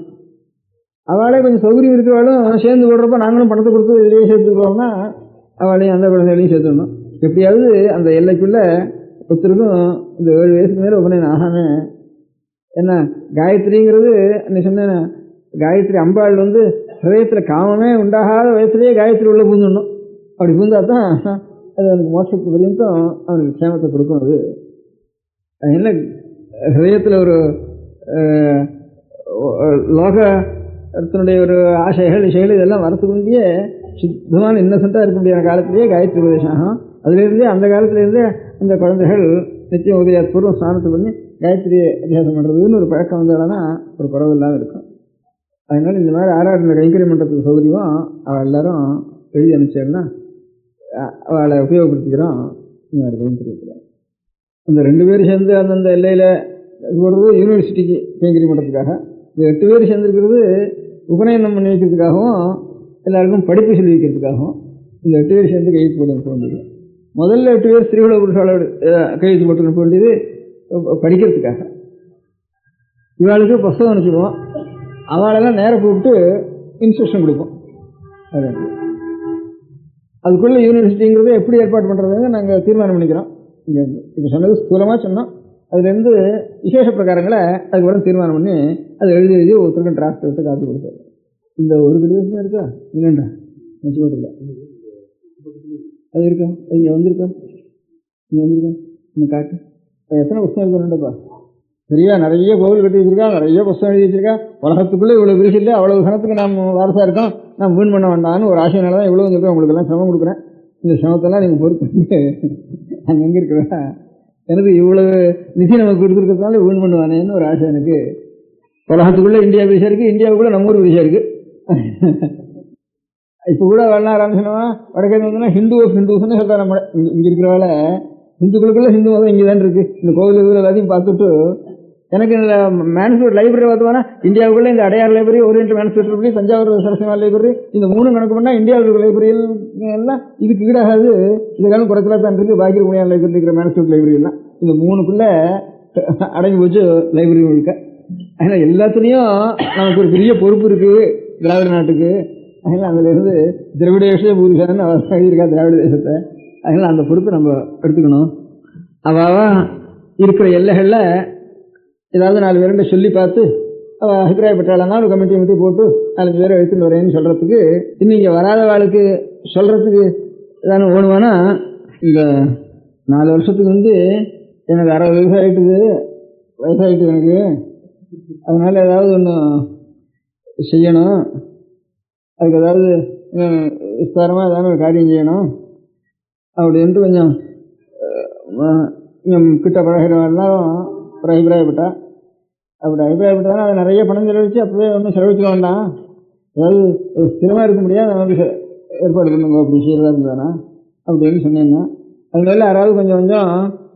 அவளே கொஞ்சம் சௌகரியம் இருக்கிறவாளும் சேர்ந்து போடுறப்ப நாங்களும் பணத்தை கொடுத்து இதுலேயே சேர்த்துக்கிறோம்னா அவளையும் அந்த குழந்தைகளையும் சேர்த்துடணும். எப்படியாவது அந்த எல்லைக்குள்ளே ஒருத்தருக்கும் இந்த 7 வயசுக்கு மேலே உபநயனம் ஆகாமல், என்ன காயத்ரிங்கிறது நீ சொன்ன காயத்ரி அம்பாள் ஹிருதயத்தில் காமமே உண்டாகாத வயசுலேயே காயத்ரி உள்ள பூந்துடணும். அப்படி பூந்தா தான் அது அவனுக்கு மோட்சத்துக்கு பரியந்தம் அவனுக்கு க்ஷேமத்தை கொடுக்கும். அது என்ன ஹிருதயத்தில் ஒரு லோகத்தினுடைய ஒரு ஆசைகள் விஷயங்கள் இதெல்லாம் வரத்துக்கு முந்தையே சுத்தமான இன்னசென்ட்டாக இருக்க முடியாத காலத்திலேயே காயத்ரி உபதேசம் ஆகும். அதுலேருந்தே அந்த காலத்துலேருந்தே அந்த குழந்தைகள் நிச்சயம் உதயபூர்வம் ஸ்நானத்தை பண்ணி காயத்ரி அபியாசம் பண்ணுறதுன்னு ஒரு பழக்கம் வந்தாலனா ஒரு குறவு இல்லாமல் இருக்கும். அதனால இந்த மாதிரி ஆராதனை கைங்கரியம் பண்ணுறதுக்கு சௌகரியமாக அவள் எல்லாரும் எழுதி அனுப்பிச்சேன்னா அவளை உபயோகப்படுத்திக்கிறோம். இந்த மாதிரி கைங்கரியத்தில் அந்த 2 பேர் சேர்ந்து அந்தந்த எல்லையில் போடுறது யூனிவர்சிட்டிக்கு கைங்கரியம் பண்ணுறதுக்காக, இந்த 8 பேர் சேர்ந்துருக்கிறது உபநயனம் பண்ணி வைக்கிறதுக்காகவும் எல்லாருக்கும் படிப்பு சொல்லி வைக்கிறதுக்காகவும் இந்த 8 பேர் சேர்ந்து கையெழுத்து போட்டு அனுப்ப வேண்டியது. முதல்ல 8 பேர் ஸ்திரீகள புருஷாலோடு கையெழுத்து போட்டு அனுப்ப வேண்டியது படிக்கிறதுக்காக. இவாளுக்கு புஸ்தகம் அனுப்பிச்சிடுவோம், அவளெல்லாம் நேரம் கூப்பிட்டு இன்ஸ்ட்ரக்ஷன் கொடுப்போம். அதுக்குள்ளே யூனிவர்சிட்டிங்கிறத எப்படி ஏற்பாடு பண்ணுறதுன்னு நாங்கள் தீர்மானம் பண்ணிக்கிறோம். இப்போ சொன்னது ஸ்தூலமாக சொன்னோம், அதுலேருந்து விசேஷ பிரகாரங்களை அதுக்கப்புறம் தீர்மானம் பண்ணி அதை எழுதி ஒருத்தருக்கும் டிராஃப்ட் எடுத்து காப்பி கொடுத்தாரு. இந்த ஒரு கடிதம் இருக்கா இல்லைண்டா நிச்சயப்பட்டில்ல அது இருக்கா, அது இங்கே வந்திருக்கா, இங்கே வந்திருக்கேன் இங்கே காட்டு. எத்தனை புத்தகம் இருக்கணும்டப்பா, சரியா நிறைய கோவில் கட்டி வச்சிருக்கா, நிறைய புத்தகம் எழுதி வச்சிருக்கா. உலகத்துக்குள்ளே இவ்வளோ விரிசு இல்லை, அவ்வளோ கணத்துக்கு நம்ம வாரசாக இருக்கோம், நான் வீண் பண்ண வேண்டாம்னு ஒரு ஆசையினால தான் இவ்வளோ வந்துருக்கேன். உங்களுக்கெல்லாம் சிரமம் கொடுக்குறேன், இந்த சிரமத்தெல்லாம் நீங்கள் பொறுத்து அங்கே எங்கே இருக்கிறா, எனக்கு இவ்வளவு நிதி நமக்கு கொடுத்துருக்கிறதுனால வீண் பண்ணுவானேன்னு ஒரு ஆசை எனக்கு. உலகத்துக்குள்ளே இந்தியா விரிசா இருக்குது, இந்தியாவுக்குள்ளே நம்ம ஊர் விரிசா இருக்குது. இப்போ கூட வரலாம் ஆரம்பிச்சோன்னா வடக்கே வந்தோம்னா ஹிந்துஸ்ன்னு சொல்கிறேன். நம்ம இங்கே இருக்கிறவால ஹிந்துக்களுக்குள்ள ஹிந்து மதம் இங்கே தான் இருக்குது. இந்த கோவில் எல்லாத்தையும் பார்த்துட்டு எனக்கு இந்த மேனுஸ்கிரிப்ட் லைப்ரரி பார்த்தோம்னா இந்தியாவுக்குள்ளே இந்த Adyar library, oriental manuscript library, Thanjavur Saraswati library, இந்த 3 கணக்கு பண்ணால் இந்தியாவில் இருக்கிற லைப்ரரியில் எல்லாம் இதுக்கு ஈடாகாது. இதுக்கான குறைச்சலாக தான் இருக்குது. பாக்கி முனியார் லைப்ரரி இருக்கிற மேனுஸ்கிரிப்ட் லைப்ரரியெல்லாம் இந்த 3க்குள்ளே அடங்கி போச்சு லைப்ரரி முழுக்க. அதனால் எல்லாத்துலேயும் நமக்கு ஒரு பெரிய பொறுப்பு இருக்குது திராவிட நாட்டுக்கு. அதனால் அதிலிருந்து திராவிட தேச பூரிசான்னு எழுதியிருக்கா திராவிட தேசத்தை. அதனால் அந்த பொறுப்பை நம்ம எடுத்துக்கணும். அவள் இருக்கிற எல்லைகளில் ஏதாவது 4 பேருண்ட சொல்லி பார்த்து அவள் அபிப்பிராயப்பட்டாளன்னா ஒரு கமிட்டி போட்டு 4 பேரை எடுத்துட்டு வரேன்னு சொல்கிறதுக்கு, இன்னும் இங்கே வராத வாழ்க்கை சொல்கிறதுக்கு ஏதாவது ஓடுவானா, இந்த 4 வருஷத்துக்கு வந்து எனக்கு 60 வயசாகிட்டு எனக்கு, அதனால் ஏதாவது ஒன்று செய்யணும், அதுக்கு ஏதாவது விஸ்தாரமாக ஏதாவது ஒரு காரியம் செய்யணும் அப்படின்ட்டு கொஞ்சம் கிட்ட பழகிறவெல்லாம் ஒரு அபிப்பிராயப்பட்டா. அப்படி அபிப்பிராயப்பட்டாலும் அதை நிறைய பணம் செலவழித்து அப்பவே ஒன்றும் செலவழிச்சுக்க வேண்டாம், அதாவது ஸ்திரமாக இருக்க முடியாது, நமக்கு ஏற்பாடு பண்ணுங்க அப்படி செய்கிறதா இருந்தானா அப்படின்னு சொன்னேன்னா. அதனால யாராவது கொஞ்சம்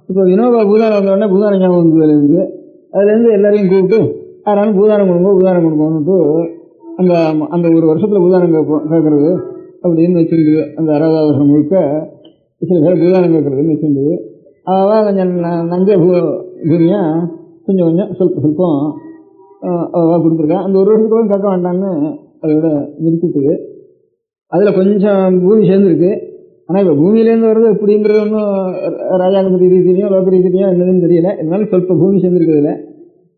இப்போ வினோபா பூதானம் வந்தோடனே பூதானம் ஞாபகம் வந்ததுல இருக்குது. அதுலேருந்து எல்லாரையும் கூப்பிட்டு யாராலும் பூதானம் கொடுங்கன்னுட்டு அந்த ஒரு வருஷத்தில் பூதானம் கேட்கறது அப்படின்னு வச்சுருந்தது. அந்த 60வது வருஷம் முழுக்க சில பேர் பூதானம் கேட்கறதுன்னு வச்சுருந்தது. அவள் கொஞ்சம் நஞ்ச பூமியாக கொஞ்சம் சொல்பம் அவள் கொடுத்துருக்கேன். அந்த ஒரு வருஷத்துக்கு கேட்க வேண்டான்னு அதோட நிறுத்திட்டுது. அதில் கொஞ்சம் பூமி சேர்ந்துருக்கு. ஆனால் இப்போ பூமியிலேருந்து வர்றது எப்படிங்கிறது ஒன்றும் ராஜாங்க ரீதியிலையும் லோக ரீதியிலையும் என்னதுன்னு தெரியல. இதனால சொல்ப பூமி சேர்ந்துருக்கிறதுல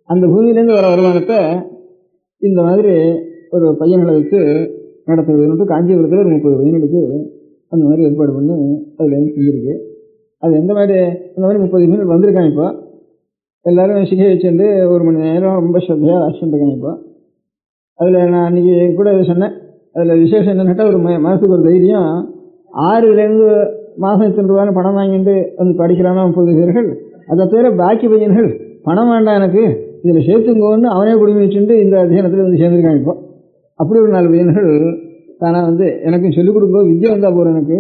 அந்த பூமியிலேருந்து வர வருமானத்தை இந்த மாதிரி ஒரு பையன்களை வச்சு நடத்துறதுன்ட்டு காஞ்சிபுரத்தில் ஒரு 30 பையன்களுக்கு அந்த மாதிரி ஏற்பாடு பண்ணி அதில் செஞ்சுருக்கு. அது அந்த மாதிரி 30 பையன்கள் வந்திருக்காங்க. இப்போ எல்லோரும் சிகை வச்சுட்டு 1 மணி நேரம் ரொம்ப ஸ்ரத்தையாக வாசிச்சுட்டுருக்காங்க. இப்போ அதில் நான் அன்றைக்கி கூட சொன்னேன். அதில் விசேஷம் என்னென்னாட்டா, ஒரு மாதத்துக்கு ஒரு தைரியம் 6லேருந்து மாதம் எத்தனை ரூபான்னு பணம் வாங்கிட்டு வந்து படிக்கிறானா 30 பேர்கள். அதை தவிர பாக்கி பையன்கள் பணம் வேண்டாம் எனக்கு இதில் சேர்த்துங்கன்னு அவனே குடும்பம் வச்சுட்டு இந்த அத்தியானத்தில் வந்து சேர்ந்துருக்காங்க. இப்போ அப்படி ஒரு 4 பையன்கள் தானாக எனக்கும் சொல்லிக் கொடுக்க வித்யா வந்தால் போகிற எனக்கு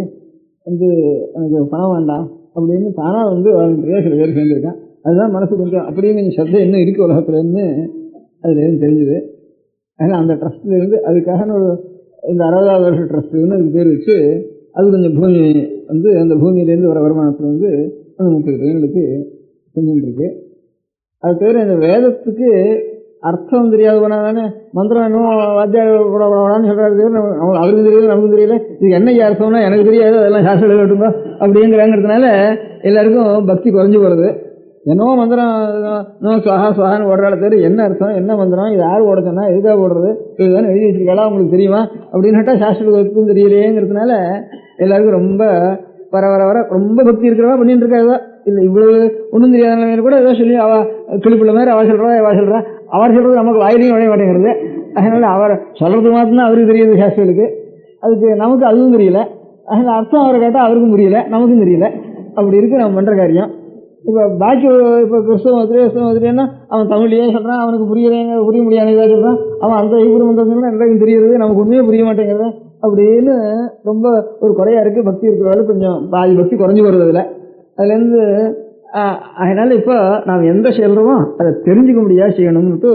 பணம் வேண்டாம் அப்படின்னு தானாக வாலண்டியராக சில பேர் சேர்ந்துருக்கான். அதுதான் மனசு கொஞ்சம் அப்படின்னு கொஞ்சம் சத்தை இன்னும் இருக்குது உலகத்துலேருந்து அதுலேருந்து தெரிஞ்சுது. அதனால் அந்த ட்ரஸ்ட்லேருந்து அதுக்காக இந்த 60வது வருஷ ட்ரஸ்ட்டுன்னு அதுக்கு பேர் வச்சு அது கொஞ்சம் பூமி அந்த பூமியிலேருந்து வர வருமானத்தில் அந்த 30 பையன்களுக்கு செஞ்சுட்டுருக்கு. அது தவிர இந்த வேதத்துக்கு அர்த்தம் தெரியாது போனால் தானே மந்திரம் இன்னும் வாத்தியான்னு சொல்கிறாரு. அவருக்கும் தெரியல நமக்கும் தெரியல, இதுக்கு என்ன அர்த்தம்னா எனக்கு தெரியாது, அதெல்லாம் சாஸ்திரம் எழுதுங்க அப்படிங்கிறாங்கிறதுனால எல்லாருக்கும் பக்தி குறைஞ்சி போகிறது. என்னவோ மந்திரம் சுவாகான்னு ஓடுறாள் தவிர என்ன அர்த்தம் என்ன மந்திரம் இது யார் ஓட சொன்னா எதுக்காக ஓடுறது இதுதானே எழுதி வச்சிருக்காளா உங்களுக்கு தெரியுமா அப்படின்னுட்டா சாஸ்திரத்துக்கும் தெரியலையேங்கிறதுனால எல்லாருக்கும் ரொம்ப வர ரொம்ப பக்தி இருக்கிறவா பண்ணிட்டு இருக்காதா இல்லை இவ்வளவு ஒன்றும் தெரியாத கூட ஏதோ சொல்லி அவள் கிளிப்பிள்ள மாதிரி அவள் சொல்கிறா அவர் சொல்கிறது நமக்கு வாயிலையும் விளைய மாட்டேங்கிறது. அதனால் அவர் சொல்கிறது மாத்திரம் அவருக்கு தெரியுது சாஸ்திரத்துக்கு, அதுக்கு நமக்கு அதுவும் தெரியல. அதனால் அர்த்தம் அவரை கேட்டால் அவருக்கும் புரியல நமக்கும் தெரியல. அப்படி இருக்குது நம்ம பண்ணுற காரியம். இப்போ பாக்கி இப்போ கிறிஸ்தவ மதுரைன்னா அவன் தமிழ்லேயே சொல்கிறான், அவனுக்கு புரிய முடியாத சொல்கிறான், அவன் அந்த ஐபுர மந்திரங்கள்லாம் எல்லாருக்கும் தெரியுறது நமக்கு உண்மையே புரிய மாட்டேங்கிறது அப்படின்னு ரொம்ப ஒரு குறையாக இருக்குது. பக்தி இருக்கிறவங்க கொஞ்சம் பாதி பக்தி குறைஞ்சி வருது அதில். அதுலேருந்து அதனால் இப்போ நாம் எந்த செய்கிறோமோ அதை தெரிஞ்சுக்க முடியாது செய்யணும்னுட்டு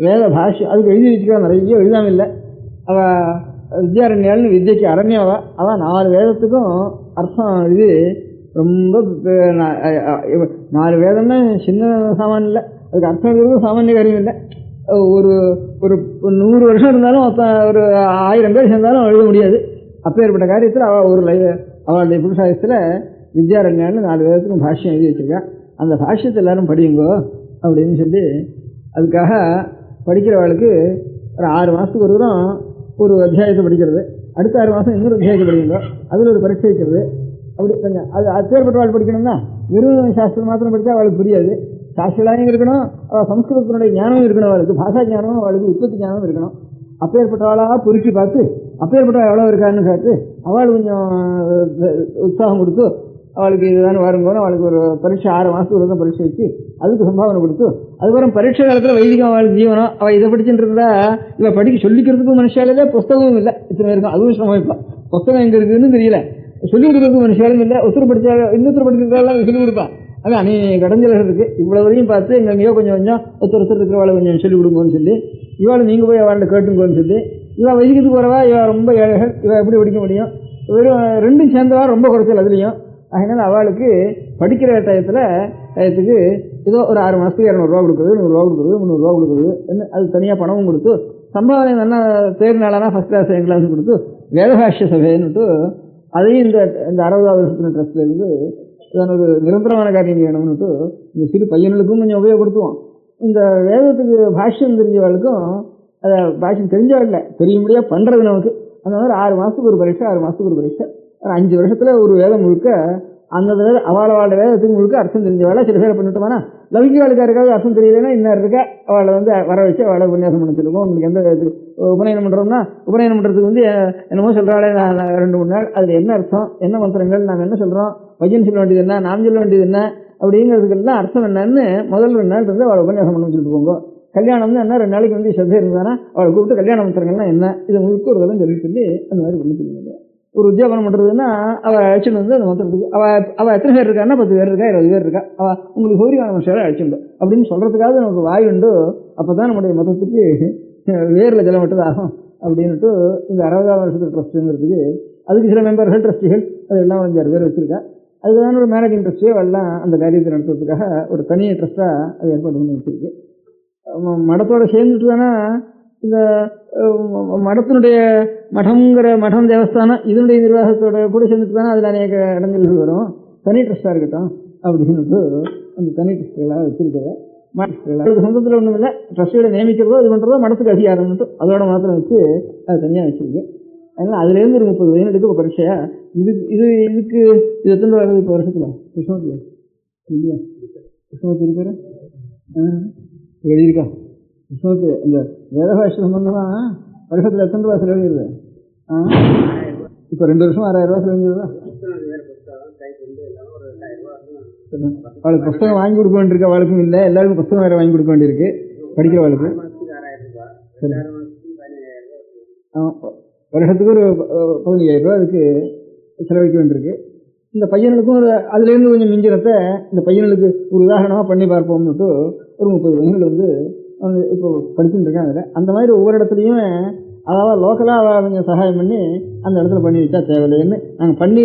வேத பாஷை அதுக்கு எழுதி வச்சுக்கலாம். நிறைய எழுதாமல் இல்லை. அவள் வித்யாரண்யாள்னு வித்யக்கு அரண்யாவா அவள் 4 வேதத்துக்கும் அர்த்தம் எழுதி ரொம்ப 4 வேதம்னா சின்ன சாமான் இல்லை, அதுக்கு அர்த்தம் எழுதுறது சாமானிய காரியம் இல்லை. ஒரு 100 வருஷம் இருந்தாலும் ஒரு 1000 பேர் சேர்ந்தாலும் எழுத முடியாது. அப்பேற்பட்ட காரியத்தில் அவள் அவளுடைய புருஷாயத்தில் வித்யாரண்யான்னு 4 வேதத்துக்கும் பாஷ்யம் எழுதி வச்சிருக்கா. அந்த பாஷ்யத்தை எல்லாரும் படியுங்கோ அப்படின்னு சொல்லி அதுக்காக படிக்கிறவளுக்கு ஒரு 6 மாதத்துக்கு ஒரு தூரம் ஒரு அத்தியாயத்தை படிக்கிறது, அடுத்த 6 மாதம் இன்னொரு அத்தியாயத்தை படிக்குங்க, அதில் ஒரு பரீட்சை வைக்கிறது. அப்படி கொஞ்சம் அது அப்பேற்பட்டவாள் படிக்கணும்னா வெறும் சாஸ்திரம் மாத்திரம் படித்தா அவளுக்கு புரியாது. சாஸ்திரம் இருக்கணும், அவள் சம்ஸ்கிருதத்தினுடைய ஞானமும் இருக்கணும், அவளுக்கு பாஷா ஞானமும் அவளுக்கு உற்பத்தி ஞானமும் இருக்கணும். அப்பேற்பட்டவாளாக பொறுக்கி பார்த்து அப்பேற்பட்டவள் எவ்வளோ இருக்கான்னு கேட்டு அவள் கொஞ்சம் உற்சாகம் கொடுத்து அவளுக்கு இதுதான் வருங்கன்னு அவளுக்கு ஒரு பரீட்சை 6 மாதத்துக்கு தான் பரீட்சை வச்சு அதுக்கு சம்பாவனை கொடுத்து அதுக்கப்புறம் பரீட்சை காலத்தில் வைதிகம் அவளுக்கு ஜீவனம். அவள் இதை படிச்சுட்டு இருந்தா இவள் படிக்க சொல்லிக்கிறதுக்கும் மனுஷாலே புஸ்தகமும் இல்லை. இத்தனை இருக்கும் அதுவும் சிரமம். புஸ்தகம் எங்கே இருக்குதுன்னு தெரியல, சொல்லிக் கொடுக்கறதுக்கு மனுஷாலும் இல்லை. ஒருத்தர் படித்தா இன்னொருத்தர் படிக்கிறதால சொல்லிக் கொடுப்பான். அது கடஞ்சல இருக்கு. இவ்வளோ வரையும் பார்த்து எங்கெங்கேயோ கொஞ்சம் ஒருத்தர் இருக்கிறவாளை கொஞ்சம் சொல்லிக் கொடுங்கன்னு சொல்லி இவாள் நீங்கள் போய் அவள்கிட்ட கேட்டுங்கன்னு சொல்லி இவள் வைதிகத்துக்கு வரவா இவள் ரொம்ப ஏழைகள், இவள் எப்படி படிக்க முடியும்? வெறும் ரெண்டும் சேர்ந்தவா ரொம்ப குறைச்சல் அதுலேயும். அதனால அவளுக்கு படிக்கிற டயத்துக்கு ஏதோ ஒரு 6 மாதத்துக்கு 200 கொடுக்குறது, 100 கொடுக்குறது, 300 கொடுக்குறது, அது தனியாக பணமும் கொடுத்து சம்பாவனை நல்லா தேர்னாலானா ஃபஸ்ட் கிளாஸ் செகண்ட் கிளாஸ் கொடுத்து வேதபாஷ்ய சபைன்னுட்டு அதையும் இந்த 60வது வருஷத்துல ட்ரஸ்ட்லேருந்து இதான ஒரு நிரந்தரமான காரியம் வேணும்னுட்டு இந்த சிறு பையனுக்கும் கொஞ்சம் உபயோகப்படுத்துவோம். இந்த வேதத்துக்கு பாஷ்யம் தெரிஞ்சவளுக்கும் அதை பாஷ்யம் தெரிஞ்சவள் தெரியும்படியாக பண்ணுறது நமக்கு. அந்த மாதிரி 6 மாதத்துக்கு ஒரு பரீட்சை, 6 மாதத்துக்கு ஒரு பரீட்சை, ஒரு 5 வருஷத்தில் ஒரு வேதம் முழுக்க அந்த அவளோட வேதத்துக்கு முழுக்க அர்த்தம் தெரிஞ்சவாளை சில பேரை பண்ணிட்டோம்னா லௌகிகாளுக்கு இருக்காது அர்த்தம் தெரியலன்னா இன்னும் இருக்கா அவளை வர வச்சு அவளை உபன்யாசம் பண்ண சொல்லுவோம். உங்களுக்கு எந்த உபநயனம் பண்ணுறோம்னா உபநயனம் பண்ணுறதுக்கு என்னமோ சொல்கிறாளே 2-3 நாள் அதில் என்ன அர்த்தம், என்ன மந்திரங்கள், நாங்கள் என்ன சொல்கிறோம், பையன் சொல்ல வேண்டியது என்ன, நாம் சொல்ல வேண்டியது என்ன அப்படிங்கிறதுக்கெல்லாம் அர்த்தம் என்னன்னு முதல் 2 நாள் அவளை உபன்யாசம் பண்ண சொல்லிட்டு போங்க. கல்யாணம்னு என்ன 2 நாளைக்கு சந்தை இருந்தானா அவளை கூப்பிட்டு கல்யாண மந்திரங்கள்லாம் என்ன இதை முழுக்க ஒரு விதம் சொல்லி அந்த மாதிரி பண்ணி சொல்லுங்க. ஒரு உத்தியோகம் பண்ணுறதுன்னா அவள் அழைச்சிட்டு அந்த மொத்தத்துக்கு அவள் எத்தனை பேர் இருக்கான்னா 10 பேர் இருக்கா, 20 பேர் இருக்கா, அவள் உங்களுக்கு சௌரியமான மனுஷரை அழைச்சிட்டு அப்படின்னு சொல்கிறதுக்காக நமக்கு வாய் உண்டு. அப்போ தான் நம்முடைய மொத்தத்துக்கு வேரில் ஜலம் விட்டது ஆகும் அப்படின்ட்டு இந்த 60வது வருஷத்துக்கு ட்ரஸ்ட்டுங்கிறதுக்கு அதுக்கு சில மெம்பர்கள் ட்ரஸ்டிகள் அதெல்லாம் 5-6 பேர் வச்சுருக்கா. அதுக்கான ஒரு மேனேஜிங் ட்ரஸ்டியோ எல்லாம் அந்த காரியத்தை நடத்துறதுக்காக ஒரு தனி ட்ரஸ்ட்டாக அது ஏற்பாடு பண்ணி வச்சுருக்கு. மடத்தோடு சேர்ந்துட்டு தானே இந்த மடத்தினுடைய மடம் தேவஸ்தானம் இதனுடைய நிர்வாகத்தோட கூட சேர்ந்துட்டு தானே அதில் அநேக இடங்கள் வரும். தனி ட்ரஸ்டாக இருக்கட்டும் அப்படின்னு அந்த தனி ட்ரஸ்டுகளாக வச்சுருக்கிற மடத்துக்கு சொந்தத்தில் ஒன்றும் இல்லை. ட்ரஸ்டிகளை நியமிக்கிறதோ இது பண்ணுறதோ மடத்துக்கு அதிகாரம்ட்டு அதோட மாத்திரம் வச்சு அது தனியாக வச்சுருக்கு. அதனால் அதுலேருந்து ஒரு 30 வயது எடுக்க பரீட்சையா இதுக்கு இது எத்தனை வருது இப்போ வருஷத்தில் கிருஷ்ணமூர்த்தி இல்லையா? கிருஷ்ணமூர்த்தி இருக்காரு எழுதியிருக்கா? கிருஷ்ணமூர்த்தி இந்த வேதபாஷ சம்பந்தமாக வருஷத்தில் எத்தனை ரூபா செலவழிகிறது? இப்போ 2 வருஷம் 6000 ரூபா செலவழிஞ்சதுதா? அவளுக்கு புஸ்தகம் வாங்கி கொடுக்க வேண்டியிருக்கு. அவளுக்கும் இல்லை, எல்லாருக்கும் புஸ்தகம் வேறு வாங்கி கொடுக்க வேண்டியிருக்கு படிக்கிறவளுக்கு. வருஷத்துக்கு ஒரு 15,000 ரூபா அதுக்கு செலவழிக்க வேண்டியிருக்கு. இந்த பையனுக்கும் அதுலேருந்து கொஞ்சம் மிஞ்சினத்தை இந்த பையனுக்கு ஒரு உதாரணமாக பண்ணி பார்ப்போம்னுட்டு ஒரு 30 பையன்கள் இப்போ படிச்சுட்டு இருக்காங்க. அதில் அந்த மாதிரி ஒவ்வொரு இடத்துலையும் அதாவது லோக்கலாக அவள் கொஞ்சம் சகாயம் பண்ணி அந்த இடத்துல பண்ணி வச்சா தேவையில்லைன்னு நாங்கள் பண்ணி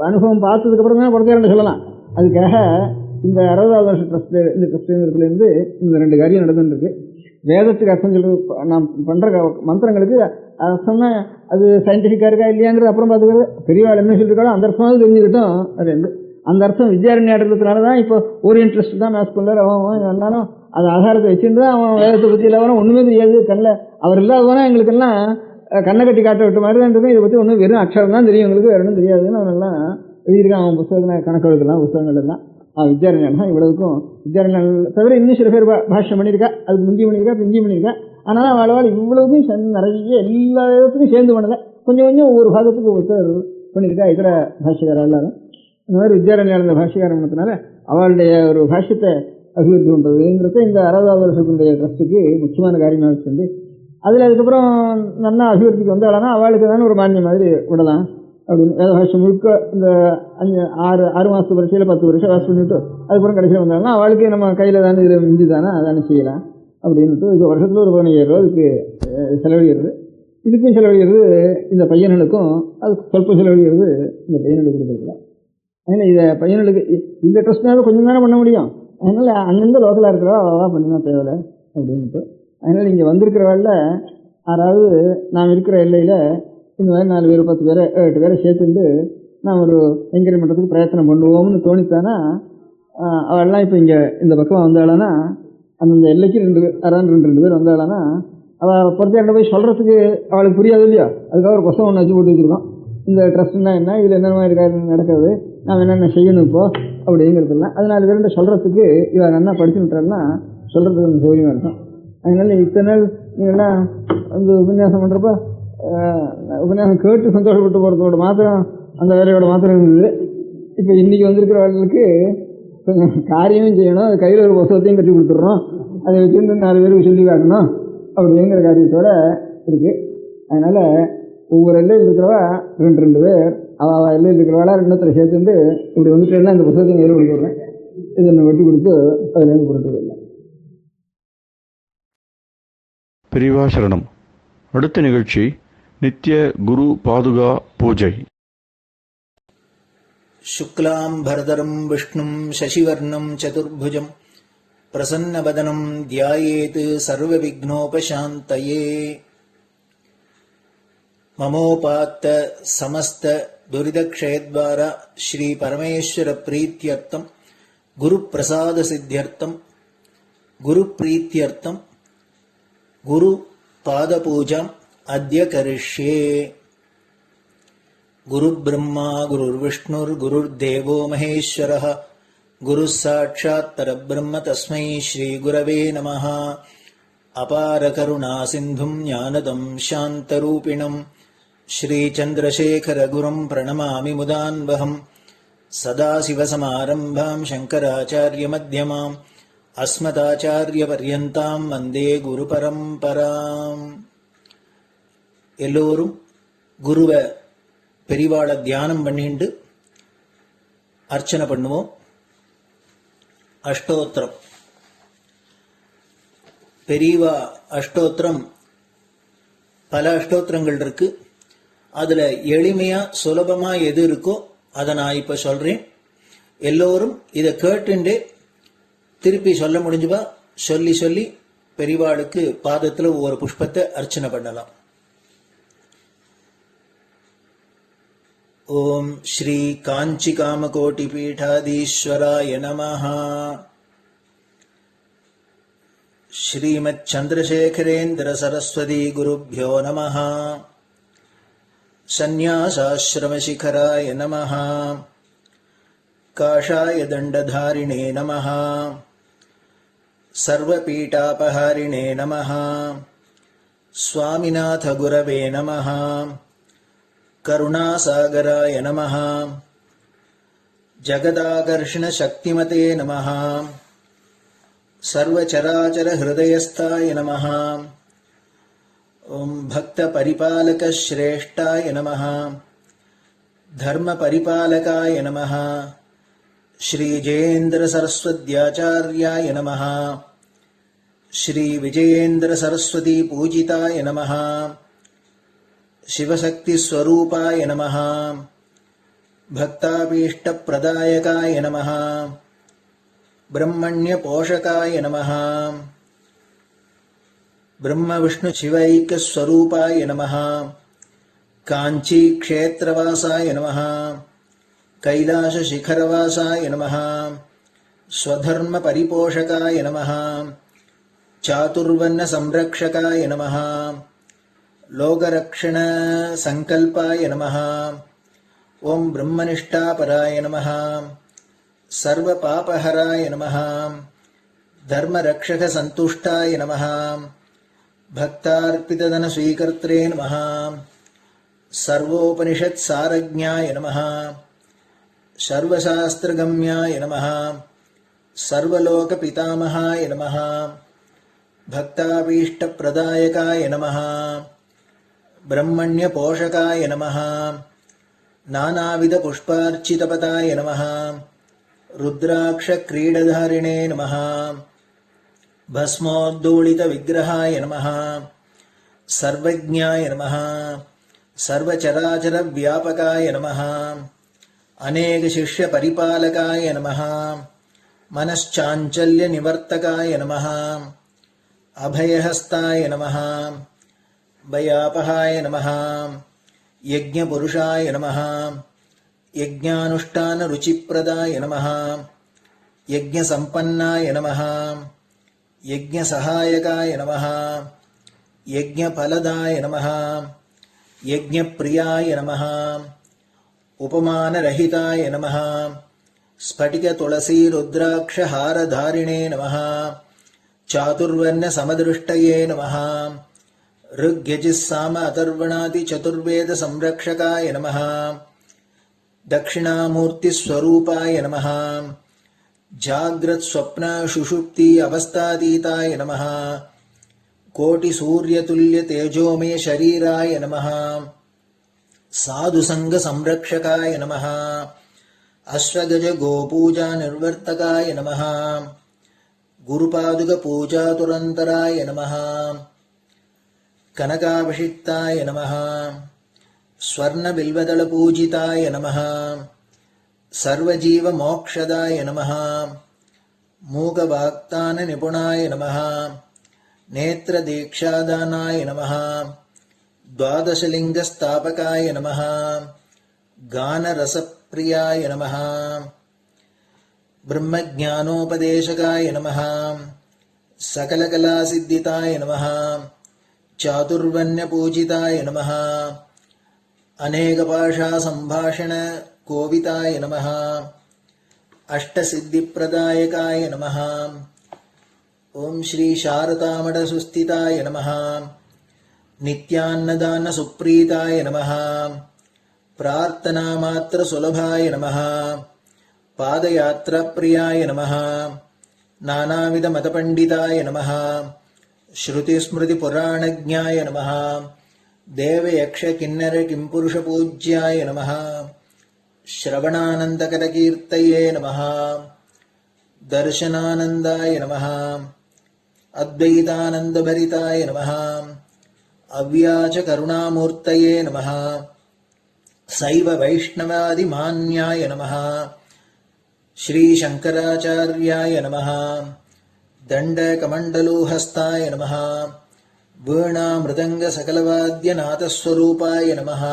அனுபவம் பார்த்ததுக்கப்புறம் தான் பொறுத்தவரை சொல்லலாம். அதுக்காக இந்த 60வது வருஷம் ட்ரஸ்ட்டு இந்த ட்ரஸ்ட்டுங்கிறதுலேருந்து இந்த 2 காரியம் நடந்துருக்கு. வேதத்துக்கு அர்த்தம் சொல்கிறது நாம் பண்ணுற மந்திரங்களுக்கு அர்த்தம்னா அது சயின்டிஃபிக்காக இருக்கா இல்லையாங்கிறது அப்புறம் பார்த்துக்கிறது. பெரியவாள் என்ன சொல்லியிருக்காளோ அந்த அர்த்தமாவது தெரிஞ்சுக்கிட்டோம். அது அந்த அர்த்தம் வித்யாரண்ய ஆடுறதுனால தான் இப்போ ஒரு இன்ட்ரெஸ்ட் தான் மேத்ஸ் பண்ணார். அவன் வந்தாலும் அது ஆதாரத்தை வச்சுட்டு தான் அவன் வேதத்தை பற்றி இல்லாமல் ஒன்றுமே தெரியாது. கண்ணில் அவர் இல்லாதவனா எங்களுக்கெல்லாம் கண்ணை கட்டி காட்ட விட்ட மாதிரி தான் இருக்கும். இதை பற்றி ஒன்றும் வெறும் அக்ஷரம் தான் தெரியும், எங்களுக்கு வேறு ஒன்றும் தெரியாதுன்னு அவனெல்லாம் எழுதியிருக்கான். அவன் புத்தகத்தில் கணக்கு எழுதலாம் புத்தகங்கள் எல்லாம் வித்யாரண்யம் தான் இவ்வளவுக்கும். வித்யாரண்யம் தவிர இன்னும் சில பேர் பாஷ்யம் பண்ணியிருக்கா, அதுக்கு முந்தி பண்ணியிருக்கா, பிந்தி பண்ணியிருக்கா. ஆனால் அவளவாள் இவ்வளவுக்கும் நிறைய எல்லா விதத்துக்கும் சேர்ந்து பண்ணலை, கொஞ்சம் கொஞ்சம் ஒவ்வொரு பாகத்துக்கு ஒருத்தர் பண்ணியிருக்கா இதர பாஷ்யக்காரர் எல்லாரும். இந்த மாதிரி வித்யாரண்யம் இந்த பாஷ்யக்காரம் பண்ணதுனால அவளுடைய ஒரு பாஷ்யத்தை அபிவிருத்தி பண்ணுறதுங்கிறத இந்த 60வது வருஷத்துடைய ட்ரஸ்ட்டுக்கு முக்கியமான காரியமாக வச்சுருந்து அதில் அதுக்கப்புறம் நல்லா அபிவிருத்திக்கு வந்தாலும் அவளுக்கு தானே ஒரு மானியம் மாதிரி விடலாம் அப்படின்னு வேதபாஷம் முழுக்க இந்த 6 மாதத்து பரீட்சையில் 10 வருஷம் வாசி பண்ணிவிட்டு அதுக்கப்புறம் கடைசியில் வந்தாலும் அவளுக்கு நம்ம கையில் தானே இதில் மிஞ்சி தானே அதானே செய்யலாம் அப்படின்ட்டு இப்போ வருஷத்தில் ஒரு 15,000 ரூபா அதுக்கு செலவழிகிறது. இதுக்கும் செலவழிகிறது இந்த பையன்களுக்கும் அது சொல்ப செலவழிகிறது இந்த பையன்களுக்கு கொடுத்துருக்கலாம். அதனால் இதை பையன்களுக்கு இந்த ட்ரஸ்ட்னால கொஞ்சம் தானே பண்ண முடியும். அதனால் அங்கங்கே லோக்கலாக இருக்கிறவா அவள் பண்ணினா தேவையில்லை அப்படின்ட்டு. அதனால் இங்கே வந்திருக்கிறவாளில் யாராவது நாம் இருக்கிற எல்லையில் இந்த மாதிரி 4 பேர் 10 பேரை 8 பேரை சேர்த்துட்டு நான் ஒரு என்கரேஜ் பண்ணுறதுக்கு பிரயத்தனம் பண்ணுவோம்னு தோணித்தானா அவள்லாம் இப்போ இங்கே இந்த பக்கம் வந்தாளானா அந்தந்த எல்லைக்கு 2 பேர் வந்தாளானா அவள் பொறுத்த போய் சொல்கிறதுக்கு அவளுக்கு புரியாது இல்லையா. அதுக்காக ஒரு புத்தகம் ஒன்று வச்சு போட்டு வச்சுருக்கோம். இந்த ட்ரஸ்ட்னா என்ன, இதில் என்னென்ன மாதிரி காரியம் நடக்கிறது, நாம் என்னென்ன செய்யணும் இப்போ அப்படிங்கிறதுலாம் அது 4 பேருண்ட சொல்கிறதுக்கு இவன் நல்லா படிச்சு விட்டாருன்னா சொல்கிறதுக்கு கொஞ்சம் சௌகரியமாக இருக்கும். அதனால இத்தனை நாள் நீங்கள்லாம் வந்து உபன்யாசம் பண்ணுறப்ப உபன்யாசம் கேட்டு சந்தோஷப்பட்டு போகிறதோட மாத்திரம் அந்த வேலையோட மாத்திரம் இருந்தது. இப்போ இன்றைக்கி வந்திருக்கிறவர்களுக்கு கொஞ்சம் காரியமும் செய்யணும், அது கையில் ஒரு புத்தகத்தையும் கட்டி கொடுத்துட்றோம், அதை வச்சுருந்து 4 பேருக்கு சொல்லி காட்டணும் அப்படிங்கிற காரியத்தோடு இருக்குது. அதனால் ஒவ்வொரு எல்லையில் இருக்கிறவா 2 பேர், அவள் எல்லையில் இருக்கிறவாளா 2 சேர்த்துட்டு இப்படி வந்துட்டேன்னா இந்த புத்தகத்தையும் கையில் கொடுத்துட்றேன், இதை நான் வெட்டி கொடுத்து அதுலேருந்து பொறுத்தது இல்லை. பெரியவா சரணம். அடுத்த நிகழ்ச்சி நித்திய குரு பாதுகா பூஜை. शुक्लां भरदरं विष्णुं शशिवर्णं चतुर्भुजं प्रसन्नवदनं ध्यायेत् सर्वविघ्नोपशान्तये. ममोपात्त समस्त दुरितक्षयद्वारा श्री परमेश्वर प्रीत्यर्थं गुरुप्रसाद सिद्ध्यर्थं गुरुप्रीत्यर्थं गुरुपादपूजाम् अद्य करिष्ये. गुरुर्ब्रह्मा गुरुर्विष्णुर्गुरुर्देवो महेश्वरः गुरुः साक्षात् परब्रह्म तस्मै श्रीगुरवे नमः. अपारकरुणासिन्धुं ज्ञानदं शान्तरूपिणं श्रीचन्द्रशेखरगुरुं प्रणमामि मुदान्वहम्. सदाशिवसमारम्भां शङ्कराचार्यमध्यमाम् अस्मदाचार्यपर्यन्तां वन्दे गुरुपरम्पराम्. எல்லோரும் குருவை பெரிவாளை தியானம் பண்ணிண்டு அர்ச்சனை பண்ணுவோம். அஷ்டோத்திரம். பெரியவா அஷ்டோத்திரம் பல அஷ்டோத்திரங்கள் இருக்கு. அதுல எளிமையா சுலபமா எது இருக்கோ அதை நான் இப்ப சொல்றேன். எல்லோரும் இதை கேட்டுண்டே திருப்பி சொல்ல முடிஞ்சுபா சொல்லி சொல்லி பெரிவாளுக்கு பாதத்துல ஒவ்வொரு புஷ்பத்தை அர்ச்சனை பண்ணலாம். ஓம் ஸ்ரீ காஞ்சி காமகோட்டி பீடாதீஸ்வராய நமஹ. ஸ்ரீமத் சந்திரசேகரேந்திர சரஸ்வதி குருभ्यो நமஹ. சந்நியாசாஸ்ரமசிகராய நமஹ. காஷாய தண்டதாரிணே நமஹ. சர்வபீடாபஹாரிணே நமஹ. சுவாமிநாத குரவே நமஹ. करुणासागराय नमः. जगदाकर्षण शक्तिमते नमः. सर्वचराचर हृदयस्थाय नमः. ओम भक्त परिपालक श्रेष्ठाय नमः. धर्म परिपालकाय नमः. श्री जयेन्द्र सरस्वत्याचार्याय नमः. श्री विजयेन्द्र सरस्वती पूजिताय नमः. शिवशक्ति स्वरूपाय नमः. भक्ताभीष्ट प्रदायकाय नमः. ब्रह्मण्य पोषकाय नमः. ब्रह्म विष्णु शिवैक स्वरूपाय नमः. कांची क्षेत्रवासाय नमः. कैलाश शिखरवासाय नमः. स्वधर्म परिपोषकाय नमः. चातुर्वर्ण संरक्षकाय नमः. लोकरक्षण संकल्पाय नमः. ओम ब्रह्मनिष्ठापराय नमः. सर्वपापहराय नमः. धर्मरक्षक संतुष्टाय नमः. भक्तार्पितधन स्वीकर्त्रे नमः. सर्वोपनिषत् सारज्ञाय नमः. सर्वशास्त्रगम्याय नमः. सर्वलोकपितामहाय नमः. भक्ताभीष्टप्रदायकाय नमः. ब्रह्मण्य पोषकाय नमः. नानाविध पुष्पार्चितपताय नमः. रुद्राक्ष क्रीडधारिणे नमः. भस्मोद्धूलित विग्रहाय नमः. सर्वज्ञाय नमः. सर्वचराचर व्यापकाय नमः. अनेक शिष्य परिपालकाय नमः. मनश्चाञ्चल्य निवर्तकाय नमः. अभयहस्ताय नमः. भयापहाय नमः. यज्ञपुरुषाय नमः. यज्ञानुष्ठान रुचिप्रदाय नमः. यज्ञसम्पन्नाय नमः. यज्ञसहायकाय नमः. यज्ञफलदाय नमः. यज्ञप्रियाय नमः. उपमानरहिताय नमः. स्फटिक तुलसी रुद्राक्ष हारधारिणे नमः. चातुर्वर्ण समदृष्टये नमः. ऋग्यजुस्साम अथर्वणादि चतुर्वेद संरक्षकाय नमः. दक्षिणामूर्तिस्वरूपाय नमः जाग्रत् स्वप्न सुषुप्ति अवस्थातीताय नमः कोटिसूर्यतुल्य तेजोमय शरीराय नमः साधुसंग संरक्षकाय नमः अश्वगज गोपूजा निर्वर्तकाय नमः गुरुपादुक पूजातुरन्तराय नमः कनकाभिषिक्ताय नमः स्वर्णबिल्वदलपूजिताय नमः सर्वजीवमोक्षदाय नमः मूकवाक्ताननिपुणाय नमः नेत्रदीक्षादानाय नमः द्वादशलिङ्गस्थापकाय नमः गानरसप्रियाय नमः ब्रह्मज्ञानोपदेशकाय नमः सकलकलासिद्धिताय नमः चातुर्वण्यपूजिताय नमः अनेकभाषासम्भाषण कोविताय नमः अष्टसिद्धिप्रदायकाय नमः ओं श्री शारदामठसुस्थिताय नमः नित्यान्नदानसुप्रीताय नमः प्रार्थनामात्रसुलभाय नमः पादयात्राप्रियाय नमः नानाविधमतपण्डिताय नमः श्रुतिस्मृतिपुराणज्ञाय नमः देवयक्षकिन्नरकिंपुरुषपूज्याय नमः श्रवणानन्दकरकीर्तये नमः दर्शनानन्दाय नमः अद्वैतानन्दभरिताय नमः अव्याजकरुणामूर्तये नमः शैव वैष्णवादिमान्याय नमः श्रीशङ्कराचार्याय नमः दण्डकमण्डलोहस्ताय नमः वीणामृदङ्गसकलवाद्यनाथस्वरूपाय नमः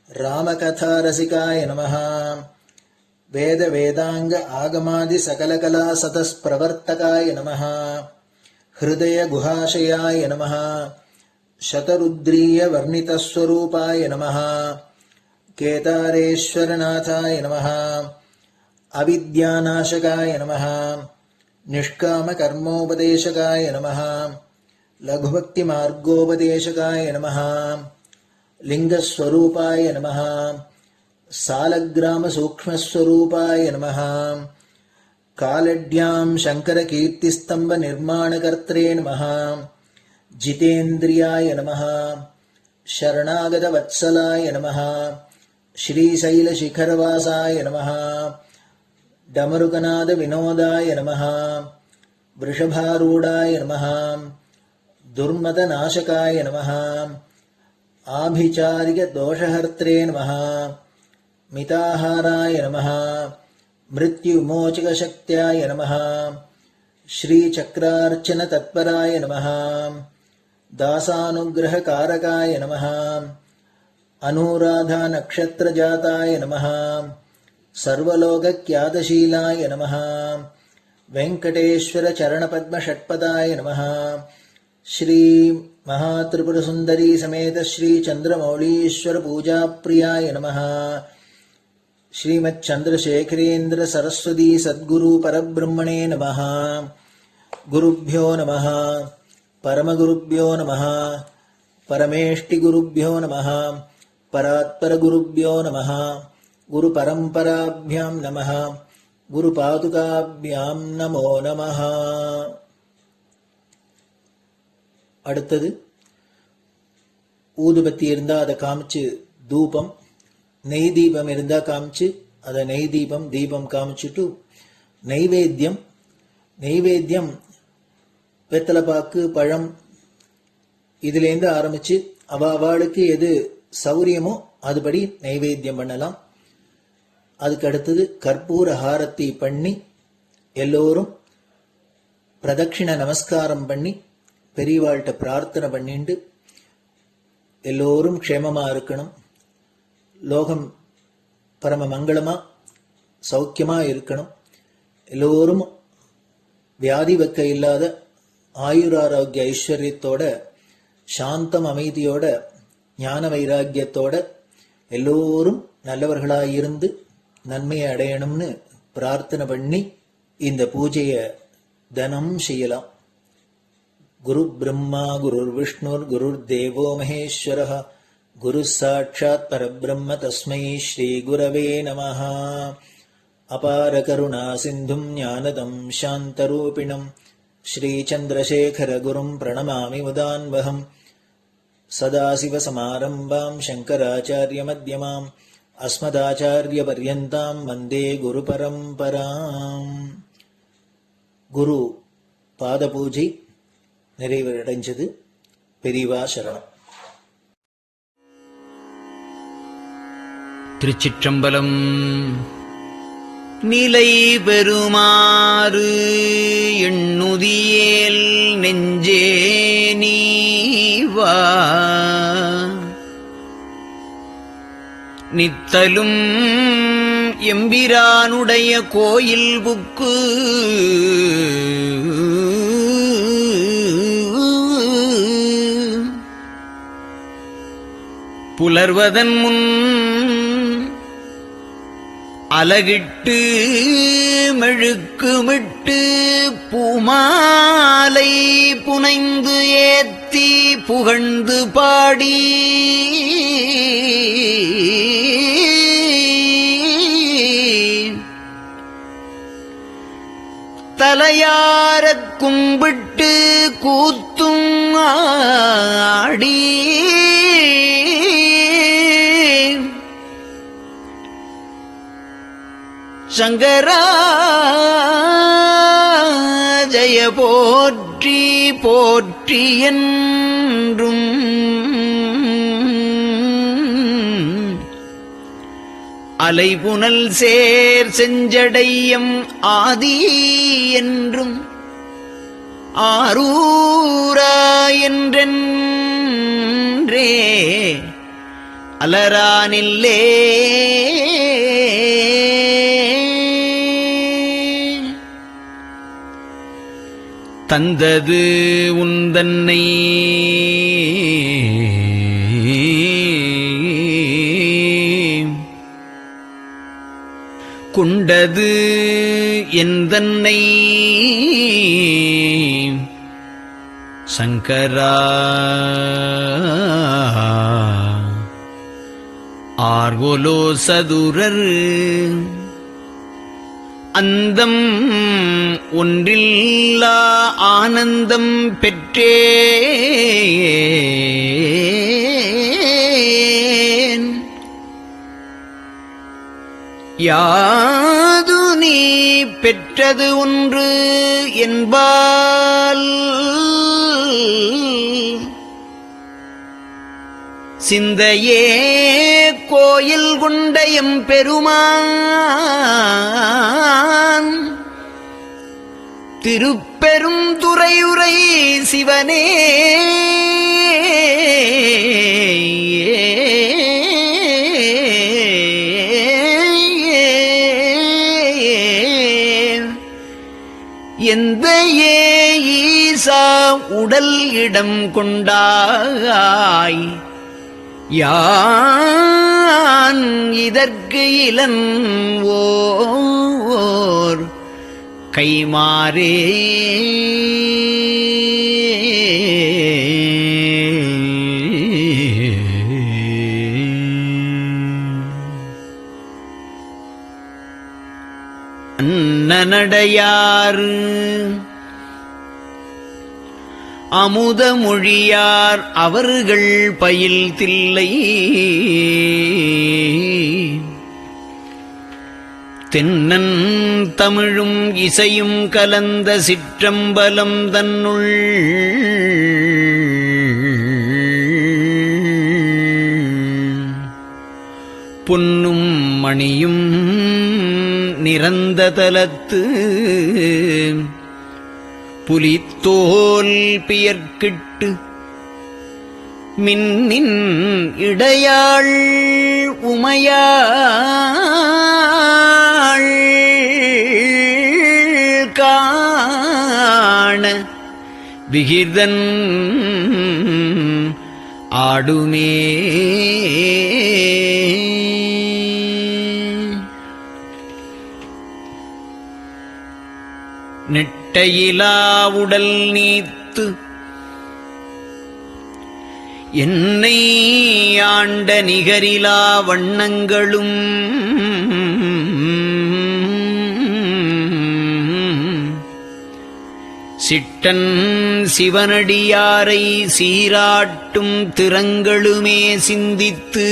रामकथारसिकाय नमः वेदवेदाङ्ग आगमादिसकलकलासतस्प्रवर्तकाय नमः हृदयगुहाशयाय नमः शतरुद्रीयवर्णितस्वरूपाय नमः केदारेश्वरनाथाय नमः अविद्यानाशकाय नमः निष्कामकर्मोपदेशकाय नमः लघुभक्तिमार्गोपदेशकाय नमः लिङ्गस्वरूपाय नमः सालग्रामसूक्ष्मस्वरूपाय नमः कालड्यां शङ्करकीर्तिस्तम्भनिर्माणकर्त्रे नमः जितेन्द्रियाय नमः शरणागतवत्सलाय नमः श्रीशैलशिखरवासाय नमः डमरुकनादविनोदाय नमः वृषभारूढाय नमः दुर्मदनाशकाय नमः आभिचारिकदोषहर्त्रे नमः मिताहाराय नमः मृत्युविमोचकशक्त्याय नमः श्रीचक्रार्चनतत्पराय नमः दासानुग्रहकारकाय नमः अनुराधानक्षत्रजाताय नमः सर्वलोकख्यातशीलाय नमः वेङ्कटेश्वरचरणपद्मषट्पदाय नमः श्री महात्रिपुरसुन्दरी समेत श्रीचन्द्रमौलीश्वरपूजाप्रियाय नमः श्रीमच्चन्द्रशेखरेन्द्र सरस्वती सद्गुरु परब्रह्मणे नमः गुरुभ्यो नमः परमगुरुभ्यो नमः परमेष्टिगुरुभ्यो नमः परात्परगुरुभ्यो नमः गुरुपरम्पराभ्यां नमः गुरुपादुकाभ्यां नमो नमः. அடுத்தது ஊதுபத்தி இருந்தால் அதை காமிச்சு தூபம், நெய் தீபம் இருந்தால் காமிச்சு அதை நெய் தீபம் தீபம் காமிச்சுட்டு நைவேத்தியம் வெத்தலைப்பாக்கு பழம் இதுலேருந்து ஆரம்பிச்சு அவளுக்கு எது சௌரியமோ அதுபடி நைவேத்தியம் பண்ணலாம். அதுக்கு அடுத்தது கற்பூர ஹாரத்தி பண்ணி எல்லோரும் பிரதட்சிண நமஸ்காரம் பண்ணி பெரியவாள்கிட்ட பிரார்த்தனை பண்ணிண்டு எல்லோரும் க்ஷேமமா இருக்கணும், லோகம் பரம மங்களமா சௌக்கியமா இருக்கணும், எல்லோரும் வியாதி வெக்க இல்லாத ஆயுராரோக்கிய ஐஸ்வர்யத்தோட சாந்தம் அமைதியோட ஞான வைராக்கியத்தோட எல்லோரும் நல்லவர்களாயிருந்து நன்மையை அடையணும்னு பிரார்த்தனை பண்ணி இந்த பூஜையை தினம் செய்யலாம். குரு பிரம்மா குருர் விஷ்ணுர் குருர் தேவோ மகேஸ்வரः குரு சாட்சாத் பரபிரம்ம தஸ்மை ஸ்ரீ குரவே நமஹ. அபார கருணா சிந்தும் ஞானதம் சாந்தரூபிணம் ஸ்ரீ சந்திரசேகர குரும் பிரணமாமி முதான்வகம். சதாசிவசமாரம்பாம் சங்கராச்சாரிய மத்யமாம் அஸ்மதாச்சாரிய பர்யந்தாம் வந்தே குரு பரம்பராம். குரு பாத பூஜை நிறைவடைஞ்சது. பெரியவா சரணம். திருச்சிற்றம்பலம். நிலை பெறுமாறு எண்ணுதியேல் நெஞ்சே நீவா, நித்தலும் எம்பிரானுடைய கோயில் புக்கு புலர்வதன் முன் அலகிட்டு மெழுக்குமிட்டு பூமாலை புனைந்து ஏத்தி புகழ்ந்து பாடி தலையாரக் கும்பிட்டு கூத்தும் ஆடி சங்கரா ஜய போற்றி போற்றி என்றும் அலைபுனல் சேர் செஞ்சடையம் ஆதி என்றும் ஆரூரா என்றென்றே அலரானில்லே தந்தது உந்தன்னை கொண்டது எந்தன்னை சங்கரா ஆர்கோலோ சதுரர் அந்தம் ஒன்றில்லா ஆனந்தம் பெற்றேன். யாது நீ பெற்றது ஒன்று என்பால் சிந்தையே கோயில் கொண்ட எம்பெருமான் திருப்பெரும் துறையுரை சிவனே எந்த ஈசா உடல் இடம் கொண்டாய் யான் இதற்கு இளன்வோர் கைமாறே அன்னநடையார் அமுத மொழியார் அவர்கள் பயில் தில்லை தென்னன் தமிழும் இசையும் கலந்த சிற்றம்பலம் தன்னுள் பொன்னும் மணியும் நிறந்த தலத்து புலித்தோல் பியர்க்கிட்டு மின்னின் இடையாள் உமையாள் காண விகிதன் ஆடுமே. நெட்டையிலா உடல் நீத்து என்னை ஆண்ட நிகரிலா வண்ணங்களும் சிட்டன் சிவனடியாரை சீராட்டும் திறங்களுமே சிந்தித்து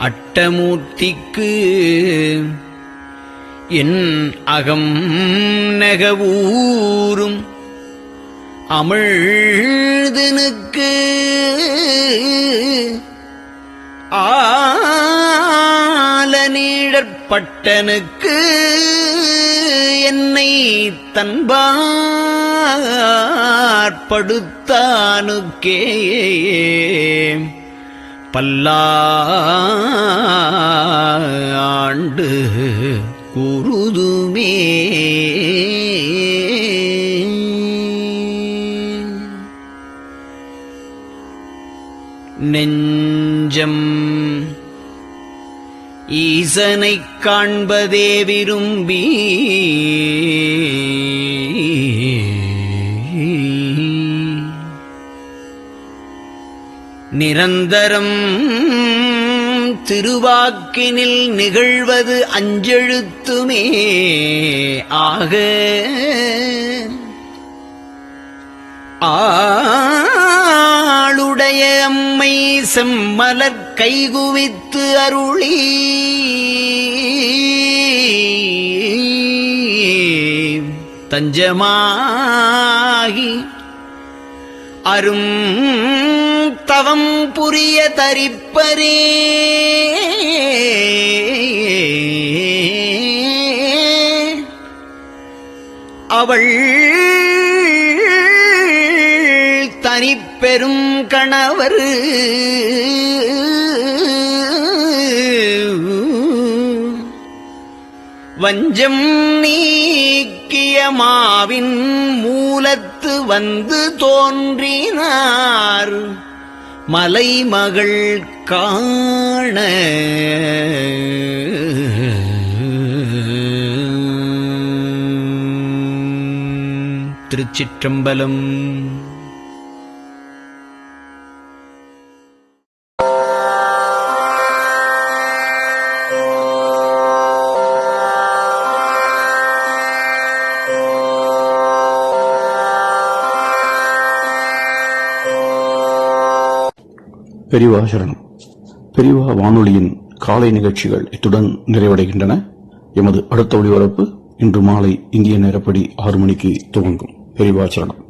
அட்டமூர்த்திக்கு என் அகம் நெகவூரும் அமிழ்தனுக்கு ஆலநீழற்பட்டனுக்கு என்னை தன்பாற்படுத்தானுக்கே பல்லாண்டு குருதுமே. நெஞ்சம் ஈசனைக் காண்பதே விரும்பி நிரந்தரம் திருவாக்கினில் நிகழ்வது அஞ்செழுத்துமே ஆக ஆளுடைய அம்மை செம்மலர் கைகுவித்து அருளி தஞ்சமாகி அரும் தவம் புரிய தரிப்பரே அவள் தனிப்பெரும் கணவர் வஞ்சம் நீக்கிய மாவின் மூலத்து வந்து தோன்றினார் மலைமகள் காண. திருச்சிற்றம்பலம். பெரியவா சரணம். பெரியவா வானொலியின் காலை நிகழ்ச்சிகள் இத்துடன் நிறைவடைகின்றன. எமது அடுத்த ஒளிபரப்பு இன்று மாலை இந்திய நேரப்படி 6 மணிக்கு துவங்கும். பெரியவா சரணம்.